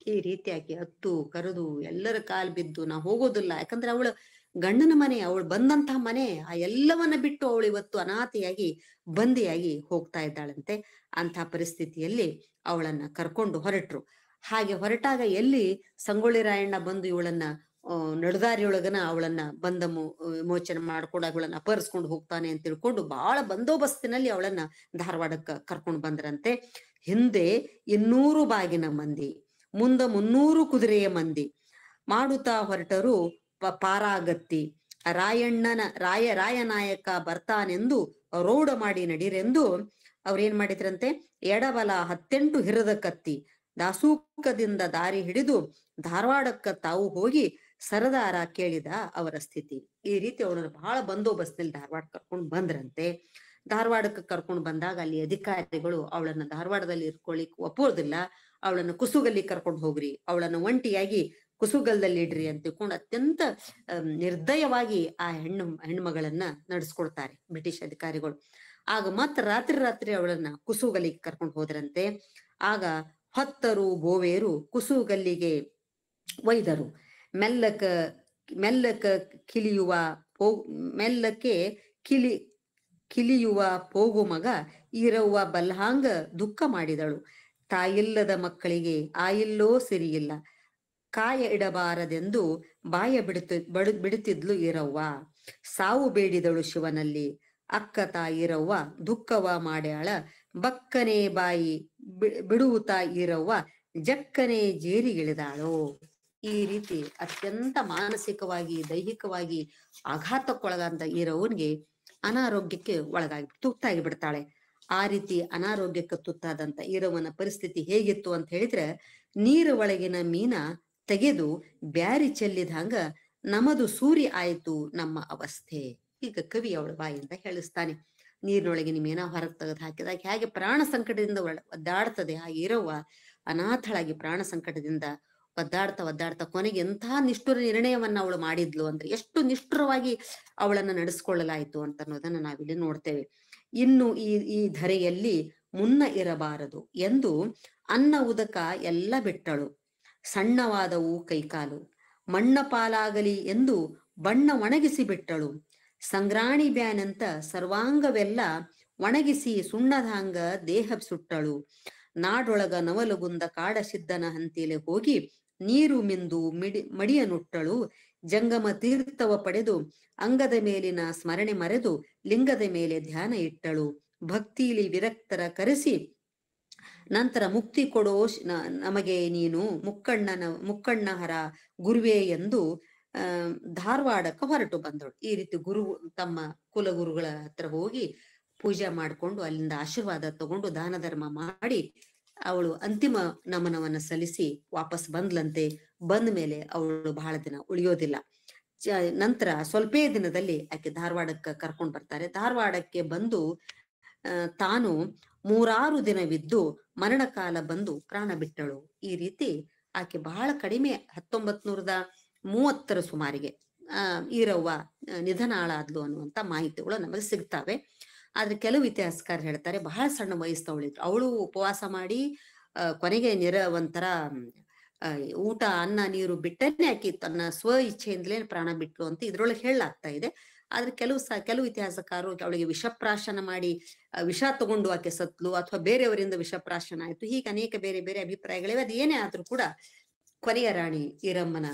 ಈ ರೀತಿಯಾಗಿ ಹತ್ತು ಕರೆದು ಎಲ್ಲರ ಕಾಲ್ ಬಿದ್ದು ನಾ ಹೋಗೋದಿಲ್ಲ, ಯಾಕಂದ್ರೆ ಅವಳು ಗಂಡನ ಮನೆ, ಅವಳು ಬಂದಂತಹ ಮನೆ, ಆ ಎಲ್ಲವನ್ನ ಬಿಟ್ಟು ಅವಳು ಇವತ್ತು ಅನಾಥಿಯಾಗಿ ಬಂದಿಯಾಗಿ ಹೋಗ್ತಾ ಇದ್ದಾಳಂತೆ. ಅಂತಹ ಪರಿಸ್ಥಿತಿಯಲ್ಲಿ ಅವಳನ್ನ ಕರ್ಕೊಂಡು ಹೊರಟ್ರು. ಹಾಗೆ ಹೊರಟಾಗ ಎಲ್ಲಿ ಸಂಗೊಳ್ಳಿ ರಾಯಣ್ಣ ಬಂದು ಇವಳನ್ನ ನಡುದಾರಿಯೊಳಗನ ಅವಳನ್ನ ಮೋಚನೆ ಮಾಡ್ಕೊಂಡು ಅವಳನ್ನ ಅಪಹರಿಸ್ಕೊಂಡು ಹೋಗ್ತಾನೆ ಅಂತ ತಿಳ್ಕೊಂಡು ಬಹಳ ಬಂದೋಬಸ್ತಿನಲ್ಲಿ ಅವಳನ್ನ ಧಾರವಾಡಕ್ಕ ಕರ್ಕೊಂಡು ಬಂದ್ರಂತೆ. ಹಿಂದೆ 200 ಬಾಗಿನ ಮಂದಿ, ಮುಂದ 300 ಕುದುರೆಯ ಮಂದಿ ಮಾಡುತ್ತಾ ಹೊರಟರು ಪಾರಾಗತ್ತಿ. ರಾಯನಾಯಕ ಬರ್ತಾನೆಂದು ರೋಡ ಮಾಡಿ ನಡೀರೆಂದು ಅವ್ರೇನ್ ಮಾಡಿದ್ರಂತೆ, ಎಡಬಲ 18 ಹಿರದ ಕತ್ತಿ ದಾಸೂಕದಿಂದ ದಾರಿ ಹಿಡಿದು ಧಾರವಾಡಕ್ಕ ತಾವು ಹೋಗಿ ಸರದಾರ ಕೇಳಿದ ಅವರ ಸ್ಥಿತಿ. ಈ ರೀತಿ ಅವಳನ್ನು ಬಹಳ ಬಂದೋಬಸ್ತಿನಲ್ಲಿ ಧಾರವಾಡ ಕರ್ಕೊಂಡು ಬಂದ್ರಂತೆ. ಧಾರವಾಡಕ್ಕೆ ಕರ್ಕೊಂಡು ಬಂದಾಗ ಅಲ್ಲಿ ಅಧಿಕಾರಿಗಳು ಅವಳನ್ನ ಧಾರವಾಡದಲ್ಲಿ ಇರ್ಕೊಳ್ಳಿಕ್ ಒಪ್ಪೋದಿಲ್ಲ, ಅವಳನ್ನು ಕುಸುಗಲ್ಲಿ ಕರ್ಕೊಂಡು ಹೋಗ್ರಿ, ಅವಳನ್ನು ಒಂಟಿಯಾಗಿ ಕುಸುಗಲ್ದಲ್ಲಿ ಇಡ್ರಿ ಅಂತ ತಿಳ್ಕೊಂಡು ಅತ್ಯಂತ ನಿರ್ದಯವಾಗಿ ಆ ಹೆಣ್ಮಗಳನ್ನ ನಡೆಸ್ಕೊಳ್ತಾರೆ ಬ್ರಿಟಿಷ್ ಅಧಿಕಾರಿಗಳು. ಆಗ ರಾತ್ರಿ ಅವಳನ್ನ ಕುಸುಗಲ್ಲಿಗೆ ಕರ್ಕೊಂಡು ಹೋದ್ರಂತೆ. ಆಗ ಹೊತ್ತರು ಬೋವೇರು ಕುಸುಗಲ್ಲಿಗೆ ಒಯ್ದರು. ಮೆಲ್ಲಕ್ಕೆ ಕಿಲಿಯುವ ಪೋಗು ಮಗ ಈರವ್ವ ಬಲ್ಹಾಂಗ ದುಃಖ ಮಾಡಿದಳು. ತಾಯಿಲ್ಲದ ಮಕ್ಕಳಿಗೆ ಆಯಿಲ್ಲೋ ಸಿರಿಯಿಲ್ಲ, ಕಾಯ ಇಡಬಾರದೆಂದು ಬಾಯ ಬಿಡುತ್ತಿದ್ಲು ಈರವ್ವ. ಸಾವು ಬೇಡಿದಳು ಶಿವನಲ್ಲಿ, ಅಕ್ಕ ತಾಯಿರವ್ವ ದುಃಖವ ಮಾಡ್ಯಾಳ. ಬಕ್ಕನೆ ಬಾಯಿ ಬಿಡುವುತಾ ಈರವ್ವ ಜಕ್ಕನೆ ಜೇರಿಗಿಳಿದಾಳು. ಈ ರೀತಿ ಅತ್ಯಂತ ಮಾನಸಿಕವಾಗಿ ದೈಹಿಕವಾಗಿ ಆಘಾತಕ್ಕೊಳಗಾದ ಈರವ್ವನ್ಗೆ ಅನಾರೋಗ್ಯಕ್ಕೆ ತುತ್ತಾಗಿ ಬಿಡ್ತಾಳೆ. ಆ ರೀತಿ ಅನಾರೋಗ್ಯಕ್ಕೆ ತುತ್ತಾದಂತ ಈರವ್ವನ ಪರಿಸ್ಥಿತಿ ಹೇಗಿತ್ತು ಅಂತ ಹೇಳಿದ್ರೆ, ನೀರ ಒಳಗಿನ ಮೀನ ತೆಗೆದು ಬ್ಯಾರಿ ಚೆಲ್ಲಿದಂಗ ನಮದು ಸೂರಿ ಆಯ್ತು ನಮ್ಮ ಅವಸ್ಥೆ. ಈಗ ಕವಿ ಅವಳ ಬಾಯಿಂದ ಹೇಳಿಸ್ತಾನೆ. ನೀರಿನೊಳಗಿನ ಮೀನ ಹೊರಗೆ ತೆಗೆದು ಹಾಕಿದಾಗ ಹೇಗೆ ಪ್ರಾಣ ಸಂಕಟದಿಂದ ಒದ್ದಾಡ್ತದೆ ಆ ಈರವ್ವ, ಅನಾಥಳಾಗಿ ಪ್ರಾಣ ಸಂಕಟದಿಂದ ಒದ್ದಾಡ್ತಾ ಕೊನೆಗೆ ಎಂಥ ನಿಷ್ಠುರ ನಿರ್ಣಯವನ್ನ ಅವಳು ಮಾಡಿದ್ಲು ಅಂದ್ರೆ, ಎಷ್ಟು ನಿಷ್ಠುರವಾಗಿ ಅವಳನ್ನ ನಡೆಸ್ಕೊಳ್ಳಲಾಯ್ತು ಅಂತ ಅನ್ನೋದನ್ನ ನಾವಿಲ್ಲಿ ನೋಡ್ತೇವೆ. ಇನ್ನು ಈ ಧರೆಯಲ್ಲಿ ಮುನ್ನ ಇರಬಾರದು ಎಂದು ಅನ್ನ ಉದಕ ಎಲ್ಲ ಬಿಟ್ಟಳು. ಸಣ್ಣವಾದವು ಕೈಕಾಲು ಮಣ್ಣ ಪಾಲಾಗಲಿ ಎಂದು ಬಣ್ಣ ಒಣಗಿಸಿ ಬಿಟ್ಟಳು. ಸಂಗ್ರಾಣಿ ಬ್ಯಾನಂತ ಸರ್ವಾಂಗವೆಲ್ಲ ಒಣಗಿಸಿ ಸುಣ್ಣದಾಂಗ ದೇಹ ಸುಟ್ಟಳು. ನಾಡೊಳಗ ನವಲಗುಂದ ಕಾಡ ಸಿದ್ದನ ಹಂತಿಲೆ ಹೋಗಿ ನೀರು ಮಿಂದು ಮಡಿಯನುಟ್ಟಳು. ಜಂಗಮ ತೀರ್ಥವ ಪಡೆದು ಅಂಗದ ಮೇಲಿನ ಸ್ಮರಣೆ ಮರೆದು ಲಿಂಗದ ಮೇಲೆ ಧ್ಯಾನ ಇಟ್ಟಳು. ಭಕ್ತಿಲಿ ವಿರಕ್ತರ ಕರೆಸಿ ನಂತರ ಮುಕ್ತಿ ಕೊಡೋ ನಮಗೆ ನೀನು ಮುಕ್ಕಣ್ಣಹರ ಗುರುವೇ ಎಂದು ಧಾರವಾಡಕ್ಕೆ ಹೊರಟು ಬಂದಳು. ಈ ರೀತಿ ಗುರು ತಮ್ಮ ಕುಲಗುರುಗಳ ಹತ್ರ ಹೋಗಿ ಪೂಜೆ ಮಾಡಿಕೊಂಡು ಅಲ್ಲಿಂದ ಆಶೀರ್ವಾದ ತಗೊಂಡು ದಾನ ಧರ್ಮ ಮಾಡಿ ಅವಳು ಅಂತಿಮ ನಮನವನ್ನ ಸಲ್ಲಿಸಿ ವಾಪಸ್ ಬಂದ್ಲಂತೆ. ಬಂದ ಮೇಲೆ ಅವಳು ಬಹಳ ದಿನ ಉಳಿಯೋದಿಲ್ಲ. ನಂತರ ಸ್ವಲ್ಪೇ ದಿನದಲ್ಲಿ ಆಕೆ ಧಾರವಾಡಕ್ಕೆ ಕರ್ಕೊಂಡ್ ಬರ್ತಾರೆ. ಧಾರವಾಡಕ್ಕೆ ಬಂದು ತಾನು 3-6 ದಿನವಿದ್ದು ಮರಣಕಾಲ ಬಂದು ಪ್ರಾಣ ಬಿಟ್ಟಳು. ಈ ರೀತಿ ಆಕೆ ಬಹಳ ಕಡಿಮೆ 1930 ಸುಮಾರಿಗೆ ಈರವ್ವ ನಿಧನ ಆಳಾದ್ಲು ಅನ್ನುವಂತ ಮಾಹಿತಿಗಳು ನಮಗೆ ಸಿಗ್ತಾವೆ. ಆದ್ರೆ ಕೆಲವು ಇತಿಹಾಸಕಾರ ಹೇಳ್ತಾರೆ ಬಹಳ ಸಣ್ಣ ವಯಸ್ಸವಳಿದ್ರು. ಅವಳು ಉಪವಾಸ ಮಾಡಿ ಕೊನೆಗೆ ಒಂಥರ ಊಟ ಅನ್ನ ನೀರು ಬಿಟ್ಟನೆ ಆಕಿ ತನ್ನ ಸ್ವ ಇಚ್ಛೆಯಿಂದಲೇ ಪ್ರಾಣ ಬಿಟ್ಲು ಅಂತ ಇದ್ರೊಳಗೆ ಹೇಳಲಾಗ್ತಾ ಇದೆ. ಆದ್ರೆ ಕೆಲವು ಇತಿಹಾಸಕಾರರು ಅವಳಿಗೆ ವಿಷಪ್ರಾಶನ ಮಾಡಿ ವಿಷ ತಗೊಂಡು ಆಕೆ ಸತ್ಲು ಅಥವಾ ಬೇರೆಯವರಿಂದ ವಿಷಪ್ರಾಶನ ಆಯ್ತು, ಹೀಗೆ ಅನೇಕ ಬೇರೆ ಬೇರೆ ಅಭಿಪ್ರಾಯಗಳಿವೆ. ಅದು ಏನೇ ಆದ್ರೂ ಕೂಡ ಕೊನೆಯ ರಾಣಿ ಈರಮ್ಮನ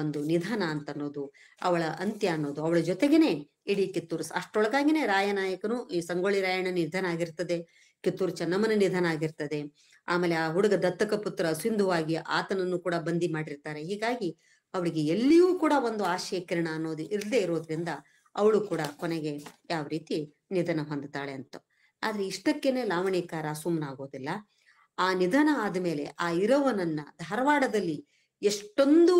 ಒಂದು ನಿಧನ ಅಂತ ಅನ್ನೋದು, ಅವಳ ಅಂತ್ಯ ಅನ್ನೋದು ಅವಳ ಜೊತೆಗೇನೆ ಇಡೀ ಕಿತ್ತೂರು ಅಷ್ಟೊಳಗಾಗಿನೇ ರಾಯನಾಯಕನು ಈ ಸಂಗೊಳ್ಳಿ ರಾಯಣ್ಣ ನಿಧನ ಆಗಿರ್ತದೆ, ಕಿತ್ತೂರು ಚೆನ್ನಮ್ಮನ ನಿಧನ ಆಗಿರ್ತದೆ. ಆಮೇಲೆ ಆ ಹುಡುಗ ದತ್ತಕ ಪುತ್ರ ಸಿಂಧುವಾಗಿ ಆತನನ್ನು ಕೂಡ ಬಂದಿ ಮಾಡಿರ್ತಾರೆ. ಹೀಗಾಗಿ ಅವಳಿಗೆ ಎಲ್ಲಿಯೂ ಕೂಡ ಒಂದು ಆಶಯ ಕಿರಣ ಅನ್ನೋದು ಇರದೇ ಇರೋದ್ರಿಂದ ಅವಳು ಕೂಡ ಕೊನೆಗೆ ಯಾವ ರೀತಿ ನಿಧನ ಹೊಂದುತ್ತಾಳೆ ಅಂತ. ಆದ್ರೆ ಇಷ್ಟಕ್ಕೇನೆ ಲಾವಣಿಕಾರ ಸುಮ್ಮನಾಗೋದಿಲ್ಲ. ಆ ನಿಧನ ಆದ್ಮೇಲೆ ಆ ಇರವನನ್ನ ಧಾರವಾಡದಲ್ಲಿ ಎಷ್ಟೊಂದು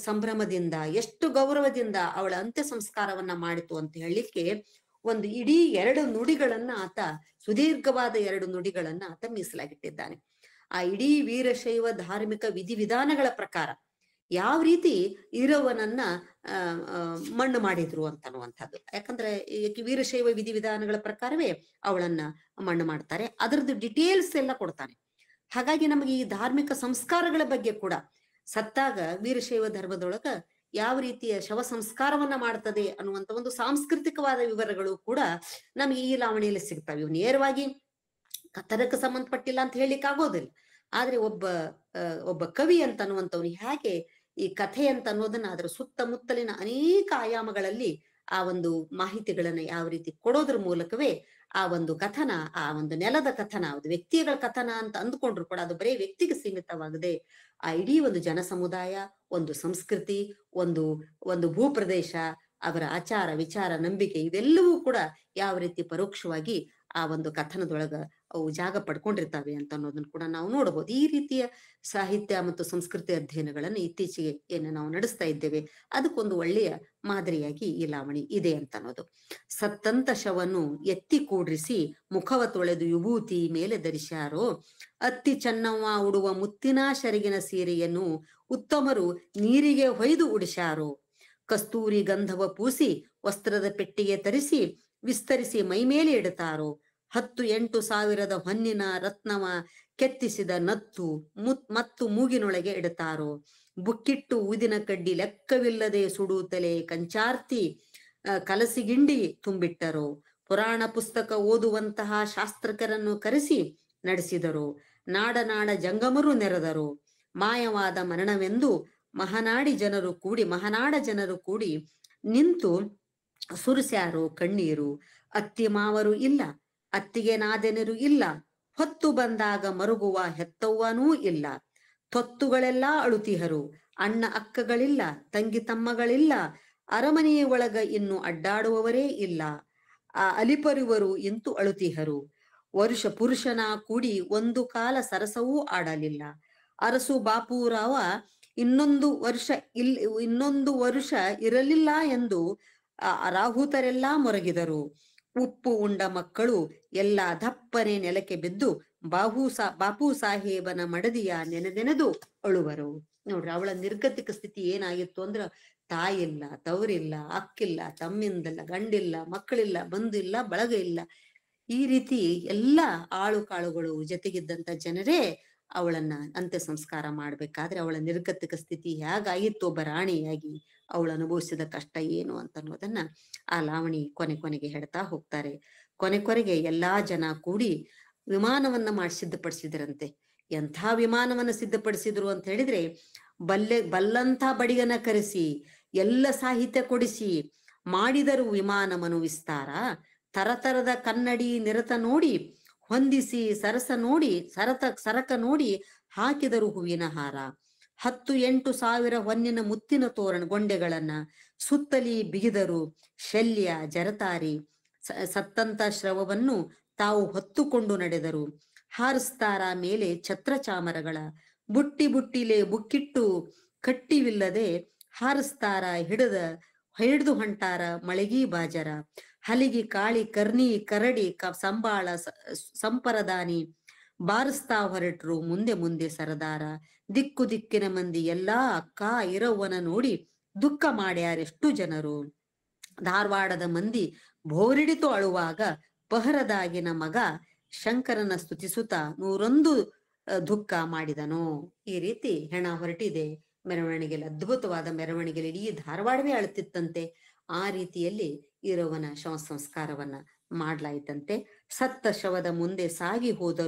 ಸಂಭ್ರಮದಿಂದ ಎಷ್ಟು ಗೌರವದಿಂದ ಅವಳ ಅಂತ್ಯ ಸಂಸ್ಕಾರವನ್ನ ಮಾಡಿತು ಅಂತ ಹೇಳಲಿಕ್ಕೆ ಒಂದು ಇಡೀ 2 ನುಡಿಗಳನ್ನ ಆತ ಸುದೀರ್ಘವಾದ 2 ನುಡಿಗಳನ್ನ ಆತ ಮೀಸಲಾಗಿಟ್ಟಿದ್ದಾನೆ. ಆ ಇಡೀ ವೀರಶೈವ ಧಾರ್ಮಿಕ ವಿಧಿವಿಧಾನಗಳ ಪ್ರಕಾರ ಯಾವ ರೀತಿ ಈರವ್ವನನ್ನ ಮಣ್ಣು ಮಾಡಿದ್ರು ಅಂತನ್ನುವಂಥದ್ದು. ಯಾಕಂದ್ರೆ ಈ ವೀರಶೈವ ವಿಧಿವಿಧಾನಗಳ ಪ್ರಕಾರವೇ ಅವಳನ್ನ ಮಣ್ಣು ಮಾಡ್ತಾರೆ. ಅದರದ್ದು ಡಿಟೇಲ್ಸ್ ಎಲ್ಲ ಕೊಡ್ತಾನೆ. ಹಾಗಾಗಿ ನಮಗೆ ಈ ಧಾರ್ಮಿಕ ಸಂಸ್ಕಾರಗಳ ಬಗ್ಗೆ ಕೂಡ ಸತ್ತಾಗ ವೀರಶೈವ ಧರ್ಮದೊಳಗ ಯಾವ ರೀತಿಯ ಶವ ಸಂಸ್ಕಾರವನ್ನ ಮಾಡ್ತದೆ ಅನ್ನುವಂತ ಒಂದು ಸಾಂಸ್ಕೃತಿಕವಾದ ವಿವರಗಳು ಕೂಡ ನಮಗೆ ಈ ಲಾವಣಿಯಲ್ಲಿ ಸಿಗ್ತವೆ. ಇವು ನೇರವಾಗಿ ಕಥನಕ್ಕೆ ಸಂಬಂಧಪಟ್ಟಿಲ್ಲ ಅಂತ ಹೇಳಿಕ್ ಆಗೋದಿಲ್ಲ. ಆದ್ರೆ ಒಬ್ಬ ಕವಿ ಅಂತ ಅನ್ನುವಂಥವ್ನು ಹೇಗೆ ಈ ಕಥೆ ಅಂತ ಅನ್ನೋದನ್ನ ಅದರ ಸುತ್ತಮುತ್ತಲಿನ ಅನೇಕ ಆಯಾಮಗಳಲ್ಲಿ ಆ ಒಂದು ಮಾಹಿತಿಗಳನ್ನ ಯಾವ ರೀತಿ ಕೊಡೋದ್ರ ಮೂಲಕವೇ ಆ ಒಂದು ಕಥನ, ಆ ಒಂದು ನೆಲದ ಕಥನ, ಒಂದು ವ್ಯಕ್ತಿಗಳ ಕಥನ ಅಂತ ಅಂದ್ಕೊಂಡ್ರು ಕೂಡ ಅದು ಬರೀ ವ್ಯಕ್ತಿಗೆ ಸೀಮಿತವಾಗದೆ ಆ ಇಡೀ ಒಂದು ಜನ ಸಮುದಾಯ, ಒಂದು ಸಂಸ್ಕೃತಿ, ಒಂದು ಭೂಪ್ರದೇಶ, ಅವರ ಆಚಾರ ವಿಚಾರ ನಂಬಿಕೆ ಇವೆಲ್ಲವೂ ಕೂಡ ಯಾವ ರೀತಿ ಪರೋಕ್ಷವಾಗಿ ಆ ಒಂದು ಕಥನದೊಳಗ ಅವು ಜಾಗ ಪಡ್ಕೊಂಡಿರ್ತಾವೆ ಅಂತ ಅನ್ನೋದನ್ನ ಕೂಡ ನಾವು ನೋಡಬಹುದು. ಈ ರೀತಿಯ ಸಾಹಿತ್ಯ ಮತ್ತು ಸಂಸ್ಕೃತಿ ಅಧ್ಯಯನಗಳನ್ನು ಇತ್ತೀಚೆಗೆ ಏನು ನಾವು ನಡೆಸ್ತಾ ಇದ್ದೇವೆ, ಅದಕ್ಕೊಂದು ಒಳ್ಳೆಯ ಮಾದರಿಯಾಗಿ ಈ ಲಾವಣಿ ಇದೆ ಅಂತ ಅನ್ನೋದು. ಸತ್ತಂತ ಶವನ್ನು ಎತ್ತಿ ಕೂಡ್ರಿಸಿ ಮುಖವ ತೊಳೆದು ವಿಭೂತಿ ಮೇಲೆ ಧರಿಸ್ಯಾರೋ, ಅತ್ತಿ ಚೆನ್ನವ್ವ ಉಡುವ ಮುತ್ತಿನ ಶರಗಿನ ಸೀರೆಯನ್ನು ಉತ್ತಮರು ನೀರಿಗೆ ಹೊಯ್ದು ಉಡಿಸ್ಯಾರೋ, ಕಸ್ತೂರಿ ಗಂಧವ ಪೂಸಿ ವಸ್ತ್ರದ ಪೆಟ್ಟಿಗೆ ತರಿಸಿ ವಿಸ್ತರಿಸಿ ಮೈಮೇಲೆ ಇಡುತ್ತಾರೋ, 10-8 ಸಾವಿರದ ಹೊನ್ನಿನ ರತ್ನವ ಕೆತ್ತಿಸಿದ ನತ್ತು ಮತ್ತು ಮೂಗಿನೊಳಗೆ ಇಡುತ್ತಾರೋ, ಬುಕ್ಕಿಟ್ಟು ಊದಿನ ಕಡ್ಡಿ ಲೆಕ್ಕವಿಲ್ಲದೆ ಸುಡುತ್ತಲೇ ಕಂಚಾರ್ತಿ ಕಲಸಿಗಿಂಡಿ ತುಂಬಿಟ್ಟರೋ, ಪುರಾಣ ಪುಸ್ತಕ ಓದುವಂತಹ ಶಾಸ್ತ್ರಕರನ್ನು ಕರೆಸಿ ನಡೆಸಿದರು, ನಾಡ ಜಂಗಮರು ನೆರೆದರು, ಮಾಯವಾದ ಮರಣವೆಂದು ಮಹನಾಡ ಜನರು ಕೂಡಿ ನಿಂತು ಸುರಿಸ್ಯಾರೋ ಕಣ್ಣೀರು, ಅತ್ತಿ ಮಾವರು ಇಲ್ಲ, ಅತ್ತಿಗೆ ನಾದೆನರು ಇಲ್ಲ, ಹೊತ್ತು ಬಂದಾಗ ಮರುಗುವ ಹೆತ್ತವ್ವನೂ ಇಲ್ಲ, ತೊತ್ತುಗಳೆಲ್ಲ ಅಳುತಿಹರು, ಅಣ್ಣ ಅಕ್ಕಗಳಿಲ್ಲ, ತಂಗಿ ತಮ್ಮಗಳಿಲ್ಲ, ಅರಮನೆಯ ಒಳಗ ಇನ್ನು ಅಡ್ಡಾಡುವವರೇ ಇಲ್ಲ, ಆ ಅಲಿಪರುವರು ಇಂತು ಅಳುತಿಹರು, ಪುರುಷನ ಕೂಡಿ ಒಂದು ಕಾಲ ಸರಸವೂ ಆಡಲಿಲ್ಲ, ಅರಸು ಬಾಪೂರಾವ ಇನ್ನೊಂದು ವರ್ಷ ಇರಲಿಲ್ಲ ಎಂದು ರಾಹುತರೆಲ್ಲ ಮೊರಗಿದರು, ಉಪ್ಪು ಉಂಡ ಮಕ್ಕಳು ಎಲ್ಲ ದಪ್ಪನೆ ನೆಲಕ್ಕೆ ಬಿದ್ದು ಬಾಪೂ ಸಾಹೇಬನ ಮಡದಿಯ ನೆನೆದು ಅಳುವರು. ನೋಡ್ರಿ, ಅವಳ ನಿರ್ಗತಿಕ ಸ್ಥಿತಿ ಏನಾಗಿತ್ತು ಅಂದ್ರ ತಾಯಿಲ್ಲ, ತವರಿಲ್ಲ, ಅಕ್ಕಿಲ್ಲ, ತಮ್ಮಿಂದಲ್ಲ, ಗಂಡಿಲ್ಲ, ಮಕ್ಕಳಿಲ್ಲ, ಬಂಧು ಇಲ್ಲ, ಬಳಗ ಇಲ್ಲ. ಈ ರೀತಿ ಎಲ್ಲ ಆಳು ಕಾಳುಗಳು ಜೊತೆಗಿದ್ದಂತ ಜನರೇ ಅವಳನ್ನ ಅಂತ್ಯ ಸಂಸ್ಕಾರ ಮಾಡ್ಬೇಕಾದ್ರೆ ಅವಳ ನಿರ್ಗತಿಕ ಸ್ಥಿತಿ ಹೇಗಾಗಿತ್ತು, ಒಬ್ಬ ರಾಣಿಯಾಗಿ ಅವಳು ಅನುಭವಿಸಿದ ಕಷ್ಟ ಏನು ಅಂತ ಅನ್ನೋದನ್ನ ಆ ಲಾವಣಿ ಕೊನೆಗೆ ಹೇಳ್ತಾ ಹೋಗ್ತಾರೆ. ಕೊನೆಗೆ ಎಲ್ಲಾ ಜನ ಕೂಡಿ ವಿಮಾನವನ್ನ ಮಾಡಿ ಸಿದ್ಧಪಡಿಸಿದ್ರಂತೆ. ಎಂಥ ವಿಮಾನವನ್ನು ಸಿದ್ಧಪಡಿಸಿದ್ರು ಅಂತ ಹೇಳಿದ್ರೆ, ಬಲ್ಲಂಥ ಬಡಿಗನ ಕರೆಸಿ ಎಲ್ಲ ಸಾಹಿತ್ಯ ಕೊಡಿಸಿ ಮಾಡಿದರು ವಿಮಾನಮನು ವಿಸ್ತಾರ. ತರತರದ ಕನ್ನಡಿ ನಿರತ ನೋಡಿ ಹೊಂದಿಸಿ ಸರಕ ನೋಡಿ ಹಾಕಿದರು ಹೂವಿನ ಹಾರ. 10-8 ಸಾವಿರ ಹೊನ್ನಿನ ಮುತ್ತಿನ ತೋರಣ ಗೊಂಡೆಗಳನ್ನ ಸುತ್ತಲಿ ಬಿಗಿದರು. ಶಲ್ಯ ಜರತಾರಿ ಸತ್ತಂತ ಶ್ರವವನ್ನು ತಾವು ಹೊತ್ತುಕೊಂಡು ನಡೆದರು. ಹಾರಿಸ್ತಾರ ಮೇಲೆ ಛತ್ರ ಚಾಮರಗಳ ಬುಟ್ಟಿಲೆ ಬುಕ್ಕಿಟ್ಟು ಕಟ್ಟಿವಿಲ್ಲದೆ ಹಾರಿಸ್ತಾರ ಹಿಡಿದು ಹೊಂಟಾರ ಮಳೆಗಿ ಬಾಜರ. ಹಲಿಗಿ ಕಾಳಿ ಕರ್ನಿ ಕರಡಿ ಸಂಬಾಳ ಸಂಪರದಾನಿ ಬಾರಿಸ್ತಾ ಹೊರಟ್ರು ಮುಂದೆ ಸರದಾರ. ದಿಕ್ಕಿನ ಮಂದಿ ಎಲ್ಲಾ ಅಕ್ಕ ಇರವ್ವನ ನೋಡಿ ದುಃಖ ಮಾಡ್ಯಾರೆಷ್ಟು ಜನರು. ಧಾರವಾಡದ ಮಂದಿ ಬೋರಿಡಿತು ಅಳುವಾಗ ಪಹರದಾಗಿನ ಮಗ ಶಂಕರನ ಸ್ತುತಿಸುತ್ತ 101 ದುಃಖ ಮಾಡಿದನು. ಈ ರೀತಿ ಹೆಣ ಹೊರಟಿದೆ. ಮೆರವಣಿಗೆಯಲ್ಲಿ ಅದ್ಭುತವಾದ ಮೆರವಣಿಗೆಯಲ್ಲಿ ಇಡೀ ಧಾರವಾಡವೇ ಅಳುತ್ತಿತ್ತಂತೆ. ಆ ರೀತಿಯಲ್ಲಿ ಇರವನ ಶವ ಸಂಸ್ಕಾರವನ್ನ ಮಾಡ್ಲಾಯ್ತಂತೆ. ಸತ್ತ ಶವದ ಮುಂದೆ ಸಾಗಿ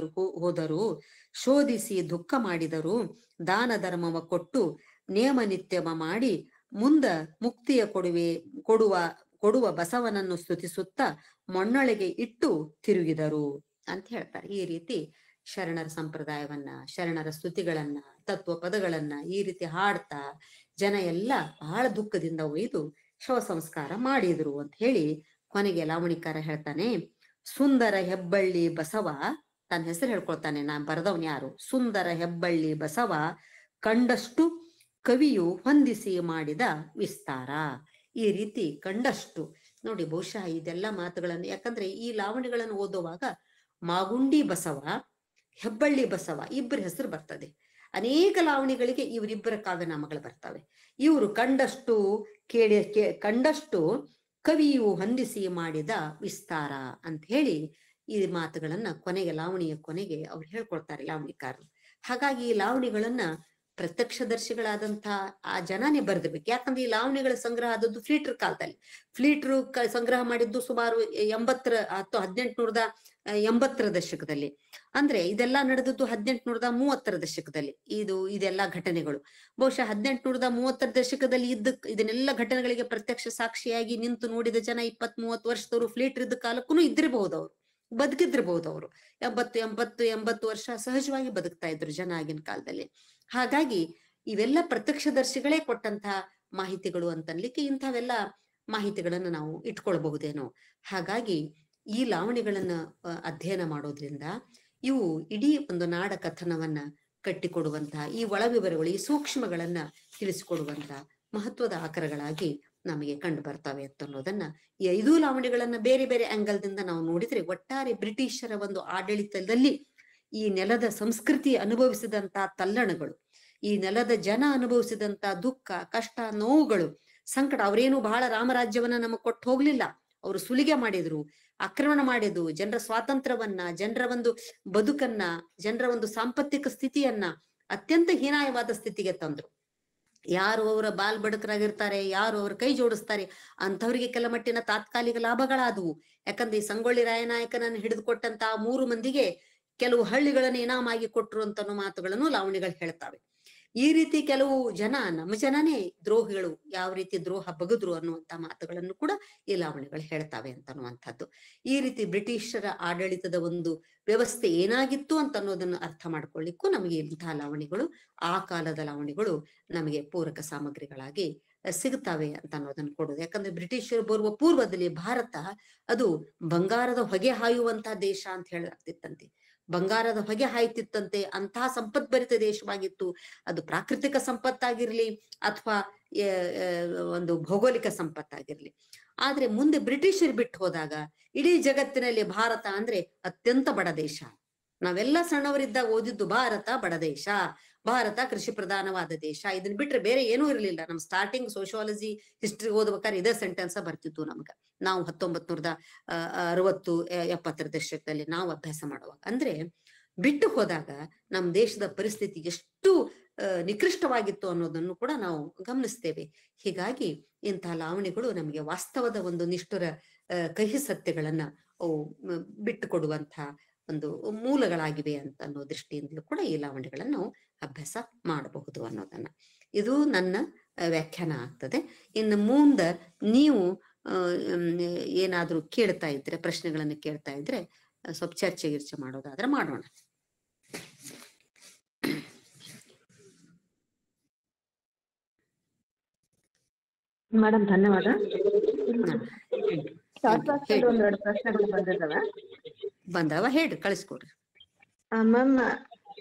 ಹೋದರು ಶೋಧಿಸಿ ದುಃಖ ಮಾಡಿದರು. ದಾನ ಧರ್ಮವ ಕೊಟ್ಟು ನೇಮ ನಿತ್ಯವ ಮಾಡಿ ಮುಂದ ಮುಕ್ತಿಯ ಕೊಡುವ ಬಸವನನ್ನು ಸ್ತುತಿಸುತ್ತ ಮೊನ್ನೊಳಗೆ ಇಟ್ಟು ತಿರುಗಿದರು ಅಂತ ಹೇಳ್ತಾರೆ. ಈ ರೀತಿ ಶರಣರ ಸಂಪ್ರದಾಯವನ್ನ, ಶರಣರ ಸ್ತುತಿಗಳನ್ನ, ತತ್ವ ಪದಗಳನ್ನ ಈ ರೀತಿ ಹಾಡ್ತಾ ಜನ ಎಲ್ಲ ಬಹಳ ದುಃಖದಿಂದ ಒಯ್ದು ಶವ ಸಂಸ್ಕಾರ ಮಾಡಿದ್ರು ಅಂತ ಹೇಳಿ ಕೊನೆಗೆ ಲಾವಣಿಕಾರ ಹೇಳ್ತಾನೆ. ಸುಂದರ ಹೆಬ್ಬಳ್ಳಿ ಬಸವ, ತನ್ನ ಹೆಸರು ಹೇಳ್ಕೊಳ್ತಾನೆ, ನಾನ್ ಬರದವನ್ ಯಾರು, ಸುಂದರ ಹೆಬ್ಬಳ್ಳಿ ಬಸವ ಕಂಡಷ್ಟು ಕವಿಯು ಹೊಂದಿಸಿ ಮಾಡಿದ ವಿಸ್ತಾರ. ಈ ರೀತಿ ಕಂಡಷ್ಟು ನೋಡಿ. ಬಹುಶಃ ಇದೆಲ್ಲ ಮಾತುಗಳನ್ನು, ಯಾಕಂದ್ರೆ ಈ ಲಾವಣಿಗಳನ್ನು ಓದುವಾಗ ಮಾಗುಂಡಿ ಬಸವ, ಹೆಬ್ಬಳ್ಳಿ ಬಸವ ಇಬ್ಬರ ಹೆಸರು ಬರ್ತದೆ. ಅನೇಕ ಲಾವಣಿಗಳಿಗೆ ಇವರಿಬ್ಬರ ಕಾವ್ಯನಾಮಗಳು ಬರ್ತವೆ. ಇವರು ಕಂಡಷ್ಟು ಕವಿಯು ಹೊಂದಿಸಿ ಮಾಡಿದ ವಿಸ್ತಾರ ಅಂತ ಹೇಳಿ ಈ ಮಾತುಗಳನ್ನ ಕೊನೆಗೆ, ಲಾವಣಿಯ ಕೊನೆಗೆ ಅವ್ರು ಹೇಳ್ಕೊಳ್ತಾರೆ ಲಾವಣಿಕಾರರು. ಹಾಗಾಗಿ ಈ ಲಾವಣಿಗಳನ್ನ ಪ್ರತ್ಯಕ್ಷದರ್ಶಿಗಳಾದಂಥ ಆ ಜನನೇ ಬರೆದಿರ್ಬೇಕು. ಯಾಕಂದ್ರೆ ಈ ಲಾವಣಿಗಳ ಸಂಗ್ರಹ ಆದದ್ದು ಫ್ಲೀಟ್ರ್ ಕಾಲದಲ್ಲಿ. ಫ್ಲೀಟ್ರು ಸಂಗ್ರಹ ಮಾಡಿದ್ದು ಸುಮಾರು 1880ರ ದಶಕದಲ್ಲಿ. ಅಂದ್ರೆ ಇದೆಲ್ಲ ನಡೆದದ್ದು 1830ರ ದಶಕದಲ್ಲಿ. ಇದೆಲ್ಲ ಘಟನೆಗಳು ಬಹುಶಃ 1830ರ ದಶಕದಲ್ಲಿ ಇದನ್ನೆಲ್ಲ ಘಟನೆಗಳಿಗೆ ಪ್ರತ್ಯಕ್ಷ ಸಾಕ್ಷಿಯಾಗಿ ನಿಂತು ನೋಡಿದ ಜನ 20-30 ವರ್ಷದವರು ಫ್ಲೀಟ್ರ್ ಇದ್ದ ಕಾಲಕ್ಕೂ ಇದ್ದಿರಬಹುದು, ಅವರು ಬದುಕಿದ್ದಿರಬಹುದು. ಅವರು 80 ವರ್ಷ ಸಹಜವಾಗಿ ಬದುಕ್ತಾ ಇದ್ರು ಜನ ಆಗಿನ ಕಾಲದಲ್ಲಿ. ಹಾಗಾಗಿ ಇವೆಲ್ಲ ಪ್ರತ್ಯಕ್ಷದರ್ಶಿಗಳೇ ಕೊಟ್ಟಂತಹ ಮಾಹಿತಿಗಳು ಅಂತನ್ಲಿಕ್ಕೆ ಇಂಥವೆಲ್ಲ ಮಾಹಿತಿಗಳನ್ನು ನಾವು ಇಟ್ಕೊಳ್ಬಹುದೇನೋ. ಹಾಗಾಗಿ ಈ ಲಾವಣಿಗಳನ್ನ ಅಧ್ಯಯನ ಮಾಡೋದ್ರಿಂದ ಇವು ಇಡೀ ಒಂದು ನಾಡ ಕಥನವನ್ನ ಕಟ್ಟಿಕೊಡುವಂತಹ, ಈ ಒಳವಿವರಗಳು, ಈ ಸೂಕ್ಷ್ಮಗಳನ್ನ ತಿಳಿಸಿಕೊಡುವಂತಹ ಮಹತ್ವದ ಆಕರಗಳಾಗಿ ನಮಗೆ ಕಂಡು ಬರ್ತವೆ ಅಂತ ಅನ್ನೋದನ್ನ ಈ 5 ಲಾವಣಿಗಳನ್ನ ಬೇರೆ ಬೇರೆ ಆಂಗಲ್ದಿಂದ ನಾವು ನೋಡಿದ್ರೆ, ಒಟ್ಟಾರೆ ಬ್ರಿಟಿಷರ ಒಂದು ಆಡಳಿತದಲ್ಲಿ ಈ ನೆಲದ ಸಂಸ್ಕೃತಿ ಅನುಭವಿಸಿದಂತ ತಲ್ಲಣಗಳು, ಈ ನೆಲದ ಜನ ಅನುಭವಿಸಿದಂತ ದುಃಖ, ಕಷ್ಟ, ನೋವುಗಳು, ಸಂಕಟ. ಅವರೇನು ಬಹಳ ರಾಮರಾಜ್ಯವನ್ನ ನಮಗ್ ಕೊಟ್ಟು ಹೋಗ್ಲಿಲ್ಲ. ಅವರು ಸುಲಿಗೆ ಮಾಡಿದ್ರು, ಆಕ್ರಮಣ ಮಾಡಿದ್ರು, ಜನರ ಸ್ವಾತಂತ್ರ್ಯವನ್ನ, ಜನರ ಒಂದು ಬದುಕನ್ನ, ಜನರ ಒಂದು ಸಾಂಪತ್ತಿಕ ಸ್ಥಿತಿಯನ್ನ ಅತ್ಯಂತ ಹೀನಾಯವಾದ ಸ್ಥಿತಿಗೆ ತಂದ್ರು. ಯಾರು ಅವರ ಬಾಲ್ ಬಡಕರಾಗಿರ್ತಾರೆ, ಯಾರು ಅವ್ರ ಕೈ ಜೋಡಿಸ್ತಾರೆ ಅಂಥವ್ರಿಗೆ ಕೆಲ ಮಟ್ಟಿನ ತಾತ್ಕಾಲಿಕ ಲಾಭಗಳಾದವು. ಯಾಕಂದ್ರೆ ಈ ಸಂಗೊಳ್ಳಿ ರಾಯನಾಯಕನನ್ನು ಹಿಡಿದುಕೊಟ್ಟಂತ 3 ಮಂದಿಗೆ ಕೆಲವು ಹಳ್ಳಿಗಳನ್ನ ಇನಾಮಾಗಿ ಕೊಟ್ರು ಅಂತ ಮಾತುಗಳನ್ನು ಲಾವಣಿಗಳು ಹೇಳ್ತಾವೆ. ಈ ರೀತಿ ಕೆಲವು ಜನ, ನಮ್ಮ ಜನನೇ ದ್ರೋಹಿಗಳು, ಯಾವ ರೀತಿ ದ್ರೋಹ ಬಗದ್ರು ಅನ್ನುವಂತ ಮಾತುಗಳನ್ನು ಕೂಡ ಈ ಲಾವಣಿಗಳು ಹೇಳ್ತಾವೆ ಅಂತ ಅನ್ನುವಂಥದ್ದು. ಈ ರೀತಿ ಬ್ರಿಟಿಷರ ಆಡಳಿತದ ಒಂದು ವ್ಯವಸ್ಥೆ ಏನಾಗಿತ್ತು ಅಂತ ಅನ್ನೋದನ್ನು ಅರ್ಥ ಮಾಡ್ಕೊಳ್ಳಿಕ್ಕೂ ನಮಗೆ ಇಂತಹ ಲಾವಣಿಗಳು, ಆ ಕಾಲದ ಲಾವಣಿಗಳು ನಮಗೆ ಪೂರಕ ಸಾಮಗ್ರಿಗಳಾಗಿ ಸಿಗುತ್ತವೆ ಅಂತ ಅನ್ನೋದನ್ನು ಕೊಡೋದು. ಯಾಕಂದ್ರೆ ಬ್ರಿಟಿಷರು ಬರುವ ಪೂರ್ವದಲ್ಲಿ ಭಾರತ ಅದು ಬಂಗಾರದ ಹೊಗೆ ಹಾಯುವಂತಹ ದೇಶ ಅಂತ ಹೇಳಲಾಗ್ತಿತ್ತಂತೆ. ಬಂಗಾರದ ಹೊಗೆ ಹಾಯ್ತಿತ್ತಂತೆ. ಅಂತಹ ಸಂಪದ್ಭರಿತ ದೇಶವಾಗಿತ್ತು ಅದು. ಪ್ರಾಕೃತಿಕ ಸಂಪತ್ತಾಗಿರ್ಲಿ ಅಥವಾ ಒಂದು ಭೌಗೋಳಿಕ ಸಂಪತ್ತಾಗಿರ್ಲಿ. ಆದ್ರೆ ಮುಂದೆ ಬ್ರಿಟಿಷರು ಬಿಟ್ಟು ಹೋದಾಗ ಇಡೀ ಜಗತ್ತಿನಲ್ಲಿ ಭಾರತ ಅಂದ್ರೆ ಅತ್ಯಂತ ಬಡ ದೇಶ. ನಾವೆಲ್ಲ ಸಣ್ಣವರಿದ್ದಾಗ ಓದಿದ್ದು ಭಾರತ ಬಡ ದೇಶ, ಭಾರತ ಕೃಷಿ ಪ್ರಧಾನವಾದ ದೇಶ. ಇದನ್ನ ಬಿಟ್ರೆ ಬೇರೆ ಏನೂ ಇರಲಿಲ್ಲ. ನಮ್ ಸ್ಟಾರ್ಟಿಂಗ್ ಸೋಶಿಯಾಲಜಿ ಹಿಸ್ಟ್ರಿ ಓದ್ಬೇಕಾದ್ರೆ ಇದೇ ಸೆಂಟೆನ್ಸ್ ಬರ್ತಿತ್ತು ನಮ್ಗ. ನಾವು 1960-70 ದಶಕದಲ್ಲಿ ನಾವು ಅಭ್ಯಾಸ ಮಾಡುವಾಗ. ಅಂದ್ರೆ ಬಿಟ್ಟು ಹೋದಾಗ ನಮ್ ದೇಶದ ಪರಿಸ್ಥಿತಿ ಎಷ್ಟು ನಿಕೃಷ್ಟವಾಗಿತ್ತು ಅನ್ನೋದನ್ನು ಕೂಡ ನಾವು ಗಮನಿಸ್ತೇವೆ. ಹೀಗಾಗಿ ಇಂತಹ ಲಾವಣಿಗಳು ನಮಗೆ ವಾಸ್ತವದ ಒಂದು ನಿಷ್ಠುರ ಕಹಿ ಸತ್ಯಗಳನ್ನ ಅವು ಬಿಟ್ಟು ಕೊಡುವಂತಹ ಒಂದು ಮೂಲಗಳಾಗಿವೆ ಅಂತ ಅನ್ನೋ ದೃಷ್ಟಿಯಿಂದಲೂ ಕೂಡ ಈ ಲಾವಣಿಗಳನ್ನ ನಾವು ಅಭ್ಯಾಸ ಮಾಡಬಹುದು ಅನ್ನೋದನ್ನ, ಇದು ನನ್ನ ವ್ಯಾಖ್ಯಾನ ಆಗ್ತದೆ. ಇನ್ನು ಮುಂದೆ ನೀವು ಏನಾದ್ರೂ ಕೇಳ್ತಾ ಇದ್ರೆ, ಪ್ರಶ್ನೆಗಳನ್ನ ಕೇಳ್ತಾ ಇದ್ರೆ ಸ್ವಲ್ಪ ಚರ್ಚೆ ಗಿರ್ಚೆ ಮಾಡೋದಾದ್ರೆ ಮಾಡೋಣ. ಮೇಡಮ್ ಧನ್ಯವಾದ. ಹೇಳಿ. ಒಂದೆರಡು ಪ್ರಶ್ನೆಗಳು ಬಂದವ ಹೇಳ್ರಿ, ಕಳಿಸ್ಕೊಡ್ರಿ. ಮ್ಯಾಮ್,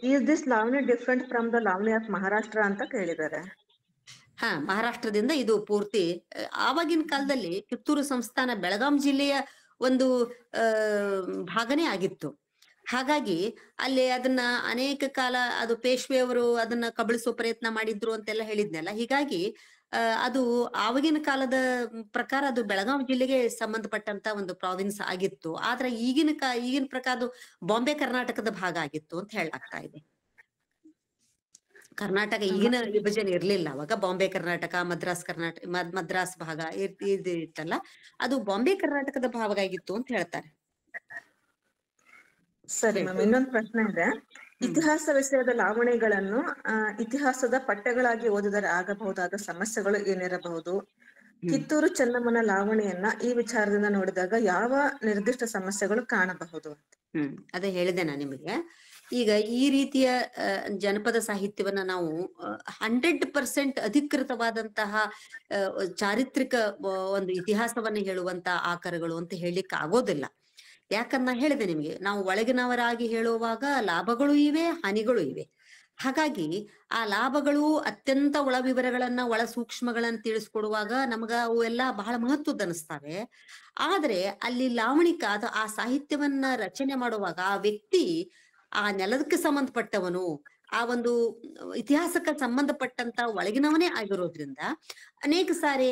ಈಸ್ ದಿಸ್ ಲಾವಣಿ ಡಿಫ್ರೆಂಟ್ ಫ್ರಮ್ ದ ಲಾವಣಿ ಆಫ್ ಮಹಾರಾಷ್ಟ್ರ ಅಂತ ಕೇಳಿದ್ದಾರೆ. ಹಾ, ಮಹಾರಾಷ್ಟ್ರದಿಂದ ಇದು ಪೂರ್ತಿ ಆವಾಗಿನ ಕಾಲದಲ್ಲಿ ಕಿತ್ತೂರು ಸಂಸ್ಥಾನ ಬೆಳಗಾಂ ಜಿಲ್ಲೆಯ ಒಂದು ಭಾಗನೇ ಆಗಿತ್ತು. ಹಾಗಾಗಿ ಅಲ್ಲಿ ಅದನ್ನ ಅನೇಕ ಕಾಲ ಅದು ಪೇಶ್ವೆಯವರು ಅದನ್ನ ಕಬಳಿಸೋ ಪ್ರಯತ್ನ ಮಾಡಿದ್ರು ಅಂತೆಲ್ಲ ಹೇಳಿದ್ನಲ್ಲ. ಹೀಗಾಗಿ ಅದು ಆವಾಗಿನ ಕಾಲದ ಪ್ರಕಾರ ಅದು ಬೆಳಗಾಂ ಜಿಲ್ಲೆಗೆ ಸಂಬಂಧಪಟ್ಟಂತ ಒಂದು ಪ್ರಾವಿನ್ಸ್ ಆಗಿತ್ತು. ಆದ್ರೆ ಈಗಿನ ಪ್ರಕಾರ ಅದು ಬಾಂಬೆ ಕರ್ನಾಟಕದ ಭಾಗ ಆಗಿತ್ತು ಅಂತ ಹೇಳಲಾಗ್ತಾ ಇದೆ. ಕರ್ನಾಟಕ ಈಗಿನ ವಿಭಜನೆ ಇರ್ಲಿಲ್ಲ ಅವಾಗ. ಬಾಂಬೆ ಕರ್ನಾಟಕ, ಮದ್ರಾಸ್ ಭಾಗ ಇತ್ತಲ್ಲ, ಅದು ಬಾಂಬೆ ಕರ್ನಾಟಕದ ಭಾಗ ಆಗಿತ್ತು ಅಂತ ಹೇಳ್ತಾರೆ. ಸರಿ ಮ್ಯಾಮ್, ಇನ್ನೊಂದು ಪ್ರಶ್ನೆ ಇದೆ. ಇತಿಹಾಸ ವಿಷಯದ ಲಾವಣಿಗಳನ್ನು ಇತಿಹಾಸದ ಪಠ್ಯಗಳಾಗಿ ಓದಿದರೆ ಆಗಬಹುದಾದ ಸಮಸ್ಯೆಗಳು ಏನಿರಬಹುದು? ಕಿತ್ತೂರು ಚೆನ್ನಮ್ಮನ ಲಾವಣಿಯನ್ನ ಈ ವಿಚಾರದಿಂದ ನೋಡಿದಾಗ ಯಾವ ನಿರ್ದಿಷ್ಟ ಸಮಸ್ಯೆಗಳು ಕಾಣಬಹುದು? ಅದೇ ಹೇಳಿದೆ ನಾ ನಿಮಗೆ. ಈಗ ಈ ರೀತಿಯ ಜನಪದ ಸಾಹಿತ್ಯವನ್ನ ನಾವು 100% ಅಧಿಕೃತವಾದಂತಹ ಚಾರಿತ್ರಿಕ ಒಂದು ಇತಿಹಾಸವನ್ನ ಹೇಳುವಂತ ಆಕರಗಳು ಅಂತ ಹೇಳಲಿಕ್ಕೆ ಆಗೋದಿಲ್ಲ. ಯಾಕಂದ್ರೆ ಹೇಳಿದೆ ನಿಮ್ಗೆ, ನಾವು ಒಳಗಿನವರಾಗಿ ಹೇಳುವಾಗ ಲಾಭಗಳು ಇವೆ, ಹಾನಿಗಳು ಇವೆ. ಹಾಗಾಗಿ ಆ ಲಾಭಗಳು ಅತ್ಯಂತ ಒಳ ವಿವರಗಳನ್ನ, ಒಳ ಸೂಕ್ಷ್ಮಗಳನ್ನ ತಿಳಿಸ್ಕೊಡುವಾಗ ನಮಗ ಅವು ಎಲ್ಲ ಬಹಳ ಮಹತ್ವದ ಅನಿಸ್ತಾವೆ. ಆದ್ರೆ ಅಲ್ಲಿ ಲಾವಣಿಕ ಆ ಸಾಹಿತ್ಯವನ್ನ ರಚನೆ ಮಾಡುವಾಗ ಆ ವ್ಯಕ್ತಿ ಆ ನೆಲದಕ್ಕೆ ಸಂಬಂಧಪಟ್ಟವನು, ಆ ಒಂದು ಇತಿಹಾಸಕ್ಕೆ ಸಂಬಂಧಪಟ್ಟಂತ ಒಳಗಿನವನೇ ಆಗಿರೋದ್ರಿಂದ ಅನೇಕ ಸಾರಿ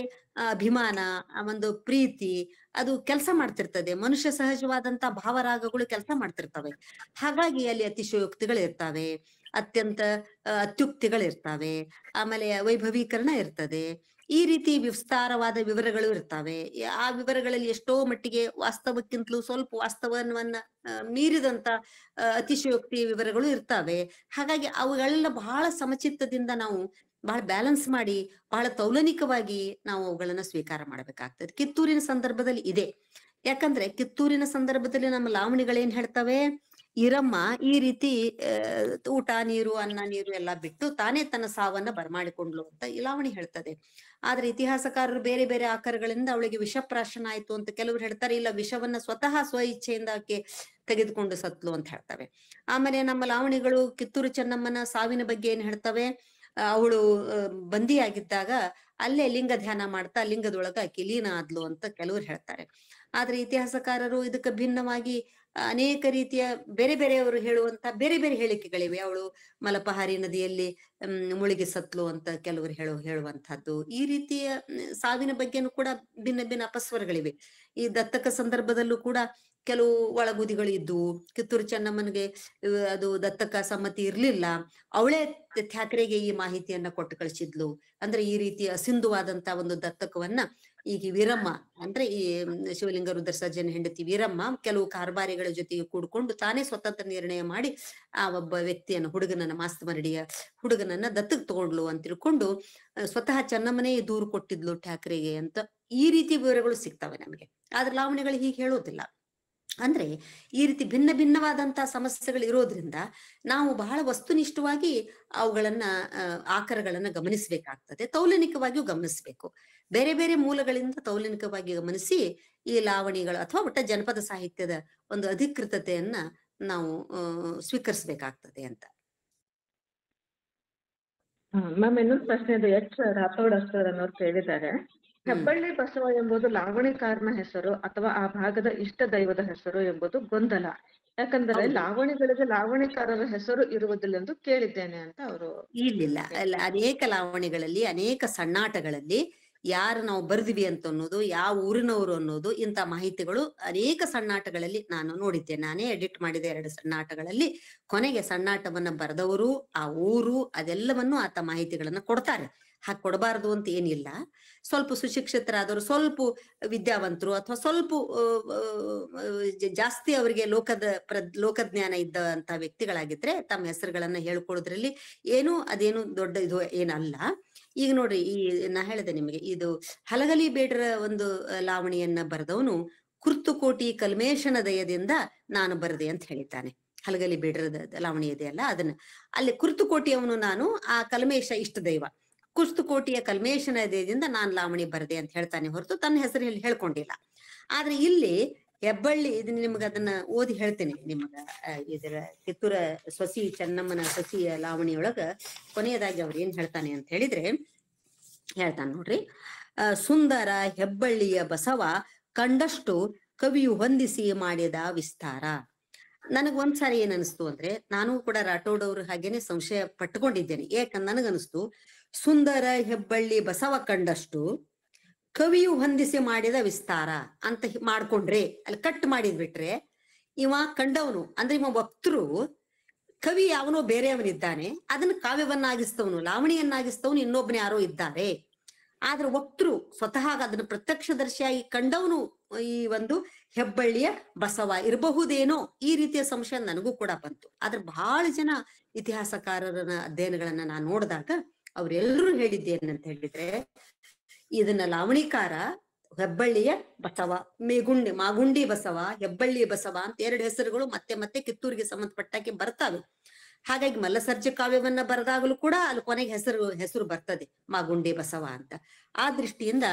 ಅಭಿಮಾನ, ಆ ಒಂದು ಪ್ರೀತಿ ಅದು ಕೆಲಸ ಮಾಡ್ತಿರ್ತದೆ. ಮನುಷ್ಯ ಸಹಜವಾದಂತ ಭಾವರಾಗಗಳು ಕೆಲಸ ಮಾಡ್ತಿರ್ತವೆ. ಹಾಗಾಗಿ ಅಲ್ಲಿ ಅತಿಶಯೋಕ್ತಿಗಳಿರ್ತಾವೆ, ಅತ್ಯಂತ ಅತ್ಯುಕ್ತಿಗಳಿರ್ತಾವೆ, ಆಮೇಲೆ ವೈಭವೀಕರಣ ಇರ್ತದೆ. ಈ ರೀತಿ ವಿಸ್ತಾರವಾದ ವಿವರಗಳು ಇರ್ತಾವೆ. ಆ ವಿವರಗಳಲ್ಲಿ ಎಷ್ಟೋ ಮಟ್ಟಿಗೆ ವಾಸ್ತವಕ್ಕಿಂತಲೂ ಸ್ವಲ್ಪ ವಾಸ್ತವವನ್ನ ಮೀರಿದಂತ ಅತಿಶಯೋಕ್ತಿ ವಿವರಗಳು ಇರ್ತಾವೆ. ಹಾಗಾಗಿ ಅವುಗಳೆಲ್ಲ ಬಹಳ ಸಮಚಿತ್ತದಿಂದ ನಾವು ಬಹಳ ಬ್ಯಾಲೆನ್ಸ್ ಮಾಡಿ, ಬಹಳ ತೌಲನಿಕವಾಗಿ ನಾವು ಅವುಗಳನ್ನ ಸ್ವೀಕಾರ ಮಾಡಬೇಕಾಗ್ತದೆ. ಕಿತ್ತೂರಿನ ಸಂದರ್ಭದಲ್ಲಿ ಇದೆ. ಯಾಕಂದ್ರೆ ಕಿತ್ತೂರಿನ ಸಂದರ್ಭದಲ್ಲಿ ನಮ್ಮ ಲಾವಣಿಗಳೇನ್ ಹೇಳ್ತವೆ, ಈರಮ್ಮ ಈ ರೀತಿ ಊಟ ನೀರು ಅನ್ನ ನೀರು ಎಲ್ಲ ಬಿಟ್ಟು ತಾನೇ ತನ್ನ ಸಾವನ್ನ ಬರಮಾಡಿಕೊಂಡ್ಲು ಅಂತ ಈ ಲಾವಣಿ ಹೇಳ್ತದೆ. ಆದ್ರೆ ಇತಿಹಾಸಕಾರರು ಬೇರೆ ಬೇರೆ ಆಕಾರಗಳಿಂದ ಅವಳಿಗೆ ವಿಷಪ್ರಾಶನ ಆಯ್ತು ಅಂತ ಕೆಲವರು ಹೇಳ್ತಾರೆ. ಇಲ್ಲ, ವಿಷವನ್ನ ಸ್ವತಃ ಸ್ವ ಇಚ್ಛೆಯಿಂದ ಆಕೆ ತೆಗೆದುಕೊಂಡು ಸತ್ಲು ಅಂತ ಹೇಳ್ತವೆ. ಆಮೇಲೆ ನಮ್ಮ ಲಾವಣಿಗಳು ಕಿತ್ತೂರು ಚೆನ್ನಮ್ಮನ ಸಾವಿನ ಬಗ್ಗೆ ಏನ್ ಹೇಳ್ತವೆ, ಅವಳು ಬಂದಿಯಾಗಿದ್ದಾಗ ಅಲ್ಲೇ ಲಿಂಗ ಧ್ಯಾನ ಮಾಡ್ತಾ ಲಿಂಗದೊಳಗ ಆಕೆ ಲೀನ ಆದ್ಲು ಅಂತ ಕೆಲವರು ಹೇಳ್ತಾರೆ. ಆದ್ರೆ ಇತಿಹಾಸಕಾರರು ಇದಕ್ಕೆ ಭಿನ್ನವಾಗಿ ಅನೇಕ ರೀತಿಯ ಬೇರೆ ಬೇರೆಯವರು ಹೇಳುವಂತ ಬೇರೆ ಬೇರೆ ಹೇಳಿಕೆಗಳಿವೆ. ಅವಳು ಮಲಪಹಾರಿ ನದಿಯಲ್ಲಿ ಮುಳುಗಿ ಸತ್ಲು ಅಂತ ಕೆಲವರು ಹೇಳುವಂತಹದ್ದು. ಈ ರೀತಿಯ ಸಾವಿನ ಬಗ್ಗೆನೂ ಕೂಡ ಭಿನ್ನ ಭಿನ್ನ ಅಪಸ್ವರಗಳಿವೆ. ಈ ದತ್ತಕ ಸಂದರ್ಭದಲ್ಲೂ ಕೂಡ ಕೆಲವು ಒಳಗುದಿಗಳು ಇದ್ವು. ಕಿತ್ತೂರು ಚೆನ್ನಮ್ಮನಿಗೆ ಅದು ದತ್ತಕ ಸಮ್ಮತಿ ಇರ್ಲಿಲ್ಲ. ಅವಳೇ ಥ್ಯಾಕ್ರೆಗೆ ಈ ಮಾಹಿತಿಯನ್ನ ಕೊಟ್ಟು ಕಳಿಸಿದ್ಲು. ಅಂದ್ರೆ ಈ ರೀತಿಯ ಅಸಿಂಧುವಾದಂತ ಒಂದು ದತ್ತಕವನ್ನ ಈಗ ವೀರಮ್ಮ, ಅಂದ್ರೆ ಈ ಶಿವಲಿಂಗ ರುದ್ರ ಸರ್ಜನ್ ಹೆಂಡತಿ ವೀರಮ್ಮ ಕೆಲವು ಕಾರ್ಬಾರಿಗಳ ಜೊತೆಗೆ ಕೂಡ್ಕೊಂಡು ತಾನೇ ಸ್ವತಂತ್ರ ನಿರ್ಣಯ ಮಾಡಿ ಆ ಒಬ್ಬ ವ್ಯಕ್ತಿಯನ್ನ, ಮಾಸ್ತಮರಡಿಯ ಹುಡುಗನನ್ನ ದತ್ತಕ್ ತಗೊಂಡ್ಲು ಅಂತ ತಿಳ್ಕೊಂಡು ಸ್ವತಃ ಚೆನ್ನಮ್ಮನೇ ದೂರು ಕೊಟ್ಟಿದ್ಲು ಠಾಕ್ರೆಗೆ ಅಂತ ಈ ರೀತಿ ವಿವರಗಳು ಸಿಗ್ತವೆ ನಮಗೆ. ಆದ್ರೆ ಲಾವಣಿಗಳು ಹೀಗೆ ಹೇಳೋದಿಲ್ಲ. ಅಂದ್ರೆ ಈ ರೀತಿ ಭಿನ್ನ ಭಿನ್ನವಾದಂತಹ ಸಮಸ್ಯೆಗಳು ಇರೋದ್ರಿಂದ ನಾವು ಬಹಳ ವಸ್ತುನಿಷ್ಠವಾಗಿ ಅವುಗಳನ್ನ ಆಕಾರಗಳನ್ನ ಗಮನಿಸಬೇಕಾಗ್ತದೆ. ತೌಲನಿಕವಾಗಿಯೂ ಗಮನಿಸ್ಬೇಕು. ಬೇರೆ ಬೇರೆ ಮೂಲಗಳಿಂದ ತೌಲನಿಕವಾಗಿ ಗಮನಿಸಿ ಈ ಲಾವಣಿಗಳು ಅಥವಾ ಒಟ್ಟ ಜನಪದ ಸಾಹಿತ್ಯದ ಒಂದು ಅಧಿಕೃತತೆಯನ್ನ ನಾವು ಸ್ವೀಕರಿಸಬೇಕಾಗ್ತದೆ ಅಂತ. ಮ್ಯಾಮ್, ಇನ್ನೊಂದು ಪ್ರಶ್ನೆ ಇದೆ. ರಾಥೋಡ್ ಅನ್ನೋರು ಕೇಳಿದ್ದಾರೆ, ಹೆಬ್ಬಳ್ಳಿ ಬಸವ ಎಂಬುದು ಲಾವಣಿಕಾರನ ಹೆಸರು ಅಥವಾ ಆ ಭಾಗದ ಇಷ್ಟ ದೈವದ ಹೆಸರು ಎಂಬುದು ಗೊಂದಲ. ಯಾಕಂದ್ರೆ ಲಾವಣಿಗಳಿಗೆ ಲಾವಣಿಕಾರರ ಹೆಸರು ಇರುವುದಿಲ್ಲ ಎಂದು ಕೇಳಿದ್ದೇನೆ ಅಂತ ಅವರು. ಇಲ್ಲ, ಅನೇಕ ಲಾವಣಿಗಳಲ್ಲಿ, ಅನೇಕ ಸಣ್ಣಾಟಗಳಲ್ಲಿ ಯಾರು ನಾವು ಬರ್ದಿವಿ ಅಂತ ಅನ್ನೋದು, ಯಾವ ಊರಿನವರು ಅನ್ನೋದು, ಇಂಥ ಮಾಹಿತಿಗಳು ಅನೇಕ ಸಣ್ಣಾಟಗಳಲ್ಲಿ ನಾನು ನೋಡಿದ್ದೆ. ನಾನೇ ಎಡಿಟ್ ಮಾಡಿದೆ 2 ಸಣ್ಣಾಟಗಳಲ್ಲಿ. ಕೊನೆಗೆ ಸಣ್ಣಾಟವನ್ನ ಬರೆದವರು, ಆ ಊರು, ಅದೆಲ್ಲವನ್ನು ಆತ ಮಾಹಿತಿಗಳನ್ನ ಕೊಡ್ತಾರೆ. ಹಾಗೆ ಕೊಡಬಾರದು ಅಂತ ಏನಿಲ್ಲ. ಸ್ವಲ್ಪ ಸುಶಿಕ್ಷಿತರಾದವರು, ಸ್ವಲ್ಪ ವಿದ್ಯಾವಂತರು ಅಥವಾ ಸ್ವಲ್ಪ ಜಾಸ್ತಿ ಅವರಿಗೆ ಲೋಕಜ್ಞಾನ ಇದ್ದಂತ ವ್ಯಕ್ತಿಗಳಾಗಿದ್ರೆ ತಮ್ಮ ಹೆಸರುಗಳನ್ನ ಹೇಳ್ಕೊಳ್ಳೋದ್ರಲ್ಲಿ ಅದೇನು ದೊಡ್ಡ ಇದು ಏನಲ್ಲ. ಈಗ ನೋಡ್ರಿ, ನಾ ಹೇಳಿದೆ ನಿಮಗೆ, ಇದು ಹಲಗಲಿ ಬೇಡರ ಒಂದು ಲಾವಣಿಯನ್ನ ಬರೆದವನು ಕುರ್ತುಕೋಟಿ ಕಲ್ಮೇಶನ ದಯದಿಂದ ನಾನು ಬರದೆ ಅಂತ ಹೇಳಿದ್ದಾನೆ. ಹಲಗಲಿ ಬೇಡರದ ಲಾವಣಿ ಇದೆಯಲ್ಲ, ಅದನ್ನ ಅಲ್ಲಿ ಕುರ್ತುಕೋಟಿಯವನು ನಾನು, ಆ ಕಲ್ಮೇಶ ಇಷ್ಟ ದೈವ, ಕುರ್ತುಕೋಟಿಯ ಕಲ್ಮೇಶನ ದಯದಿಂದ ನಾನು ಲಾವಣಿ ಬರದೆ ಅಂತ ಹೇಳ್ತಾನೆ ಹೊರತು ತನ್ನ ಹೆಸರು ಹೇಳ್ಕೊಂಡಿಲ್ಲ. ಆದ್ರೆ ಇಲ್ಲಿ ಹೆಬ್ಬಳ್ಳಿ, ಇದನ್ನ ನಿಮ್ಗ ಅದನ್ನ ಓದಿ ಹೇಳ್ತೇನೆ ನಿಮಗ. ಇದರ ಕಿತ್ತೂರ ಸೊಸಿ ಚೆನ್ನಮ್ಮನ ಸೊಸಿಯ ಲಾವಣಿಯೊಳಗ ಕೊನೆಯದಾಗಿ ಅವ್ರು ಏನ್ ಹೇಳ್ತಾನೆ ಅಂತ ಹೇಳಿದ್ರೆ, ಹೇಳ್ತಾನೆ ನೋಡ್ರಿ. ಸುಂದರ ಹೆಬ್ಬಳ್ಳಿಯ ಬಸವ ಕಂಡಷ್ಟು ಕವಿಯು ಹೊಂದಿಸಿ ಮಾಡಿದ ವಿಸ್ತಾರ. ನನಗ್ ಒಂದ್ಸಾರಿ ಏನ್ ಅನಿಸ್ತು ಅಂದ್ರೆ, ನಾನು ಕೂಡ ರಾಠೋಡ್ ಅವ್ರ ಹಾಗೇನೆ ಸಂಶಯ ಪಟ್ಟುಕೊಂಡಿದ್ದೇನೆ. ಯಾಕಂದ್ರೆ ನನಗನಿಸ್ತು, ಸುಂದರ ಹೆಬ್ಬಳ್ಳಿ ಬಸವ ಕಂಡಷ್ಟು ಕವಿಯು ಹೊಂದಿಸಿ ಮಾಡಿದ ವಿಸ್ತಾರ ಅಂತ ಮಾಡ್ಕೊಂಡ್ರೆ, ಅಲ್ಲಿ ಕಟ್ ಮಾಡಿದ್ಬಿಟ್ರೆ, ಇವ ಕಂಡವನು ಅಂದ್ರೆ ಇವ ವಕ್ತೃ, ಕವಿ ಯಾವನೋ ಬೇರೆಯವನಿದ್ದಾನೆ, ಅದನ್ನ ಕಾವ್ಯವನ್ನಾಗಿಸ್ತವನು, ಲಾವಣಿಯನ್ನಾಗಿಸ್ತವನು ಇನ್ನೊಬ್ಬನ ಯಾರೋ ಇದ್ದಾರೆ. ಆದ್ರೆ ವಕ್ತೃ ಸ್ವತಃ ಅದನ್ನ ಪ್ರತ್ಯಕ್ಷದರ್ಶಿಯಾಗಿ ಕಂಡವನು ಈ ಒಂದು ಹೆಬ್ಬಳ್ಳಿಯ ಬಸವ ಇರಬಹುದೇನೋ, ಈ ರೀತಿಯ ಸಂಶಯ ನನಗೂ ಕೂಡ ಬಂತು. ಆದ್ರೆ ಬಹಳ ಜನ ಇತಿಹಾಸಕಾರರ ಅಧ್ಯಯನಗಳನ್ನ ನಾನು ನೋಡಿದಾಗ ಅವ್ರೆಲ್ಲರೂ ಹೇಳಿದ್ದೇನಂತ ಹೇಳಿದ್ರೆ, ಇದನ್ನ ಲಾವಣಿಕಾರ ಹೆಬ್ಬಳ್ಳಿಯ ಬಸವ, ಮಾಗುಂಡಿ ಬಸವ, ಹೆಬ್ಬಳ್ಳಿ ಬಸವ ಅಂತ ಎರಡು ಹೆಸರುಗಳು ಮತ್ತೆ ಮತ್ತೆ ಕಿತ್ತೂರಿಗೆ ಸಂಬಂಧಪಟ್ಟಾಗೆ ಬರ್ತಾವೆ. ಹಾಗಾಗಿ ಮಲ್ಲಸರ್ಜ ಕಾವ್ಯವನ್ನ ಬರೆದಾಗಲೂ ಕೂಡ ಅಲ್ಲಿ ಕೊನೆಗೆ ಹೆಸರು ಬರ್ತದೆ, ಮಾಗುಂಡಿ ಬಸವ ಅಂತ. ಆ ದೃಷ್ಟಿಯಿಂದ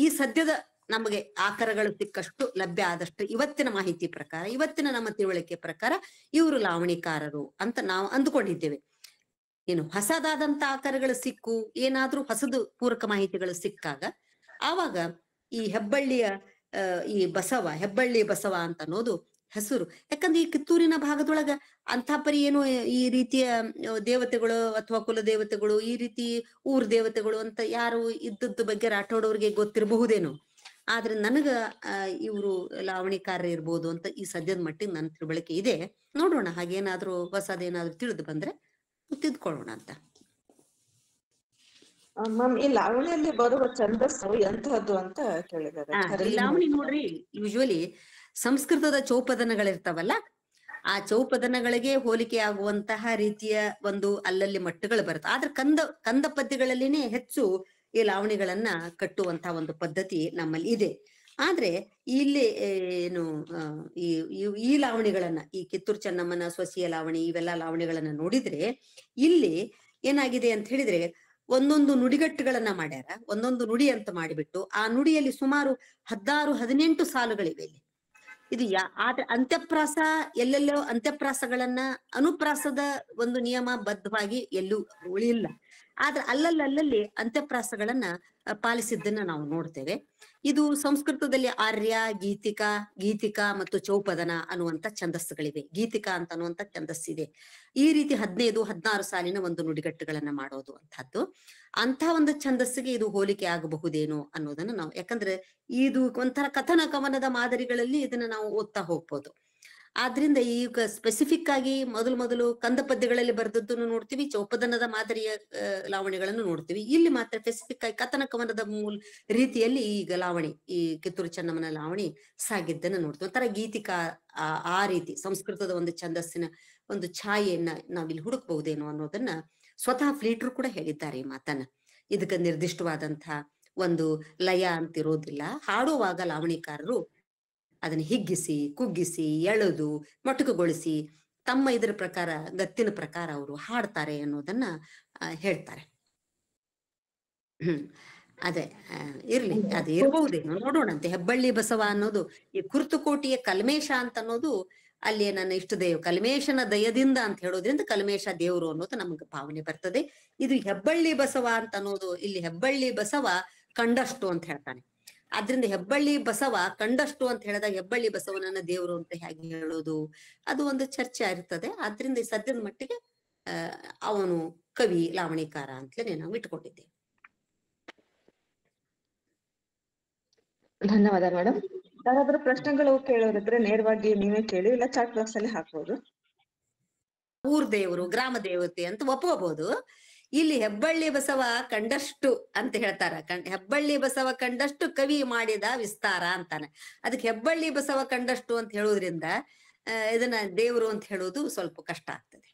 ಈ ಸದ್ಯದ ನಮಗೆ ಆಕರಗಳು ಸಿಕ್ಕಷ್ಟು ಲಭ್ಯ ಆದಷ್ಟು ಇವತ್ತಿನ ಮಾಹಿತಿ ಪ್ರಕಾರ, ಇವತ್ತಿನ ನಮ್ಮ ತಿಳುವಳಿಕೆ ಪ್ರಕಾರ ಇವರು ಲಾವಣಿಕಾರರು ಅಂತ ನಾವು ಅಂದುಕೊಂಡಿದ್ದೇವೆ. ಏನು ಹೊಸದಾದಂತ ಆಕಾರಗಳು ಸಿಕ್ಕು, ಏನಾದ್ರೂ ಹೊಸದು ಪೂರಕ ಮಾಹಿತಿಗಳು ಸಿಕ್ಕಾಗ ಆವಾಗ ಈ ಹೆಬ್ಬಳ್ಳಿಯ ಈ ಬಸವ, ಹೆಬ್ಬಳ್ಳಿ ಬಸವ ಅಂತ ಅನ್ನೋದು ಹೆಸರು. ಯಾಕಂದ್ರೆ ಈ ಕಿತ್ತೂರಿನ ಭಾಗದೊಳಗ ಅಂಥ ಪರಿ ಏನು ಈ ರೀತಿಯ ದೇವತೆಗಳು ಅಥವಾ ಕುಲ ದೇವತೆಗಳು, ಈ ರೀತಿ ಊರ್ ದೇವತೆಗಳು ಅಂತ ಯಾರು ಇದ್ದದ್ದು ಬಗ್ಗೆ ರಾಠೋಡವ್ರಿಗೆ ಗೊತ್ತಿರಬಹುದೇನೋ. ಆದ್ರೆ ನನಗ ಇವರು ಲಾವಣಿಕಾರರು ಇರ್ಬೋದು ಅಂತ ಈ ಸದ್ಯದ ಮಟ್ಟಿಗೆ ನನ್ನ ತಿಳುವಳಿಕೆ ಇದೆ. ನೋಡೋಣ, ಹಾಗೇನಾದ್ರೂ ಹೊಸದೇನಾದ್ರೂ ತಿಳಿದು ಬಂದ್ರೆ ತಿದ್ಕೊಳ್ಳೋಣ ಅಂತ. ಮ್ಯಾಮ್, ಈ ಲಾವಣಿಯಲ್ಲಿ ಬರುವ ಛಂದಸ್ಸು ಎಂತಹದ್ದು ಅಂತ ಕೇಳಿದ್ದಾರೆ. ಲಾವಣಿ ನೋಡ್ರಿ, ಯೂಶುವಲಿ ಸಂಸ್ಕೃತದ ಚೌಪದನಗಳಿರ್ತಾವಲ್ಲ, ಆ ಚೌಪದನಗಳಿಗೆ ಹೋಲಿಕೆ ಆಗುವಂತಹ ರೀತಿಯ ಒಂದು ಅಲ್ಲಲ್ಲಿ ಮಟ್ಟಗಳು ಬರುತ್ತೆ. ಆದ್ರೆ ಕಂದ ಪದ್ಯಗಳಲ್ಲಿನೇ ಹೆಚ್ಚು ಈ ಲಾವಣಿಗಳನ್ನ ಕಟ್ಟುವಂತಹ ಒಂದು ಪದ್ಧತಿ ನಮ್ಮಲ್ಲಿ ಇದೆ. ಆದ್ರೆ ಇಲ್ಲಿ ಏನು ಈ ಲಾವಣಿಗಳನ್ನ, ಈ ಕಿತ್ತೂರು ಚೆನ್ನಮ್ಮನ ಸೊಸಿಯ ಲಾವಣಿ, ಇವೆಲ್ಲ ಲಾವಣಿಗಳನ್ನ ನೋಡಿದ್ರೆ ಇಲ್ಲಿ ಏನಾಗಿದೆ ಅಂತ ಹೇಳಿದ್ರೆ, ಒಂದೊಂದು ನುಡಿಗಟ್ಟುಗಳನ್ನ ಮಾಡ್ಯಾರ, ಒಂದೊಂದು ನುಡಿ ಅಂತ ಮಾಡಿಬಿಟ್ಟು ಆ ನುಡಿಯಲ್ಲಿ ಸುಮಾರು 16-18 ಸಾಲುಗಳಿವೆ ಇಲ್ಲಿ. ಇದು ಆದ್ರೆ ಅಂತ್ಯಪ್ರಾಸ ಎಲ್ಲೆಲ್ಲೋ ಅಂತ್ಯಪ್ರಾಸಗಳನ್ನ, ಅನುಪ್ರಾಸದ ಒಂದು ನಿಯಮ ಬದ್ಧವಾಗಿ ಎಲ್ಲೂ ಉಳಿಯಿಲ್ಲ. ಆದ್ರೆ ಅಲ್ಲಲ್ಲಿ ಅಂತ್ಯಪ್ರಾಸಗಳನ್ನ ಪಾಲಿಸಿದ್ದನ್ನ ನಾವು ನೋಡ್ತೇವೆ. ಇದು ಸಂಸ್ಕೃತದಲ್ಲಿ ಆರ್ಯ, ಗೀತಿಕಾ ಮತ್ತು ಚೌಪದನ ಅನ್ನುವಂತ ಛಂದಸ್ಸುಗಳಿವೆ. ಗೀತಿಕಾ ಅಂತ ಅನ್ನುವಂತ ಛಂದಸ್ಸಿದೆ. ಈ ರೀತಿ 15-16 ಸಾಲಿನ ಒಂದು ನುಡಿಗಟ್ಟುಗಳನ್ನ ಮಾಡೋದು ಅಂತಹದ್ದು. ಅಂತ ಒಂದು ಛಂದಸ್ಸಿಗೆ ಇದು ಹೋಲಿಕೆ ಆಗಬಹುದೇನೋ ಅನ್ನೋದನ್ನ ನಾವು, ಯಾಕಂದ್ರೆ ಇದು ಒಂಥರ ಕಥನ ಕವನದ ಮಾದರಿಗಳಲ್ಲಿ ಇದನ್ನ ನಾವು ಓದ್ತಾ ಹೋಗ್ಬೋದು. ಆದ್ರಿಂದ ಈಗ ಸ್ಪೆಸಿಫಿಕ್ ಆಗಿ ಮೊದಲು ಕಂದ ಪದ್ಯಗಳಲ್ಲಿ ಬರೆದದ್ದನ್ನು ನೋಡ್ತೀವಿ, ಚೌಪದನದ ಮಾದರಿಯ ಲಾವಣಿಗಳನ್ನು ನೋಡ್ತೀವಿ. ಇಲ್ಲಿ ಮಾತ್ರ ಸ್ಪೆಸಿಫಿಕ್ ಆಗಿ ಕಥನ ಕವನದ ರೀತಿಯಲ್ಲಿ ಈಗ ಲಾವಣಿ, ಈ ಕಿತ್ತೂರು ಚೆನ್ನಮ್ಮನ ಲಾವಣಿ ಸಾಗಿದ್ದನ್ನು ನೋಡ್ತೀವಿ. ಒಂಥರ ಗೀತಿಕಾ ಆ ರೀತಿ ಸಂಸ್ಕೃತದ ಒಂದು ಛಂದಸ್ಸಿನ ಒಂದು ಛಾಯೆಯನ್ನ ನಾವಿಲ್ಲಿ ಹುಡುಕ್ಬಹುದೇನೋ ಅನ್ನೋದನ್ನ ಸ್ವತಃ ಫ್ಲೀಟ್ರು ಕೂಡ ಹೇಳಿದ್ದಾರೆ ಈ ಮಾತನ್ನ. ಇದಕ್ಕೆ ನಿರ್ದಿಷ್ಟವಾದಂತಹ ಒಂದು ಲಯ ಅಂತಿರೋದಿಲ್ಲ. ಹಾಡುವಾಗ ಲಾವಣಿಕಾರರು ಅದನ್ನ ಹಿಗ್ಗಿಸಿ, ಕುಗ್ಗಿಸಿ, ಎಳೆದು, ಮೊಟಕುಗೊಳಿಸಿ ತಮ್ಮ ಇದರ ಪ್ರಕಾರ, ಗತ್ತಿನ ಪ್ರಕಾರ ಅವರು ಹಾಡ್ತಾರೆ ಅನ್ನೋದನ್ನ ಹೇಳ್ತಾರೆ. ಅದೇ ಇರ್ಲಿ, ಅದು ಇರಬಹುದೇನೋ, ನೋಡೋಣಂತೆ. ಹೆಬ್ಬಳ್ಳಿ ಬಸವ ಅನ್ನೋದು ಈ ಕುರ್ತುಕೋಟಿಯ ಕಲ್ಮೇಶ ಅಂತ ಅನ್ನೋದು ಅಲ್ಲಿ ನನ್ನ ಇಷ್ಟ ದೇವ್ ಕಲ್ಮೇಶನ ದಯದಿಂದ ಅಂತ ಹೇಳೋದ್ರಿಂದ ಕಲ್ಮೇಶ ದೇವರು ಅನ್ನೋದು ನಮ್ಗೆ ಭಾವನೆ ಬರ್ತದೆ. ಇದು ಹೆಬ್ಬಳ್ಳಿ ಬಸವ ಅಂತ ಅನ್ನೋದು, ಇಲ್ಲಿ ಹೆಬ್ಬಳ್ಳಿ ಬಸವ ಕಂಡಷ್ಟು ಅಂತ ಹೇಳ್ತಾನೆ. ಆದ್ರಿಂದ ಹೆಬ್ಬಳ್ಳಿ ಬಸವ ಕಂಡಷ್ಟು ಅಂತ ಹೇಳಿದಾಗ ಹೆಬ್ಬಳ್ಳಿ ಬಸವನನ್ನ ದೇವರು ಅಂತ ಹೇಗೆ ಹೇಳೋದು, ಅದು ಒಂದು ಚರ್ಚೆ ಇರ್ತದೆ. ಆದ್ರಿಂದ ಈ ಸದ್ಯದ ಮಟ್ಟಿಗೆ ಅವನು ಕವಿ, ಲಾವಣಿಕಾರ ಅಂತಲೇ ನಾವು ಇಟ್ಕೊಂಡಿದ್ದೇವೆ. ಧನ್ಯವಾದ ಮೇಡಮ್. ಯಾರಾದ್ರೂ ಪ್ರಶ್ನೆಗಳು ಕೇಳೋರಿದ್ರೆ ನೇರವಾಗಿ ನೀವೇ ಕೇಳಿ, ಇಲ್ಲ ಚಾಟ್ ಬಾಕ್ಸ್ ಅಲ್ಲಿ ಹಾಕ್ಬೋದು. ಊರ್ ದೇವರು, ಗ್ರಾಮ ದೇವತೆ ಅಂತ ಒಪ್ಕೋಬಹುದು. ಇಲ್ಲಿ ಹೆಬ್ಬಳ್ಳಿ ಬಸವ ಕಂಡಷ್ಟು ಅಂತ ಹೇಳ್ತಾರ. ಹೆಬ್ಬಳ್ಳಿ ಬಸವ ಕಂಡಷ್ಟು ಕವಿ ಮಾಡಿದ ವಿಸ್ತಾರ ಅಂತಾನೆ. ಅದಕ್ಕೆ ಹೆಬ್ಬಳ್ಳಿ ಬಸವ ಕಂಡಷ್ಟು ಅಂತ ಹೇಳೋದ್ರಿಂದ ಇದನ್ನ ದೇವ್ರು ಅಂತ ಹೇಳೋದು ಸ್ವಲ್ಪ ಕಷ್ಟ ಆಗ್ತದೆ.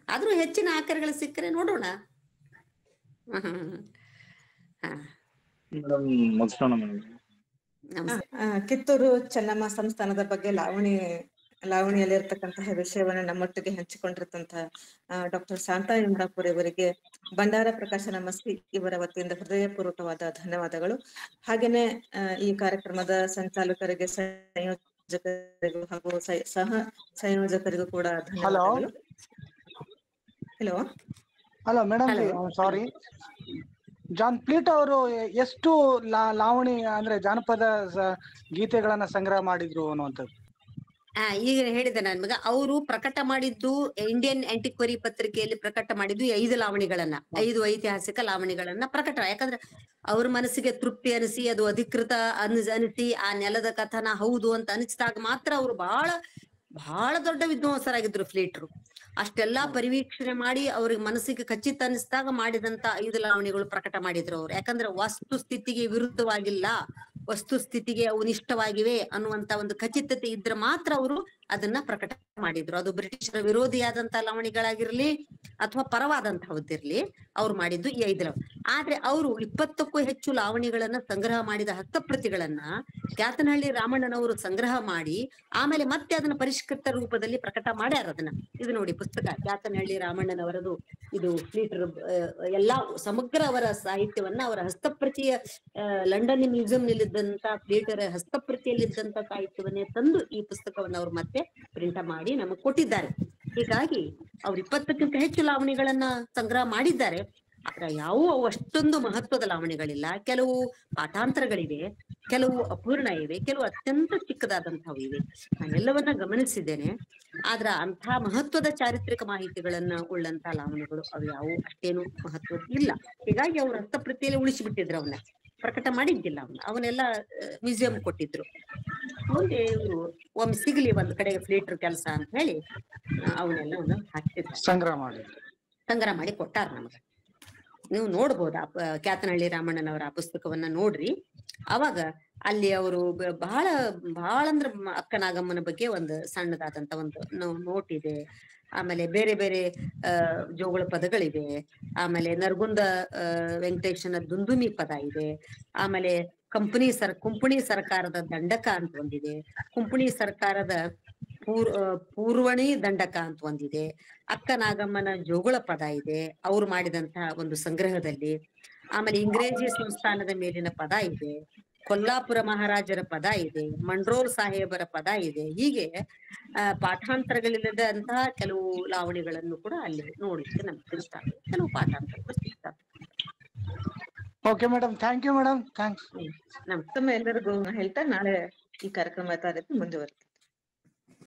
ಆದ್ರೂ ಹೆಚ್ಚಿನ ಆಕಾರಗಳು ಸಿಕ್ಕರೆ ನೋಡೋಣ. ಕಿತ್ತೂರು ಚೆನ್ನಮ್ಮ ಸಂಸ್ಥಾನದ ಬಗ್ಗೆ ಲಾವಣಿಯಲ್ಲಿರ್ತಕ್ಕಂತಹ ವಿಷಯವನ್ನ ನಮ್ಮೊಟ್ಟಿಗೆ ಹಂಚಿಕೊಂಡಿರ್ತಂತಹ ಡಾಕ್ಟರ್ ಶಾಂತಾ ಇಂದ್ರಾಪುರಿ ಅವರಿಗೆ ಭಂಡಾರ ಪ್ರಕಾಶನ ಮಸ್ಕಿ ಇವರ ವತಿಯಿಂದ ಹೃದಯಪೂರ್ವಕವಾದ ಧನ್ಯವಾದಗಳು. ಹಾಗೇನೆ ಈ ಕಾರ್ಯಕ್ರಮದ ಸಂಚಾಲಕರಿಗೆ, ಸಂಯೋಜಕರಿಗೂ ಹಾಗೂ ಸಹ ಸಂಯೋಜಕರಿಗೂ ಕೂಡ ಧನ್ಯವಾದಗಳು. ಹಲೋ ಮೇಡಮ್, ಸಾರಿ, ಜಾನ್ ಪ್ಲೀಟ್ ಅವರು ಎಷ್ಟು ಲಾವಣಿ ಅಂದ್ರೆ ಜಾನಪದ ಗೀತೆಗಳನ್ನ ಸಂಗ್ರಹ ಮಾಡಿದ್ರು ಅನ್ನುವಂಥದ್ದು? ಈಗ ಹೇಳಿದೆ ನನ್ ಮಗ, ಅವರು ಪ್ರಕಟ ಮಾಡಿದ್ದು ಇಂಡಿಯನ್ ಆಂಟಿಕ್ವರಿ ಪತ್ರಿಕೆಯಲ್ಲಿ ಪ್ರಕಟ ಮಾಡಿದ್ದು 5 ಲಾವಣಿಗಳನ್ನ, 5 ಐತಿಹಾಸಿಕ ಲಾವಣಿಗಳನ್ನ ಪ್ರಕಟ. ಯಾಕಂದ್ರೆ ಅವ್ರ ಮನಸ್ಸಿಗೆ ತೃಪ್ತಿ ಅನಿಸಿ, ಅದು ಅಧಿಕೃತ ಅನಿಸಿ, ಆ ನೆಲದ ಕಥನ ಹೌದು ಅಂತ ಅನಿಸಿದಾಗ ಮಾತ್ರ ಅವ್ರು ಬಹಳ ದೊಡ್ಡ ವಿದ್ವಾಂಸರಾಗಿದ್ರು ಫ್ಲೀಟ್ರು. ಅಷ್ಟೆಲ್ಲಾ ಪರಿವೀಕ್ಷಣೆ ಮಾಡಿ ಅವ್ರಿಗೆ ಮನಸ್ಸಿಗೆ ಖಚಿತ ಅನಿಸಿದಾಗ ಮಾಡಿದಂತ 5 ಲಾವಣಿಗಳು ಪ್ರಕಟ ಮಾಡಿದ್ರು ಅವ್ರು. ಯಾಕಂದ್ರೆ ವಸ್ತು ಸ್ಥಿತಿಗೆ ವಿರುದ್ಧವಾಗಿಲ್ಲ, ವಸ್ತು ಸ್ಥಿತಿಗೆ ಅವು ನಿಷ್ಠವಾಗಿವೆ ಅನ್ನುವಂತ ಒಂದು ಖಚಿತತೆ ಇದ್ರೆ ಮಾತ್ರ ಅವರು ಅದನ್ನ ಪ್ರಕಟ ಮಾಡಿದ್ರು. ಅದು ಬ್ರಿಟಿಷರ ವಿರೋಧಿಯಾದಂತ ಲಾವಣಿಗಳಾಗಿರ್ಲಿ ಅಥವಾ ಪರವಾದಂತಹದ್ದಿರ್ಲಿ, ಅವ್ರು ಮಾಡಿದ್ದು ಈ 5 ಲಾವಣಿ. ಆದ್ರೆ ಅವರು 20ಕ್ಕೂ ಹೆಚ್ಚು ಲಾವಣಿಗಳನ್ನ ಸಂಗ್ರಹ ಮಾಡಿದ ಹಸ್ತಪ್ರತಿಗಳನ್ನ ಕ್ಯಾತನಹಳ್ಳಿ ರಾಮಣ್ಣನವರು ಸಂಗ್ರಹ ಮಾಡಿ ಆಮೇಲೆ ಮತ್ತೆ ಅದನ್ನ ಪರಿಷ್ಕೃತ ರೂಪದಲ್ಲಿ ಪ್ರಕಟ ಮಾಡ್ಯಾರ ಅದನ್ನ. ಇದು ನೋಡಿ ಪುಸ್ತಕ, ಕ್ಯಾತನಹಳ್ಳಿ ರಾಮಣ್ಣನವರದು. ಇದು ಫ್ಲೀಟರ್ ಎಲ್ಲಾ ಸಮಗ್ರ ಅವರ ಸಾಹಿತ್ಯವನ್ನ, ಅವರ ಹಸ್ತಪ್ರತಿಯ ಲಂಡನ್ ಮ್ಯೂಸಿಯಂ ನಲ್ಲಿದ್ದಂತ ಫ್ಲೀಟರ್ ಹಸ್ತಪ್ರತಿಯಲ್ಲಿದ್ದಂತ ಸಾಹಿತ್ಯವನ್ನೇ ತಂದು ಈ ಪುಸ್ತಕವನ್ನು ಅವ್ರು ಮತ್ತೆ ಪ್ರಿಂಟ್ ಮಾಡಿ ನಮಗ್ ಕೊಟ್ಟಿದ್ದಾರೆ. ಹೀಗಾಗಿ ಅವ್ರು 20ಕ್ಕಿಂತ ಹೆಚ್ಚು ಲಾವಣಿಗಳನ್ನ ಸಂಗ್ರಹ ಮಾಡಿದ್ದಾರೆ. ಆದ್ರೆ ಅವು ಅಷ್ಟೊಂದು ಮಹತ್ವದ ಲಾವಣಿಗಳಿಲ್ಲ. ಕೆಲವು ಪಾಠಾಂತರಗಳಿವೆ, ಕೆಲವು ಅಪೂರ್ಣ ಇವೆ, ಕೆಲವು ಅತ್ಯಂತ ಚಿಕ್ಕದಾದಂಥವು ಇವೆ. ನಾನೆಲ್ಲವನ್ನ ಗಮನಿಸಿದ್ದೇನೆ. ಆದ್ರ ಅಂಥ ಮಹತ್ವದ ಚಾರಿತ್ರಿಕ ಮಾಹಿತಿಗಳನ್ನ ಉಳ್ಳಂತ ಲಾವಣಿಗಳು ಅವು ಯಾವುವು ಅಷ್ಟೇನು ಮಹತ್ವದ ಇಲ್ಲ. ಹೀಗಾಗಿ ಅವ್ರ ಹಸ್ತಪ್ರತಿಯಲ್ಲಿ ಉಳಿಸಿಬಿಟ್ಟಿದ್ರು, ಅವನ್ನ ಪ್ರಕಟ ಮಾಡಿದ್ದಿಲ್ಲ. ಅವನ್ನೆಲ್ಲ ಮ್ಯೂಸಿಯಂ ಕೊಟ್ಟಿದ್ರು. ಮುಂದೆ ಇವರು ಒಮ್ಮೆ ಸಿಗ್ಲಿ ಒಂದ್ ಕಡೆ ಫ್ಲೀಟರ್ ಕೆಲಸ ಅಂತ ಹೇಳಿ ಅವನ್ನೆಲ್ಲ ಹಾಕಿದ್ರು, ಸಂಗ್ರಹ ಮಾಡಿ ಕೊಟ್ಟಾರ ನಮಗ. ನೀವು ನೋಡ್ಬೋದು ಕ್ಯಾತನಹಳ್ಳಿ ರಾಮಣ್ಣನವರ ಆ ಪುಸ್ತಕವನ್ನ ನೋಡ್ರಿ. ಅವಾಗ ಅಲ್ಲಿ ಅವರು ಬಹಳ ಅಂದ್ರೆ ಅಕ್ಕನಾಗಮ್ಮನ ಬಗ್ಗೆ ಒಂದು ಸಣ್ಣದಾದಂತ ಒಂದು ನೋಟ್ ಇದೆ. ಆಮೇಲೆ ಬೇರೆ ಬೇರೆ ಜೋಗಳ ಪದಗಳಿವೆ. ಆಮೇಲೆ ನರಗುಂದ ವೆಂಕಟೇಶನ ದುಂದುಮಿ ಪದ ಇದೆ. ಆಮೇಲೆ ಕುಂಪಣಿ ಸರ್ಕಾರದ ದಂಡಕ ಅಂತ ಒಂದಿದೆ. ಕುಂಪಣಿ ಸರ್ಕಾರದ ಪೂರ್ವಣಿ ದಂಡಕ ಅಂತ ಒಂದಿದೆ. ಅಕ್ಕನಾಗಮ್ಮನ ಜೋಗುಳ ಪದ ಇದೆ ಅವ್ರು ಮಾಡಿದಂತಹ ಒಂದು ಸಂಗ್ರಹದಲ್ಲಿ. ಆಮೇಲೆ ಇಂಗ್ರೇಜಿ ಸಂಸ್ಥಾನದ ಮೇಲಿನ ಪದ ಇದೆ. ಕೊಲ್ಲಾಪುರ ಮಹಾರಾಜರ ಪದ ಇದೆ. ಮಂಡ್ರೋರ್ ಸಾಹೇಬರ ಪದ ಇದೆ. ಹೀಗೆ ಪಾಠಾಂತರಗಳಿಲ್ಲದಂತಹ ಕೆಲವು ಲಾವಣಿಗಳನ್ನು ಕೂಡ ಅಲ್ಲಿ ನೋಡ್ಲಿಕ್ಕೆ ನಮ್ಗೆ ಸಿಗ್ತವೆ. ಕೆಲವು ಪಾಠಾಂತರಗಳು ಸಿಗ್ತವೆ. Okay madam, thank you madam, thanks. ನಮಸ್ತೆ ಎಲ್ಲರಿಗೂ ಹೇಳ್ತಾ ನಾಳೆ ಈ ಕಾರ್ಯಕ್ರಮ ಮುಂದುವರಿತೀವಿ.